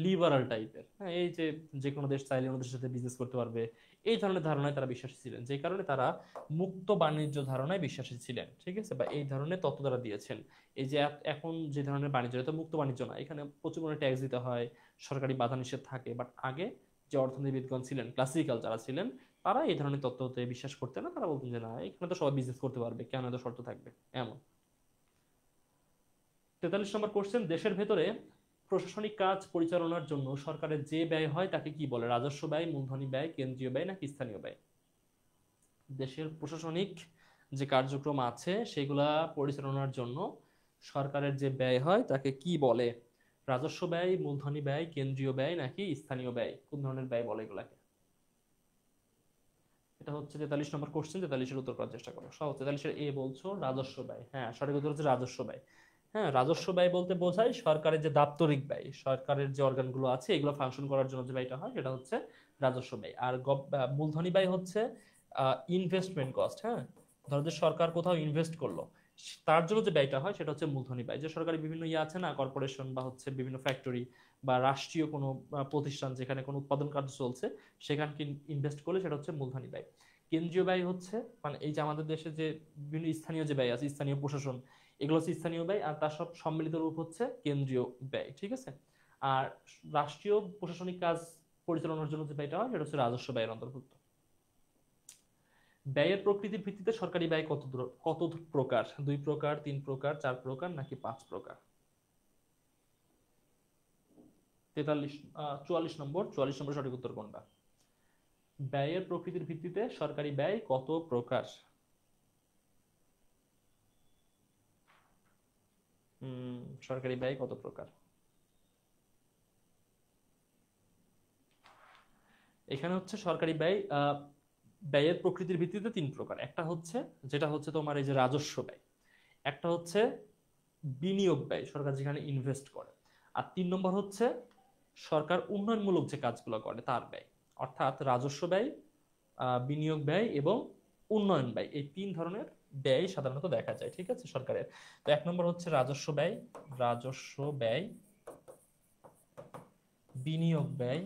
লিবারাল টাইপের। হ্যাঁ, এই যে যে কোনো দেশ চাইলে অন্য দেশের সাথে বিজনেস করতে পারবে, এই ধরনের ধারণায় তারা বিশ্বাসী ছিলেন, যে কারণে তারা মুক্ত বাণিজ্য ধারণায় বিশ্বাসী ছিলেন। ঠিক আছে, বা এই ধরনের তত্ত্ব তারা দিয়েছেন। এই যে এখন যে ধরনের বাণিজ্য, এটা মুক্ত বাণিজ্য না, এখানে প্রচুর পরিমাণে ট্যাক্স দিতে হয়, সরকারি বাধা নিষেধ থাকে। বাট আগে যে অর্থনীতিবিদগণ ছিলেন, ক্লাসিক্যাল যারা ছিলেন, তারা এই ধরনের তত্ত্বতে বিশ্বাস করতেন না। তারা বলতেন যে না, এখানে তো সবাই বিজনেস করতে পারবে, কেন এত শর্ত থাকবে, এমন। 43 নম্বর কোশ্চেন, দেশের ভেতরে প্রশাসনিক কাজ পরিচালনার জন্য সরকারের যে ব্যয় হয় তাকে কি বলে? রাজস্ব ব্যয়, মূলধনী ব্যয়, কেন্দ্রীয় ব্যয় নাকি স্থানীয় ব্যয়? দেশের প্রশাসনিক যে কার্যক্রম আছে সেগুলা পরিচালনার জন্য সরকারের যে ব্যয় হয় তাকে কি বলে? রাজস্ব ব্যয়, মূলধনী ব্যয়, কেন্দ্রীয় ব্যয় নাকি স্থানীয় ব্যয়? কোন ধরনের ব্যয় বলে এগুলাকে? এটা হচ্ছে 43 নম্বর কোশ্চেন। 43-এর উত্তর করার চেষ্টা করো, সহজ। 43-এর এ বলছো রাজস্ব ব্যয়। হ্যাঁ, সঠিক উত্তর হচ্ছে রাজস্ব ব্যয়। হ্যাঁ, রাজস্ব ব্যয় বলতে বোঝায় সরকারের যে দাপ্তরিক ব্যয়, সরকারের যে অর্গানগুলো আছে এগুলো ফাংশন করার জন্য যে ব্যয়টা হয় সেটা হচ্ছে রাজস্ব ব্যয়। আর মূলধনী ব্যয় হচ্ছে ইনভেস্টমেন্ট কস্ট। হ্যাঁ, ধরো যে সরকার কোথাও ইনভেস্ট করলো, তার জন্য যে ব্যয়টা হয় সেটা হচ্ছে মূলধনী ব্যয়। যে সরকারি বিভিন্ন ইয়ে আছে না, কর্পোরেশন বা হচ্ছে বিভিন্ন ফ্যাক্টরি বা রাষ্ট্রীয় কোনো প্রতিষ্ঠান যেখানে কোনো উৎপাদন কার্য চলছে, সেখানকে ইনভেস্ট করলে সেটা হচ্ছে মূলধনী ব্যয়। কেন্দ্রীয় ব্যয় হচ্ছে মানে এই যে আমাদের দেশে যে বিভিন্ন স্থানীয় যে ব্যয় আছে, স্থানীয় প্রশাসন, এগুলো হচ্ছে স্থানীয় ব্যয়, আর তার সব সম্মিলিত রূপ হচ্ছে কেন্দ্রীয় ব্যয়। ঠিক আছে, আর রাষ্ট্রীয় প্রশাসনিক কাজ পরিচালনার জন্য যে ব্যয়টা হয় সেটা হচ্ছে রাজস্ব ব্যয়ের অন্তর্ভুক্ত। ব্যয়ের প্রকৃতির ভিত্তিতে সরকারি ব্যয় কত প্রকার? 2 প্রকার, 3 প্রকার, 4 প্রকার নাকি 5 প্রকার? চুয়াল্লিশ নম্বর সঠিক উত্তর কোনটা? ব্যয়ের প্রকৃতির ভিত্তিতে সরকারি ব্যয় কত প্রকার? সরকারি ব্যয় কত প্রকার? এখানে হচ্ছে সরকারি ব্যয় ব্যয়ের প্রকৃতির ভিত্তিতে তিন প্রকার। একটা হচ্ছে যেটা হচ্ছে তোমার এই যে রাজস্ব ব্যয়, একটা হচ্ছে বিনিয়োগ ব্যয়, সরকার যেখানে ইনভেস্ট করে, আর 3 নম্বর হচ্ছে সরকার উন্নয়নমূলক যে কাজগুলো করে তার ব্যয়। অর্থাৎ রাজস্ব ব্যয়, বিনিয়োগ ব্যয় এবং উন্নয়ন ব্যয়, এই 3 ধরনের ব্যয় সাধারণত দেখা যায়, ঠিক আছে, সরকারের। তো 1 নম্বর হচ্ছে রাজস্ব ব্যয়, রাজস্ব ব্যয়, বিনিয়োগ ব্যয়,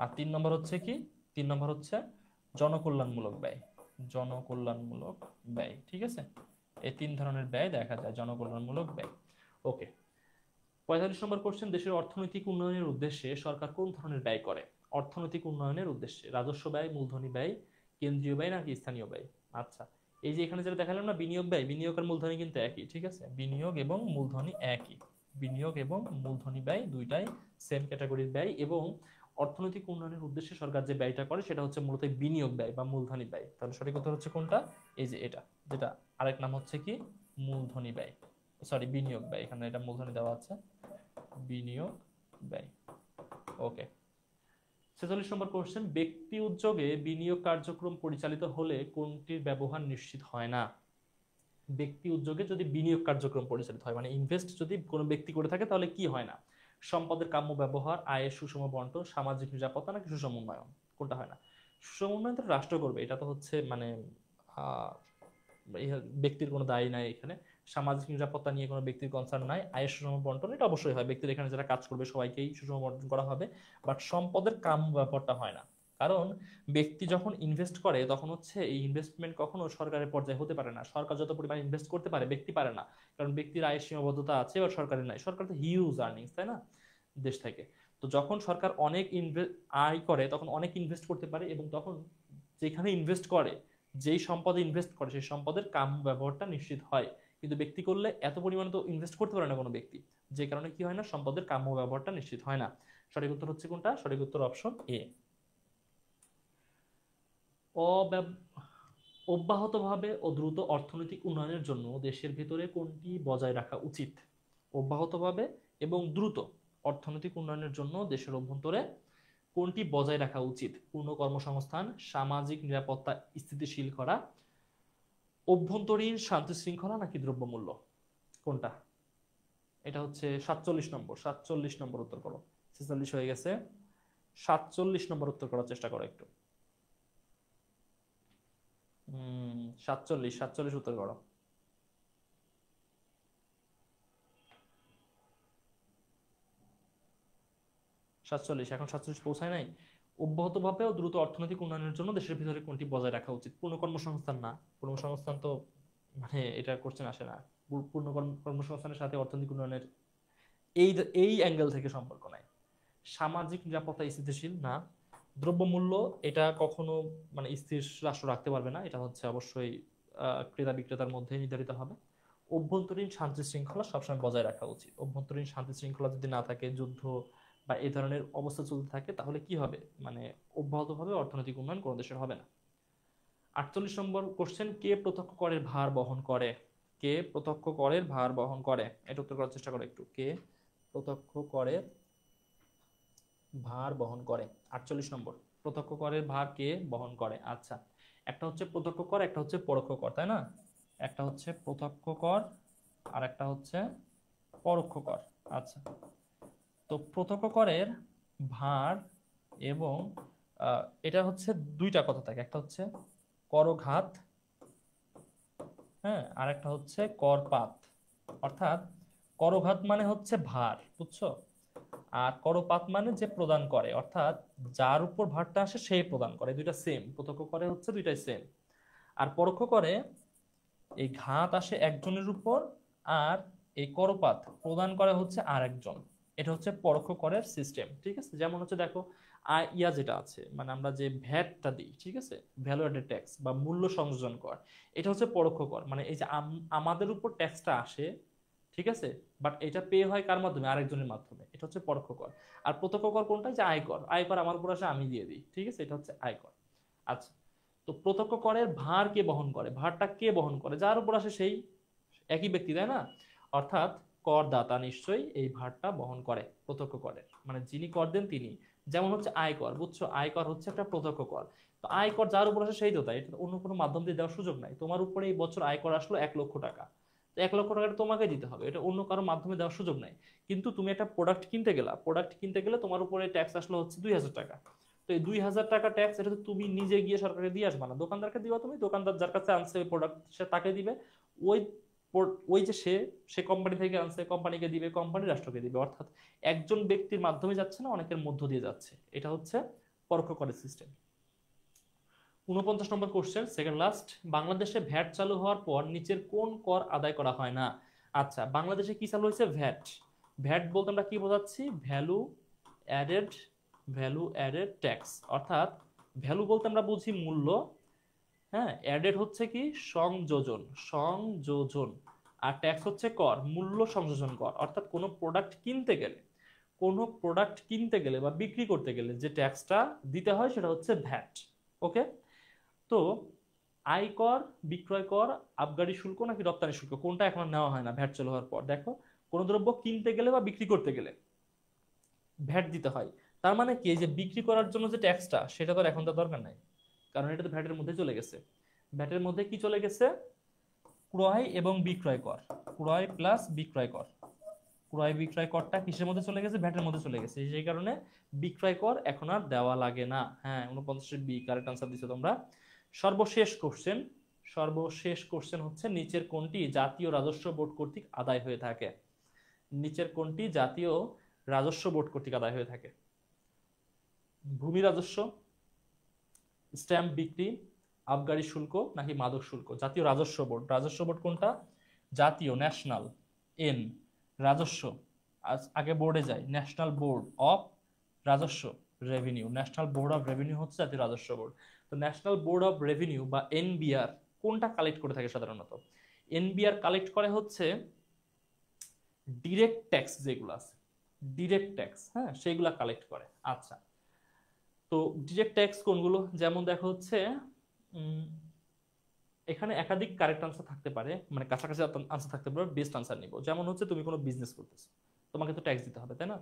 আর 3 নম্বর হচ্ছে কি, 3 নম্বর হচ্ছে জনকল্যাণমূলক ব্যয়, জনকল্যাণমূলক ব্যয়, ঠিক আছে। এই 3 ধরনের ব্যয় দেখা যায়, জনকল্যাণমূলক ব্যয়। ওকে, 45 নম্বর কোশ্চেন, দেশের অর্থনৈতিক উন্নয়নের উদ্দেশ্যে সরকার কোন ধরনের ব্যয় করে? অর্থনৈতিক উন্নয়নের উদ্দেশ্যে রাজস্ব ব্যয়, মূলধনী ব্যয়, কেন্দ্রীয় ব্যয় নাকি স্থানীয় ব্যয়? আচ্ছা, এই যে এখানে যেটা দেখালাম না, বিনিয়োগ ব্যয়, বিনিয়োগ আর মূলধনী কিন্তু একই, ঠিক আছে, বিনিয়োগ এবং মূলধনী একই, বিনিয়োগ এবং মূলধনী ব্যয় দুইটাই সেম ক্যাটাগরির ব্যয়। এবং অর্থনৈতিক উন্নয়নের উদ্দেশ্যে সরকার যে ব্যয়টা করে সেটা হচ্ছে মূলত বিনিয়োগ ব্যয় বা মূলধনী ব্যয়। তাহলে সঠিক উত্তর হচ্ছে কোনটা? এই যে এটা, যেটা আরেক নাম হচ্ছে কি মূলধনী ব্যয়, সরি বিনিয়োগ ব্যয়, এখানে এটা মূলধনী দেওয়া আছে, বিনিয়োগ ব্যয়। ওকে, 46 নম্বর কোশ্চেন, ব্যক্তি উদ্যোগে বিনিয়োগ কার্যক্রম পরিচালিত হলে কোনটির ব্যবহার নিশ্চিত হয় না? ব্যক্তি উদ্যোগে যদি বিনিয়োগ কার্যক্রম পরিচালিত হয়, মানে ইনভেস্ট যদি কোনো ব্যক্তি করে থাকে, তাহলে কি হয় না? সম্পদের কাম্য ব্যবহার, আয়ের সুষম বন্টন, সামাজিক নিরাপত্তা নাকি সুষম উন্নয়ন? কোনটা হয় না? সুষম উন্নয়ন তো রাষ্ট্র করবে, এটা তো হচ্ছে মানে আহ ব্যক্তির কোনো দায়ী নাই এখানে। সামাজিক নিরাপত্তা নিয়ে কোনো ব্যক্তির কনসার্ন নাই। আয়ের সুষম বন্টন এটা অবশ্যই হয়, ব্যক্তির এখানে যারা কাজ করবে সবাইকেই সুষম বন্টন করা হবে। বাট সম্পদের কাম ব্যাপারটা হয় না, কারণ ব্যক্তি যখন ইনভেস্ট করে তখন হচ্ছে এই ইনভেস্টমেন্ট কখনো সরকারের পর্যায়ে হতে পারে না। সরকার যত পরিমাণ ইনভেস্ট করতে পারে ব্যক্তি পারে না, কারণ ব্যক্তির আয়ের সীমাবদ্ধতা আছে, এবার সরকারের নাই। সরকার তো হিউজ আর্নিংস, তাই না, দেশ থেকে। তো যখন সরকার অনেক আয় করে তখন অনেক ইনভেস্ট করতে পারে, এবং তখন যেখানে ইনভেস্ট করে, যেই সম্পদে ইনভেস্ট করে সেই সম্পদের কাম ব্যবহারটা নিশ্চিত হয়। কিন্তু ব্যক্তি করলে এত পরিমাণে তো ইনভেস্ট করতে পারে না কোনো ব্যক্তি, যে কারণে কি হয় না, সম্পদের কাম্য ব্যবহারটা নিশ্চিত হয় না। সঠিক উত্তর হচ্ছে কোনটা? সঠিক উত্তর অপশন এ। অব্যাহতভাবে ও দ্রুত অর্থনৈতিক উন্নয়নের জন্য দেশের ভেতরে কোনটি বজায় রাখা উচিত? অব্যাহতভাবে এবং দ্রুত অর্থনৈতিক উন্নয়নের জন্য দেশের অভ্যন্তরে কোনটি বজায় রাখা উচিত? পূর্ণ কর্মসংস্থান, সামাজিক নিরাপত্তা স্থিতিশীল করা, অভ্যন্তরীণ শান্তি শৃঙ্খলা নাকি দ্রব্যমূল্য? কোনটা? এটা হচ্ছে 47 নম্বর, 47 নম্বর উত্তর করো। 46 হয়ে গেছে, 47 নম্বর উত্তর করার চেষ্টা করো একটু। 47, 47 উত্তর করো। 47, এখন 47 পৌঁছায় নাই। অব্যাহতভাবে ও দ্রুত অর্থনৈতিক উন্নয়নের জন্য দেশের ভিতরে কোনটি বজায় রাখা উচিত? পূর্ণ কর্মসংস্থান না, কর্মসংস্থান তো মানে এটা কোশ্চেন আসে না। পূর্ণ কর্মসংস্থানের সাথে অর্থনৈতিক উন্নয়নের এই এই অ্যাঙ্গেল থেকে সম্পর্ক নাই। সামাজিক নিরাপত্তা স্থিতিশীল না। দ্রব্যমূল্য এটা কখনো মানে স্থির রাষ্ট্র রাখতে পারবে না, এটা হচ্ছে অবশ্যই ক্রেতা বিক্রেতার মধ্যে নির্ধারিত হবে। অভ্যন্তরীণ শান্তি শৃঙ্খলা সবসময় বজায় রাখা উচিত। অভ্যন্তরীণ শান্তি শৃঙ্খলা যদি না থাকে, যুদ্ধ বা এই ধরনের অবস্থা চলতে থাকে, তাহলে কি হবে, মানে অব্যাহতভাবে অর্থনৈতিক উন্নয়ন কোনো দেশের হবে না। 48 নম্বর কোশ্চেন, কে প্রত্যক্ষ করের ভার বহন করে? কে প্রত্যক্ষ করের ভার বহন করে? এটা উত্তর করার চেষ্টা করো একটু। কে প্রত্যক্ষ করের ভার বহন করে? 48 নম্বর, প্রত্যক্ষ করের ভার কে বহন করে? আচ্ছা, একটা হচ্ছে প্রত্যক্ষ কর, একটা হচ্ছে পরোক্ষ কর, তাই না? একটা হচ্ছে প্রত্যক্ষ কর আর একটা হচ্ছে পরোক্ষ কর। আচ্ছা, তো প্রত্যক্ষ করের ভার এবং এটা হচ্ছে দুইটা কথা থাকে, একটা হচ্ছে করঘাত, হ্যাঁ, আর একটা হচ্ছে করপাত। অর্থাৎ করঘাত মানে হচ্ছে ভার, বুঝছো, আর করপাত মানে যে প্রদান করে, অর্থাৎ যার উপর ভারটা আসে সেই প্রদান করে, দুইটা সেম। প্রত্যক্ষ করে হচ্ছে দুইটাই সেম। আর পরোক্ষ করে এই ঘাত আসে একজনের উপর, আর এই করপাত প্রদান করে হচ্ছে আর একজন। এটা হচ্ছে পরোক্ষ করের সিস্টেম, ঠিক আছে। যেমন হচ্ছে দেখো, ইয়া যেটা আছে, মানে আমরা যে ভ্যাটটা দিই, ঠিক আছে, ভ্যালু অ্যাডেড ট্যাক্স বা মূল্য সংযোজন কর, এটা হচ্ছে পরোক্ষ কর। মানে এই যে আমাদের উপর ট্যাক্সটা আসে, ঠিক আছে, বাট এটা পে হয় কার মাধ্যমে? আরেকজনের মাধ্যমে, এটা হচ্ছে পরোক্ষ কর। আর প্রত্যক্ষ কর কোনটা? যে আয়কর, আয়কর আমার উপর আসে, আমি দিয়ে দিই, ঠিক আছে, এটা হচ্ছে আয়কর। আচ্ছা, তো প্রত্যক্ষ করের ভার কে বহন করে? ভারটা কে বহন করে? যার উপর আসে সেই একই ব্যক্তি, তাই না? অর্থাৎ করদাতা নিশ্চয়ই এই ভারটা বহন করে প্রত্যক্ষ করের, মানে যিনি কর দেন তিনি। যেমন হচ্ছে আয়কর, বুঝছো, আয়কর হচ্ছে একটা প্রত্যক্ষ কর। তো আয়কর যার উপর আসে সেই তো, তাই, এটা অন্য কোনো মাধ্যম দিয়ে দেওয়ার সুযোগ নাই। তোমার উপরে এই বছর আয়কর আসলো 1 লক্ষ টাকা, তো 1 লক্ষ টাকাটা তোমাকে দিতে হবে, এটা অন্য কারো মাধ্যমে দেওয়ার সুযোগ নাই। কিন্তু তুমি একটা প্রোডাক্ট কিনতে গেলা, প্রোডাক্ট কিনতে গেলে তোমার উপরে ট্যাক্স আসলো হচ্ছে 2000 টাকা। তো এই 2000 টাকা ট্যাক্স, এটা তো তুমি নিজে গিয়ে সরকারকে দিয়ে আসবা না, দোকানদারকে দিবা। তুমি দোকানদার যার কাছে আনছে ওই প্রোডাক্ট, সে তাকে দিবে। ওই ওই যে সে সে কোম্পানি থেকে আনছে, কোম্পানিকে দিবে, কোম্পানি রাষ্ট্রকে দিবে। অর্থাৎ একজন ব্যক্তির মাধ্যমে যাচ্ছে না, অনেকের মধ্য দিয়ে যাচ্ছে। এটা হচ্ছে পরোক্ষ করের সিস্টেম। 49 নম্বর কোশ্চেন, সেকেন্ড লাস্ট। বাংলাদেশে ভ্যাট চালু হওয়ার পর নিচের কোন কর আদায় করা হয় না? আচ্ছা, বাংলাদেশে কি চালু হয়েছে? ভ্যাট। ভ্যাট বলতে আমরা কি বোঝাচ্ছি? Added value added tax. অর্থাৎ ভ্যালু বলতে আমরা বুঝি মূল্য, হ্যাঁ, অ্যাডেড হচ্ছে কি? সংযোজন, সংযোজন। আর ট্যাক্স হচ্ছে কর, মূল্য সংযোজন কর। অর্থাৎ কোনো প্রোডাক্ট কিনতে গেলে, কোনো প্রোডাক্ট কিনতে গেলে বা বিক্রি করতে গেলে যে ট্যাক্সটা দিতে হয় সেটা হচ্ছে ভ্যাট। ওকে, তো আয়কর, বিক্রয় কর, আবগারি শুল্ক নাকি রপ্তানি শুল্ক, কোনটা এখন নেওয়া হয় না ভ্যাট চালু হওয়ার পর? দেখো, কোনো দ্রব্য কিনতে গেলে বা বিক্রি করতে গেলে ভ্যাট দিতে হয়। তার মানে কি, এই যে বিক্রি করার জন্য যে ট্যাক্সটা, সেটা তো আর এখন তো দরকার নাই, কারণ এটা তো ভ্যাটের মধ্যে চলে গেছে। ভ্যাটের মধ্যে কি চলে গেছে? ক্রয় এবং বিক্রয় কর, ক্রয় প্লাস বিক্রয় কর। ক্রয় বিক্রয় করটা কিসের মধ্যে চলে গেছে? ভ্যাটের মধ্যে চলে গেছে। সেই কারণে বিক্রয় কর এখন আর দেওয়া লাগে না। হ্যাঁ, 49 বি কারেক্ট আনসার দিছো তোমরা। সর্বশেষ কোশ্চেন, সর্বশেষ কোশ্চেন হচ্ছে নিচের কোনটি জাতীয় রাজস্ব বোর্ড কর্তৃক আদায় হয়ে থাকে? নিচের কোনটি জাতীয় রাজস্ব বোর্ড কর্তৃক আদায় হয়ে থাকে? ভূমি রাজস্ব, স্ট্যাম্প বিক্রি, আবগারি শুল্ক নাকি মাদক শুল্ক? জাতীয় রাজস্ব বোর্ড, রাজস্ব বোর্ড কোনটা? জাতীয়, ন্যাশনাল, এন, রাজস্ব, আগে বোর্ডে যায়, ন্যাশনাল বোর্ড অফ রাজস্ব, revenue. National board of revenue হচ্ছে জাতীয় রাজস্ব বোর্ড। তো ন্যাশনাল বোর্ড অফ রেভিনিউ বা এনবিআর কোনটা কালেক্ট করে থাকে সাধারণত? এনবিআর কালেক্ট করে হচ্ছে ডিরেক্ট ট্যাক্স, যেগুলো আছে ডিরেক্ট ট্যাক্স, হ্যাঁ, সেগুলা কালেক্ট করে। আচ্ছা, তো ডিরেক্ট ট্যাক্স কোনগুলো? যেমন দেখো হচ্ছে উম, এখানে একাধিক কারেক্ট আনসার থাকতে পারে, মানে কাছাকাছি আনসার থাকতে পারে, বেস্ট আনসার নিব। যেমন হচ্ছে তুমি কোনো বিজনেস করতেছো, তোমাকে তো ট্যাক্স দিতে হবে, তাই না?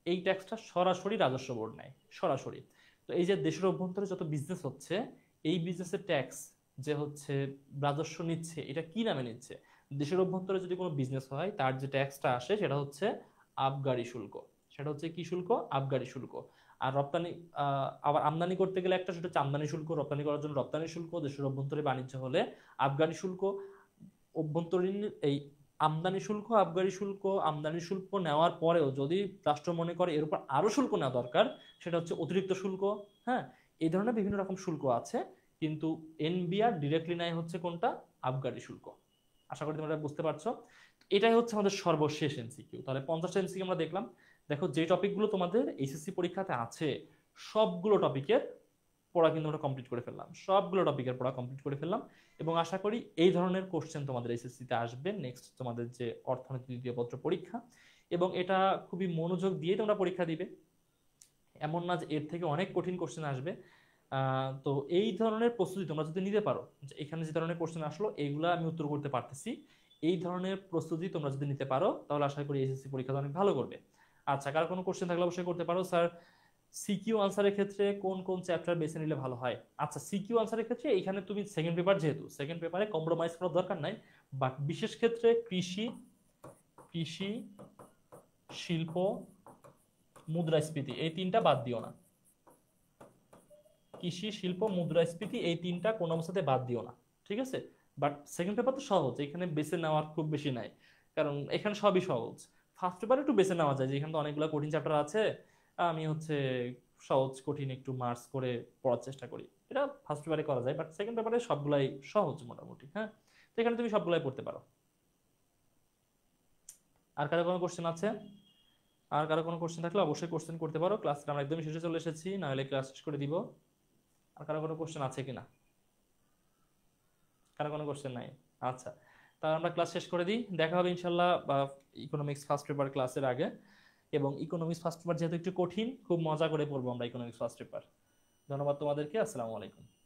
এই ট্যাক্সটা সরাসরি রাজস্ব বোর্ড নেয়, সরাসরি। তো এই যে দেশের অভ্যন্তরে যত বিজনেস হচ্ছে, এই বিজনেসের ট্যাক্স যে হচ্ছে রাজস্ব নিচ্ছে, এটা কি নামে নিচ্ছে? দেশের অভ্যন্তরে যদি কোনো বিজনেস হয়, তার যে ট্যাক্সটা আসে সেটা হচ্ছে আবগারি শুল্ক। সেটা হচ্ছে কি শুল্ক? আবগারি শুল্ক। আর রপ্তানি, আবার আমদানি করতে গেলে একটা, সেটা হচ্ছে আমদানি শুল্ক। রপ্তানি করার জন্য রপ্তানি শুল্ক, দেশের অভ্যন্তরে বাণিজ্য হলে আবগারি শুল্ক। অভ্যন্তরীণ এই আমদানি শুল্ক, আবগারি শুল্ক, আমদানি শুল্ক নেওয়ার পরেও যদি রাষ্ট্র মনে করে এর উপর আরো শুল্ক নেওয়া দরকার, সেটা হচ্ছে অতিরিক্ত শুল্ক। হ্যাঁ, এই ধরনের বিভিন্ন রকম শুল্ক আছে, কিন্তু এনবিআর ডিরেক্টলি নেয় হচ্ছে কোনটা? আবগারি শুল্ক। আশা করি তোমরা বুঝতে পারছো। এটাই হচ্ছে আমাদের সর্বশেষ এমসিকিউ। তাহলে 50টা এমসিকিউ আমরা দেখলাম। দেখো, যে টপিকগুলো তোমাদের এইচএসসি পরীক্ষাতে আছে, সবগুলো টপিকের পড়া কিন্তু আমরা কমপ্লিট করে ফেললাম, সবগুলো টপিকের পড়া কমপ্লিট করে ফেললাম। এবং আশা করি এই ধরনের কোশ্চেন তোমাদের এইচএসসিতে আসবে নেক্সট তোমাদের যে অর্থনীতি দ্বিতীয় পত্র পরীক্ষা। এবং এটা খুবই মনোযোগ দিয়ে তোমরা পরীক্ষা দিবে, এমন না যে এর থেকে অনেক কঠিন কোশ্চেন আসবে। তো এই ধরনের প্রস্তুতি তোমরা যদি নিতে পারো, যে এখানে যে ধরনের কোশ্চেন আসলো এইগুলা আমি উত্তর করতে পারতেছি, এই ধরনের প্রস্তুতি তোমরা যদি নিতে পারো, তাহলে আশা করি এইচএসসি পরীক্ষাটা অনেক ভালো করবে। আচ্ছা, কার কোনো কোশ্চেন থাকলে অবশ্যই করতে পারো। স্যার, সিকিউ আনসারের ক্ষেত্রে কোন কোন চ্যাপ্টার বেছে নিলে ভালো হয়? আচ্ছা, সিকিউ আনসারের ক্ষেত্রে এখানে তুমি সেকেন্ড পেপার, যেহেতু সেকেন্ড পেপারে কম্প্রোমাইজ করার দরকার নাই, বাট বিশেষ ক্ষেত্রে কৃষি, কৃষি, শিল্প, মুদ্রাস্ফীতি, এই তিনটা বাদ দিও না। কৃষি, শিল্প, মুদ্রাস্ফীতি, এই তিনটা কোন অবস্থাতে বাদ দিও না, ঠিক আছে? বাট সেকেন্ড পেপার তো সহজ, এখানে বেছে নেওয়ার খুব বেশি নাই, কারণ এখানে সবই সহজ। ফার্স্ট পেপারে একটু বেছে নেওয়া যায়, যে এখানে তো অনেকগুলো কঠিন চ্যাপ্টার আছে, আমি হচ্ছে সহজ কঠিন একটু মার্কস করে পড়ার চেষ্টা করি, এটা ফার্স্ট পেপারে করা যায়। বাট সেকেন্ড পেপারে সবগুলাই সহজ মোটামুটি, হ্যাঁ, তো এখানে তুমি সবগুলাই পড়তে পারো। আর কারো কোনো কোশ্চেন আছে? আর কারো কোনো কোশ্চেন থাকলে অবশ্যই কোশ্চেন করতে পারো। ক্লাসটা আমরা একদমই শেষে চলে এসেছি, না হলে ক্লাস শেষ করে দিব। আর কারো কোনো কোশ্চেন আছে কিনা? কারো কোনো কোশ্চেন নাই? আচ্ছা, তাহলে আমরা ক্লাস শেষ করে দিই, দেখা হবে ইনশাল্লাহ ইকোনমিক্স ফার্স্ট পেপার ক্লাসের আগে। এবং ইকোনমিক্স ফার্স্ট পেপার যেহেতু একটু কঠিন, খুব মজা করে পড়বো আমরা ইকোনমিক্স ফার্স্ট পেপার। ধন্যবাদ তোমাদেরকে, আসসালামু আলাইকুম।